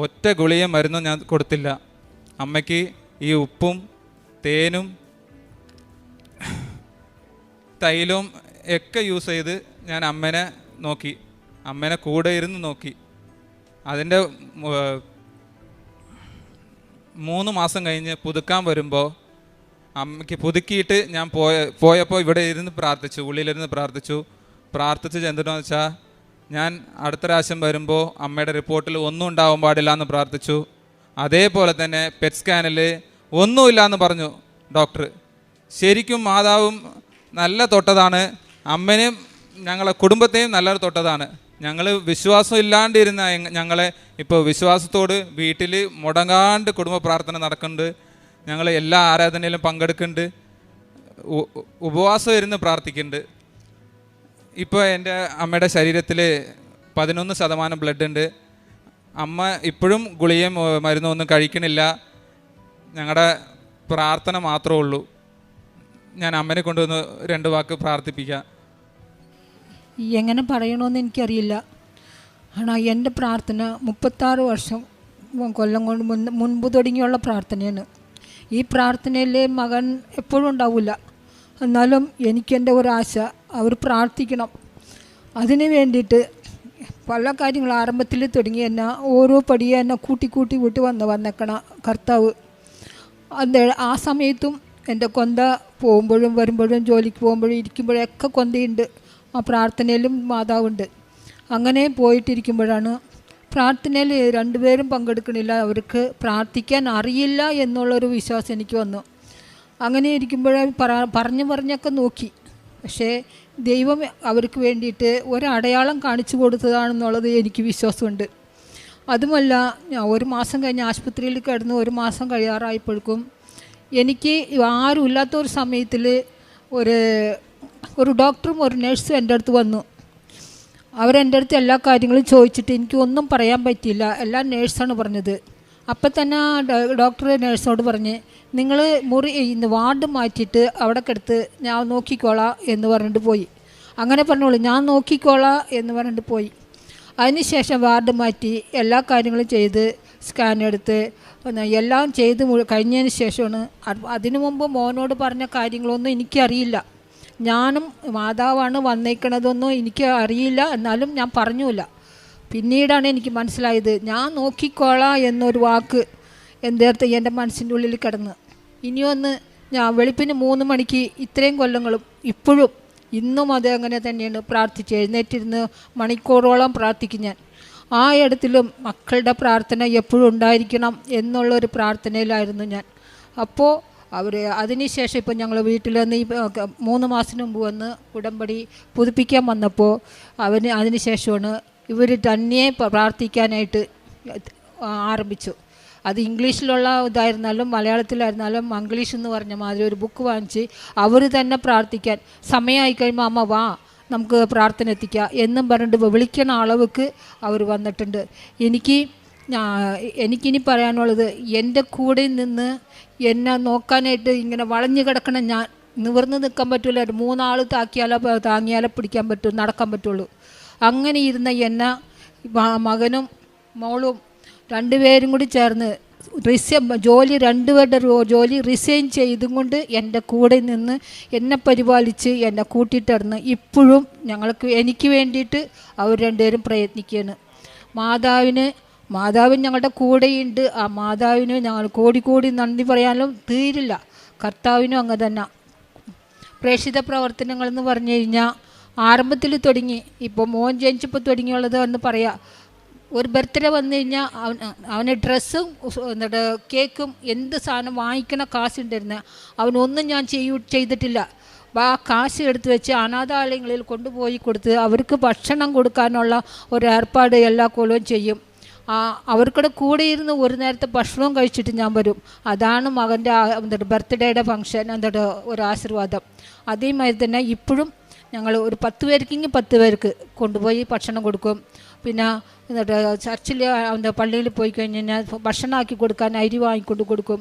ഒറ്റ ഗുളിക മരുന്നും ഞാൻ കൊടുത്തില്ല. അമ്മയ്ക്ക് ഈ ഉപ്പും തേനും തൈലവും ഒക്കെ യൂസ് ചെയ്ത് ഞാൻ അമ്മനെ നോക്കി, അമ്മനെ കൂടെ ഇരുന്ന് നോക്കി. അതിൻ്റെ 3 മാസം കഴിഞ്ഞ് പുതുക്കാൻ വരുമ്പോൾ അമ്മയ്ക്ക് പുതുക്കിയിട്ട് ഞാൻ പോയപ്പോൾ ഇവിടെ ഇരുന്ന് പ്രാർത്ഥിച്ചു, ഉള്ളിലിരുന്ന് പ്രാർത്ഥിച്ച് എന്തിനാന്ന് വെച്ചാൽ ഞാൻ അടുത്ത പ്രാവശ്യം വരുമ്പോൾ അമ്മയുടെ റിപ്പോർട്ടിൽ ഒന്നും ഉണ്ടാവാൻ പാടില്ല എന്ന് പ്രാർത്ഥിച്ചു. അതേപോലെ തന്നെ പെറ്റ് സ്കാനിൽ ഒന്നുമില്ല എന്ന് പറഞ്ഞു ഡോക്ടർ. ശരിക്കും മാതാവും നല്ല തൊട്ടതാണ്, അമ്മനെയും ഞങ്ങളെ കുടുംബത്തെയും നല്ല തൊട്ടതാണ്. ഞങ്ങൾ വിശ്വാസം ഇല്ലാണ്ടിരുന്ന ഞങ്ങളെ ഇപ്പോൾ വിശ്വാസത്തോട് വീട്ടിൽ മുടങ്ങാണ്ട് കുടുംബ പ്രാർത്ഥന നടക്കുന്നുണ്ട്. ഞങ്ങൾ എല്ലാ ആരാധനയിലും പങ്കെടുക്കുന്നുണ്ട്, ഉപവാസം ഇരുന്ന് പ്രാർത്ഥിക്കുന്നുണ്ട്. ഇപ്പോൾ എൻ്റെ അമ്മയുടെ ശരീരത്തിൽ 11% ബ്ലഡ് ഉണ്ട്. അമ്മ ഇപ്പോഴും ഗുളികയും മരുന്നും ഒന്നും കഴിക്കണില്ല. ഞങ്ങളുടെ പ്രാർത്ഥന മാത്രമേ ഉള്ളൂ. ഞാൻ അമ്മനെ കൊണ്ടുവന്ന് 2 വാക്ക് പ്രാർത്ഥിപ്പിക്കാം. എങ്ങനെ പറയണമെന്ന് എനിക്കറിയില്ല. ஆனால் എൻ്റെ പ്രാർത്ഥന 36 വർഷം കൊല്ലം കൊണ്ട് മുൻപ് തുടങ്ങിയുള്ള പ്രാർത്ഥനയാണ്. ഈ പ്രാർത്ഥനയിൽ മകൻ എപ്പോഴും ഉണ്ടാവില്ല. എന്നാലും എനിക്കെൻ്റെ ഒരാശ, അവർ പ്രാർത്ഥിക്കണം. അതിന് വേണ്ടിയിട്ട് പല കാര്യങ്ങൾ ആരംഭത്തിൽ തുടങ്ങി എന്നെ ഓരോ പടിയെ എന്നെ കൂട്ടി വിട്ട് വന്നേക്കണ കർത്താവ്. ആ സമയത്തും എൻ്റെ കൊന്ത പോകുമ്പോഴും വരുമ്പോഴും ജോലിക്ക് പോകുമ്പോഴും ഇരിക്കുമ്പോഴൊക്കെ കൊന്തയുണ്ട്. ആ പ്രാർത്ഥനയിലും മാതാവുണ്ട്. അങ്ങനെ പോയിട്ടിരിക്കുമ്പോഴാണ് പ്രാർത്ഥനയിൽ 2 പേരും പങ്കെടുക്കണില്ല, അവർക്ക് പ്രാർത്ഥിക്കാൻ അറിയില്ല എന്നുള്ളൊരു വിശ്വാസം എനിക്ക് വന്നു. അങ്ങനെ ഇരിക്കുമ്പോഴേ പറഞ്ഞൊക്കെ നോക്കി. പക്ഷേ ദൈവം അവർക്ക് വേണ്ടിയിട്ട് ഒരടയാളം കാണിച്ചു കൊടുത്തതാണെന്നുള്ളത് എനിക്ക് വിശ്വാസമുണ്ട്. അതുമല്ല, 1 മാസം കഴിഞ്ഞ് ആശുപത്രിയിൽ കിടന്ന് 1 മാസം കഴിയാറായപ്പോഴേക്കും എനിക്ക് ആരുമില്ലാത്ത ഒരു സമയത്തിൽ ഒരു ഡോക്ടറും ഒരു നഴ്സും എൻ്റെ അടുത്ത് വന്നു. അവരെൻ്റെ അടുത്ത് എല്ലാ കാര്യങ്ങളും ചോദിച്ചിട്ട് എനിക്ക് ഒന്നും പറയാൻ പറ്റിയില്ല. എല്ലാം നേഴ്സാണ് പറഞ്ഞത്. അപ്പം തന്നെ ഡോക്ടർ നേഴ്സിനോട് പറഞ്ഞ്, നിങ്ങൾ ഇന്ന് വാർഡ് മാറ്റിയിട്ട് അവിടെ കിടത്ത് ഞാൻ നോക്കിക്കോളാം എന്ന് പറഞ്ഞിട്ട് പോയി. അങ്ങനെ പറഞ്ഞോളൂ, ഞാൻ നോക്കിക്കോളാം എന്ന് പറഞ്ഞിട്ട് പോയി. അതിനുശേഷം വാർഡ് മാറ്റി എല്ലാ കാര്യങ്ങളും ചെയ്ത് സ്കാൻ എടുത്ത് എല്ലാം ചെയ്ത് കഴിഞ്ഞതിന് ശേഷമാണ്. അതിനു മുമ്പ് മോനോട് പറഞ്ഞ കാര്യങ്ങളൊന്നും എനിക്കറിയില്ല. ഞാനും മാതാവാണ് വന്നേക്കണതൊന്നും എനിക്ക് അറിയില്ല. എന്നാലും ഞാൻ പറഞ്ഞില്ല. പിന്നീടാണ് എനിക്ക് മനസ്സിലായത്, ഞാൻ നോക്കിക്കോളാം എന്നൊരു വാക്ക് എൻ്റെ മനസ്സിൻ്റെ ഉള്ളിൽ കിടന്ന്. ഇനിയൊന്ന് ഞാൻ വെളുപ്പിന് 3 മണിക്ക് ഇത്രയും കൊല്ലങ്ങളും ഇപ്പോഴും ഇന്നും അത് അങ്ങനെ തന്നെയാണ് പ്രാർത്ഥിച്ച് എഴുന്നേറ്റിരുന്ന് മണിക്കൂറോളം പ്രാർത്ഥിക്കും ഞാൻ. ആ ഇടത്തിലും മക്കളുടെ പ്രാർത്ഥന എപ്പോഴും ഉണ്ടായിരിക്കണം എന്നുള്ളൊരു പ്രാർത്ഥനയിലായിരുന്നു ഞാൻ. അപ്പോൾ അതിനുശേഷം ഇപ്പോൾ ഞങ്ങൾ വീട്ടിൽ വന്ന് 3 മാസത്തിന് മുമ്പ് വന്ന് ഉടമ്പടി പുതുപ്പിക്കാൻ വന്നപ്പോൾ അതിനുശേഷമാണ് ഇവർ തന്നെ പ്രാർത്ഥിക്കാനായിട്ട് ആരംഭിച്ചു. അത് ഇംഗ്ലീഷിലുള്ള ഇതായിരുന്നാലും മലയാളത്തിലായിരുന്നാലും മംഗ്ലീഷ് എന്ന് പറഞ്ഞ മാതിരി ഒരു ബുക്ക് വാങ്ങിച്ച് അവർ തന്നെ പ്രാർത്ഥിക്കാൻ സമയമായി കഴിയുമ്പോൾ അമ്മ വാ നമുക്ക് പ്രാർത്ഥന എത്തിക്കുക എന്നും പറഞ്ഞിട്ട് വിളിക്കണ അളവുക്ക് അവർ വന്നിട്ടുണ്ട്. എനിക്കിനി പറയാനുള്ളത്, എൻ്റെ കൂടെ നിന്ന് എന്നെ നോക്കാനായിട്ട് ഇങ്ങനെ വളഞ്ഞു കിടക്കണം. ഞാൻ നിവർന്ന് നിൽക്കാൻ പറ്റില്ല. 3 ആൾ താങ്ങിയാലേ പിടിക്കാൻ പറ്റും, നടക്കാൻ പറ്റുള്ളൂ. അങ്ങനെ ഇരുന്ന എന്നെ മകനും മോളും 2 പേരും കൂടി ചേർന്ന് ജോലി രണ്ടുപേരുടെ ജോലി റിസൈൻ ചെയ്തും കൊണ്ട് എൻ്റെ കൂടെ നിന്ന് എന്നെ പരിപാലിച്ച് എന്നെ കൂട്ടിയിട്ടിരുന്ന് ഇപ്പോഴും എനിക്ക് വേണ്ടിയിട്ട് അവർ രണ്ടുപേരും പ്രയത്നിക്കുകയാണ്. മാതാവിന് ഞങ്ങളുടെ കൂടെയുണ്ട്. ആ മാതാവിന് ഞങ്ങൾ കോടി നന്ദി പറയാനും തീരില്ല. കർത്താവിനും അങ്ങനെ തന്നെ. പ്രേക്ഷിത പ്രവർത്തനങ്ങളെന്ന് പറഞ്ഞു കഴിഞ്ഞാൽ ആരംഭത്തിൽ തുടങ്ങി, ഇപ്പോൾ മോൻ ജനിച്ചപ്പോൾ തുടങ്ങിയുള്ളത് എന്ന് പറയാം. ഒരു ബർത്ത്ഡേ വന്നു കഴിഞ്ഞാൽ അവന് ഡ്രസ്സും എന്നിട്ട് കേക്കും എന്ത് സാധനം വാങ്ങിക്കണ കാശുണ്ടായിരുന്ന അവനൊന്നും ഞാൻ ചെയ്തിട്ടില്ല. ആ കാശ് എടുത്ത് വെച്ച് അനാഥാലയങ്ങളിൽ കൊണ്ടുപോയി കൊടുത്ത് അവർക്ക് ഭക്ഷണം കൊടുക്കാനുള്ള ഒരു ഏർപ്പാട് എല്ലാ കൊല്ലവും ചെയ്യും. അവർക്കുടെ കൂടെ ഇരുന്ന് ഒരു നേരത്തെ ഭക്ഷണവും കഴിച്ചിട്ട് ഞാൻ വരും. അതാണ് മകൻ്റെ ബർത്ത്ഡേയുടെ ഫംഗ്ഷൻ ഒരു ആശീർവാദം. അതേമാതിരി തന്നെ ഇപ്പോഴും ഞങ്ങൾ ഒരു 10 പേർക്കെങ്കിൽ 10 പേർക്ക് കൊണ്ടുപോയി ഭക്ഷണം കൊടുക്കും. പിന്നെ എന്നിട്ട് ചർച്ചിൽ അവൻ്റെ പള്ളിയിൽ പോയി കഴിഞ്ഞ് കഴിഞ്ഞാൽ ഭക്ഷണമാക്കി കൊടുക്കാൻ അരി വാങ്ങിക്കൊണ്ട് കൊടുക്കും.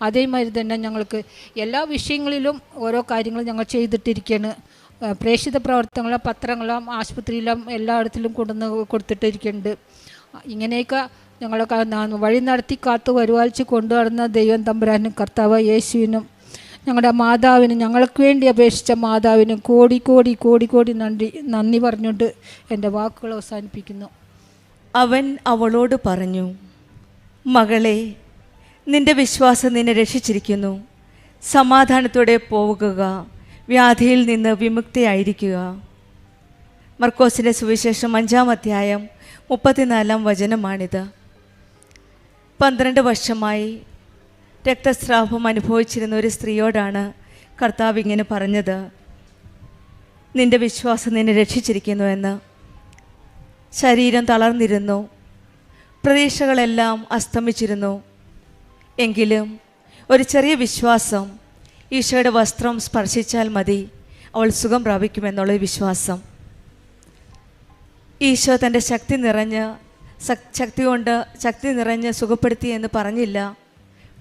അതേമാതിരി തന്നെ ഞങ്ങൾക്ക് എല്ലാ വിഷയങ്ങളിലും ഓരോ കാര്യങ്ങൾ ഞങ്ങൾ ചെയ്തിട്ടിരിക്കുകയാണ്. പ്രേക്ഷിത പ്രവർത്തനങ്ങളും പത്രങ്ങളും ആശുപത്രിയിലും എല്ലായിടത്തിലും കൊടുത്തിട്ടിരിക്കുന്നുണ്ട്. ഇങ്ങനെയൊക്കെ ഞങ്ങളൊക്കെ വഴി നടത്തി കാത്തു പരിപാലിച്ച് കൊണ്ടുവരുന്ന ദൈവം തമ്പുരാനും കർത്താവ് യേശുവിനും ഞങ്ങളുടെ മാതാവിനും ഞങ്ങൾക്ക് വേണ്ടി അപേക്ഷിച്ച മാതാവിനും കോടി നന്ദി പറഞ്ഞുകൊണ്ട് എൻ്റെ വാക്കുകൾ അവസാനിപ്പിക്കുന്നു. അവൻ അവളോട് പറഞ്ഞു, മകളെ, നിന്റെ വിശ്വാസം നിന്നെ രക്ഷിച്ചിരിക്കുന്നു. സമാധാനത്തോടെ പോകുക, വ്യാധിയിൽ നിന്ന് വിമുക്തിയായിരിക്കുക. മർക്കോസിൻ്റെ സുവിശേഷം 5-ാം അധ്യായം 34-ാം വചനമാണിത്. 12 വർഷമായി രക്തസ്രാവം അനുഭവിച്ചിരുന്ന ഒരു സ്ത്രീയോടാണ് കർത്താവ് ഇങ്ങനെ പറഞ്ഞത്, നിന്റെ വിശ്വാസം നിന്നെ രക്ഷിച്ചിരിക്കുന്നു എന്ന്. ശരീരം തളർന്നിരുന്നു, പ്രതീക്ഷകളെല്ലാം അസ്തമിച്ചിരുന്നു. എങ്കിലും ഒരു ചെറിയ വിശ്വാസം, ഈശോയുടെ വസ്ത്രം സ്പർശിച്ചാൽ മതി അവൾ സുഖം പ്രാപിക്കുമെന്നുള്ളൊരു വിശ്വാസം. ഈശോ തൻ്റെ ശക്തി നിറഞ്ഞ് സുഖപ്പെടുത്തി എന്ന് പറഞ്ഞില്ല.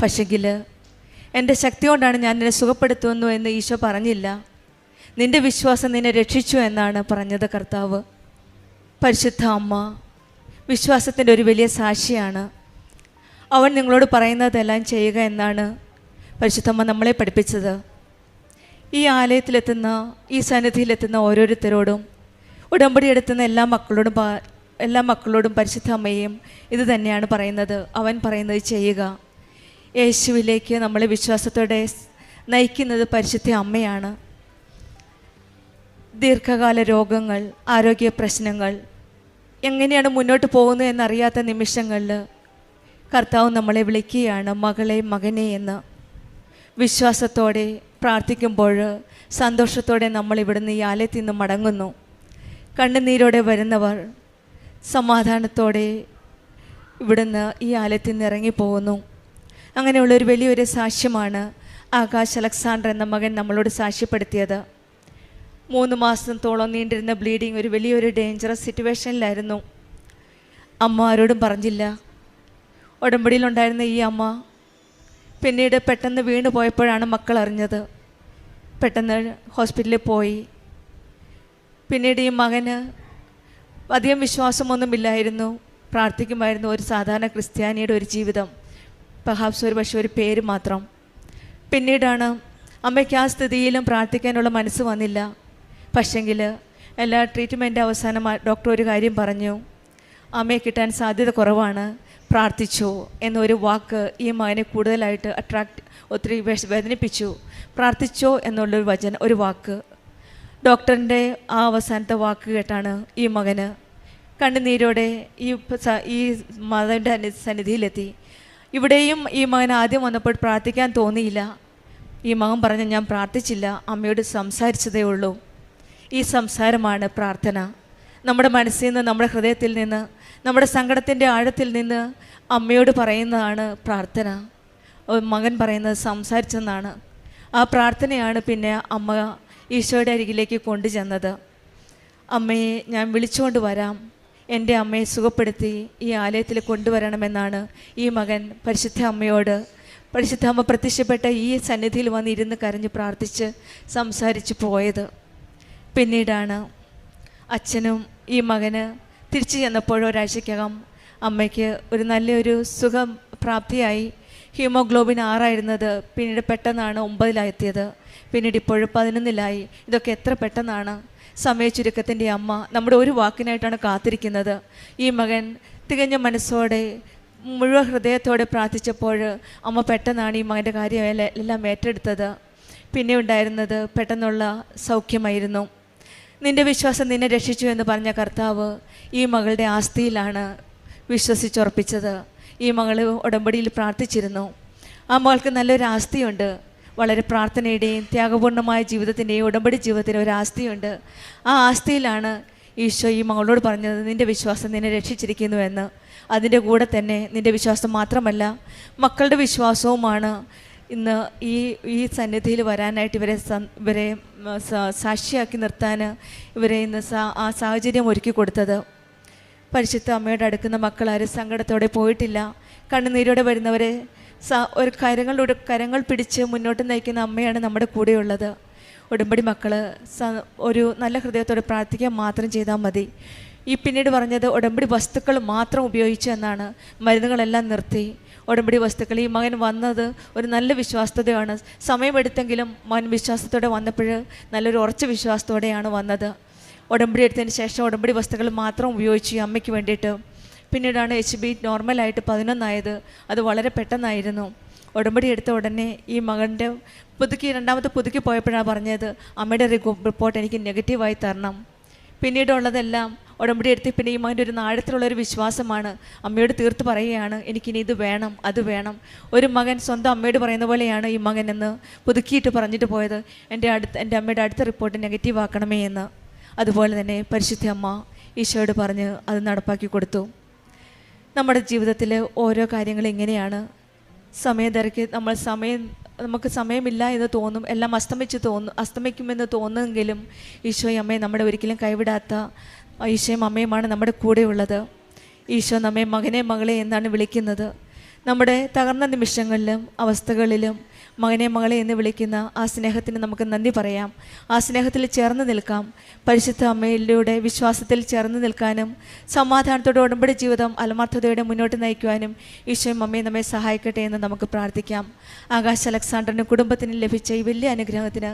പക്ഷെങ്കിൽ എൻ്റെ ശക്തി കൊണ്ടാണ് ഞാൻ നിന്നെ സുഖപ്പെടുത്തുന്നു എന്ന് ഈശോ പറഞ്ഞില്ല. നിൻ്റെ വിശ്വാസം നിന്നെ രക്ഷിച്ചു എന്നാണ് പറഞ്ഞത് കർത്താവ്. പരിശുദ്ധ അമ്മ വിശ്വാസത്തിൻ്റെ ഒരു വലിയ സാക്ഷിയാണ്. അവൻ നിങ്ങളോട് പറയുന്നതെല്ലാം ചെയ്യുക എന്നാണ് പരിശുദ്ധമ്മ നമ്മളെ പഠിപ്പിച്ചത്. ഈ ആലയത്തിലെത്തുന്ന, ഈ സന്നിധിയിലെത്തുന്ന ഓരോരുത്തരോടും, ഉടമ്പടി എടുത്തുന്ന എല്ലാ മക്കളോടും പരിശുദ്ധ അമ്മയും ഇത് തന്നെയാണ് പറയുന്നത്. അവൻ പറയുന്നത് ചെയ്യുക. യേശുവിലേക്ക് നമ്മളെ വിശ്വാസത്തോടെ നയിക്കുന്നത് പരിശുദ്ധ അമ്മയാണ്. ദീർഘകാല രോഗങ്ങൾ, ആരോഗ്യ പ്രശ്നങ്ങൾ, എങ്ങനെയാണ് മുന്നോട്ട് പോകുന്നത് എന്നറിയാത്ത നിമിഷങ്ങളിൽ കർത്താവ് നമ്മളെ വിളിക്കുകയാണ്, മകളെ, മകനെ എന്ന്. വിശ്വാസത്തോടെ പ്രാർത്ഥിക്കുമ്പോൾ സന്തോഷത്തോടെ നമ്മൾ ഇവിടുന്ന് ഈ ആലയത്തിൽ നിന്ന് മടങ്ങുന്നു. കണ്ണുനീരോടെ വരുന്നവർ സമാധാനത്തോടെ ഇവിടുന്ന് ഈ ആലയത്തിൽ നിന്ന് ഇറങ്ങിപ്പോകുന്നു. അങ്ങനെയുള്ളൊരു വലിയൊരു സാക്ഷ്യമാണ് ആകാശ് അലക്സാണ്ടർ എന്ന മകൻ നമ്മളോട് സാക്ഷ്യപ്പെടുത്തിയത്. 3 മാസത്തോളം നീണ്ടിരുന്ന ബ്ലീഡിങ് ഒരു വലിയൊരു ഡേഞ്ചറസ് സിറ്റുവേഷനിലായിരുന്നു. അമ്മ ആരോടും പറഞ്ഞില്ല. ഉടമ്പടിയിലുണ്ടായിരുന്ന ഈ അമ്മ പിന്നീട് പെട്ടെന്ന് വീണ് പോയപ്പോഴാണ് മക്കൾ അറിഞ്ഞത്. പെട്ടെന്ന് ഹോസ്പിറ്റലിൽ പോയി. പിന്നീട് ഈ മകന് അധികം വിശ്വാസമൊന്നുമില്ലായിരുന്നു, പ്രാർത്ഥിക്കുമായിരുന്നു. ഒരു സാധാരണ ക്രിസ്ത്യാനിയുടെ ഒരു ജീവിതം, പെർഹാപ്സ് ഒരു പേര് മാത്രം. പിന്നീടാണ് അമ്മയ്ക്ക് ആ സ്ഥിതിയിലും പ്രാർത്ഥിക്കാനുള്ള മനസ്സ് വന്നില്ല. പക്ഷെങ്കിൽ എല്ലാ ട്രീറ്റ്മെൻറ്റ് അവസാനം ഡോക്ടർ ഒരു കാര്യം പറഞ്ഞു, അമ്മയെ കിട്ടാൻ സാധ്യത കുറവാണ്, പ്രാർത്ഥിച്ചോ എന്നൊരു വാക്ക് ഈ മകനെ കൂടുതലായിട്ട് ഒത്തിരി വേദനിപ്പിച്ചു. പ്രാർത്ഥിച്ചോ എന്നുള്ളൊരു ഒരു വാക്ക്, ഡോക്ടറിൻ്റെ ആ അവസാനത്തെ വാക്ക് കേട്ടാണ് ഈ മകന് കണ്ണുനീരോടെ ഈ മാതാവിൻ്റെ സന്നിധിയിലെത്തി. ഇവിടെയും ഈ മകൻ ആദ്യം വന്നപ്പോൾ പ്രാർത്ഥിക്കാൻ തോന്നിയില്ല. ഈ മകൻ പറഞ്ഞ, ഞാൻ പ്രാർത്ഥിച്ചില്ല, അമ്മയോട് സംസാരിച്ചതേ ഉള്ളൂ. ഈ സംസാരമാണ് പ്രാർത്ഥന. നമ്മുടെ മനസ്സിൽ നിന്ന്, നമ്മുടെ ഹൃദയത്തിൽ നിന്ന്, നമ്മുടെ സങ്കടത്തിൻ്റെ ആഴത്തിൽ നിന്ന് അമ്മയോട് പറയുന്നതാണ് പ്രാർത്ഥന. മകൻ പറയുന്നത് സംസാരിച്ചെന്നാണ്. ആ പ്രാർത്ഥനയാണ് പിന്നെ അമ്മ ഈശോയുടെ അരികിലേക്ക് കൊണ്ടുചെന്നത്. അമ്മയെ ഞാൻ വിളിച്ചുകൊണ്ട് വരാം, എൻ്റെ അമ്മയെ സുഖപ്പെടുത്തി ഈ ആലയത്തിൽ കൊണ്ടുവരണമെന്നാണ് ഈ മകൻ പരിശുദ്ധ അമ്മയോട്, പരിശുദ്ധ അമ്മ പ്രത്യക്ഷപ്പെട്ട ഈ സന്നിധിയിൽ വന്നിരുന്ന് കരഞ്ഞ് പ്രാർത്ഥിച്ച് സംസാരിച്ച് പോയത്. പിന്നീടാണ് അച്ഛനും ഈ മകന് തിരിച്ചു ചെന്നപ്പോൾ ഒരാഴ്ചക്കകം അമ്മയ്ക്ക് ഒരു നല്ലൊരു സുഖം പ്രാപ്തിയായി. ഹീമോഗ്ലോബിൻ 6 പിന്നീട് പെട്ടെന്നാണ് 9 പിന്നീട് ഇപ്പോഴും 11 ഇതൊക്കെ എത്ര പെട്ടെന്നാണ്. സമയ ചുരുക്കത്തിൻ്റെ അമ്മ നമ്മുടെ ഒരു വാക്കിനായിട്ടാണ് കാത്തിരിക്കുന്നത്. ഈ മകൻ തികഞ്ഞ മനസ്സോടെ മുഴുവൻ ഹൃദയത്തോടെ പ്രാർത്ഥിച്ചപ്പോൾ അമ്മ പെട്ടെന്നാണ് ഈ മകൻ്റെ കാര്യം എല്ലാം ഏറ്റെടുത്തത്. പിന്നെ ഉണ്ടായിരുന്നത് പെട്ടെന്നുള്ള സൗഖ്യമായിരുന്നു. നിൻ്റെ വിശ്വാസം നിന്നെ രക്ഷിച്ചു എന്ന് പറഞ്ഞ കർത്താവ് ഈ മകളുടെ ആസ്തിയിലാണ് വിശ്വസിച്ചുറപ്പിച്ചത്. ഈ മകൾ ഉടമ്പടിയിൽ പ്രാർത്ഥിച്ചിരുന്നു. ആ മകൾക്ക് നല്ലൊരു ആസ്തിയുണ്ട്. വളരെ പ്രാർത്ഥനയുടെയും ത്യാഗപൂർണമായ ജീവിതത്തിൻ്റെയും ഉടമ്പടി ജീവിതത്തിൻ്റെ ഒരു ആസ്തിയുണ്ട്. ആ ആസ്തിയിലാണ് ഈശോ ഈ മകളോട് പറഞ്ഞത്, നിൻ്റെ വിശ്വാസം നിന്നെ രക്ഷിച്ചിരിക്കുന്നുവെന്ന്. അതിൻ്റെ കൂടെ തന്നെ നിൻ്റെ വിശ്വാസം മാത്രമല്ല, മക്കളുടെ വിശ്വാസവുമാണ് ഇന്ന് ഈ സന്നിധിയിൽ വരാനായിട്ട് ഇവരെ സാക്ഷിയാക്കി നിർത്താൻ ഇവരെ ഇന്ന് ആ സാഹചര്യം ഒരുക്കി കൊടുത്തത്. പരിശുദ്ധ അമ്മയോട് അടുക്കുന്ന മക്കളാരും സങ്കടത്തോടെ പോയിട്ടില്ല. കണ്ണുനീരോടെ വരുന്നവരെ ഒരു കരങ്ങൾ പിടിച്ച് മുന്നോട്ട് നയിക്കുന്ന അമ്മയാണ് നമ്മുടെ കൂടെയുള്ളത്. ഉടമ്പടി മക്കൾ ഒരു നല്ല ഹൃദയത്തോടെ പ്രാർത്ഥിക്കാൻ മാത്രം ചെയ്താൽ മതി. ഈ പിന്നീട് പറഞ്ഞത് ഉടമ്പടി വസ്തുക്കൾ മാത്രം ഉപയോഗിച്ചു എന്നാണ്. മരുന്നുകളെല്ലാം നിർത്തി. ഉടമ്പടി വസ്തുക്കൾ, ഈ മകൻ വന്നത് ഒരു നല്ല വിശ്വാസത്തോടെയാണ്. സമയമെടുത്തെങ്കിലും മകൻ വിശ്വാസത്തോടെ വന്നപ്പോൾ നല്ലൊരു ഉറച്ച വിശ്വാസത്തോടെയാണ് വന്നത്. ഉടമ്പടി എടുത്തതിന് ശേഷം ഉടമ്പടി വസ്തുക്കൾ മാത്രം ഉപയോഗിച്ചു ഈ അമ്മയ്ക്ക് വേണ്ടിയിട്ട്. പിന്നീടാണ് HB നോർമലായിട്ട് 11 അത് വളരെ പെട്ടെന്നായിരുന്നു. ഉടമ്പടി എടുത്ത ഉടനെ ഈ മകൻ്റെ രണ്ടാമത്തെ പുതുക്കി പോയപ്പോഴാണ് പറഞ്ഞത്, അമ്മയുടെ റിപ്പോർട്ട് എനിക്ക് നെഗറ്റീവായി തരണം. പിന്നീടുള്ളതെല്ലാം ഉടമ്പടി എടുത്ത് പിന്നെ ഈ മകൻ്റെ ഒരു ആഴത്തിലുള്ളൊരു വിശ്വാസമാണ്. അമ്മയോട് തീർത്ത് പറയുകയാണ്, എനിക്കിനി ഇത് വേണം, അത് വേണം. ഒരു മകൻ സ്വന്തം അമ്മയോട് പറയുന്ന പോലെയാണ് ഈ മകൻ എന്ന് പുതുക്കിയിട്ട് പറഞ്ഞിട്ട് പോയത്, എൻ്റെ അമ്മയുടെ അടുത്ത റിപ്പോർട്ട് നെഗറ്റീവ് ആക്കണമേ എന്ന്. അതുപോലെ തന്നെ പരിശുദ്ധ അമ്മ ഈശോയോട് പറഞ്ഞ് അത് നടപ്പാക്കി കൊടുത്തു. നമ്മുടെ ജീവിതത്തിൽ ഓരോ കാര്യങ്ങളും ഇങ്ങനെയാണ്. സമയത്തിരക്ക് നമുക്ക് സമയമില്ല എന്ന് തോന്നും, എല്ലാം അസ്തമിക്കുമെന്ന് തോന്നുമെങ്കിലും ഈശോയും അമ്മയും നമ്മുടെ ഒരിക്കലും കൈവിടാത്ത ഈശോയും അമ്മയുമാണ് നമ്മുടെ കൂടെയുള്ളത്. ഈശോ നമ്മെ മകനെ മകളെ എന്നാണ് വിളിക്കുന്നത്. നമ്മുടെ തകർന്ന നിമിഷങ്ങളിലും അവസ്ഥകളിലും മകനെ മകളെ എന്ന് വിളിക്കുന്ന ആ സ്നേഹത്തിന് നമുക്ക് നന്ദി പറയാം. ആ സ്നേഹത്തിൽ ചേർന്ന് നിൽക്കാം. പരിശുദ്ധ അമ്മയിലൂടെ വിശ്വാസത്തിൽ ചേർന്ന് നിൽക്കാനും സമാധാനത്തോടെ ഉടമ്പടി ജീവിതം ആത്മാർത്ഥതയോടെ മുന്നോട്ട് നയിക്കുവാനും ഈശോയും അമ്മയും നമ്മെ സഹായിക്കട്ടെ എന്ന് നമുക്ക് പ്രാർത്ഥിക്കാം. ആകാശ് അലക്സാണ്ടറിന് കുടുംബത്തിന് ലഭിച്ച ഈ വലിയ അനുഗ്രഹത്തിന്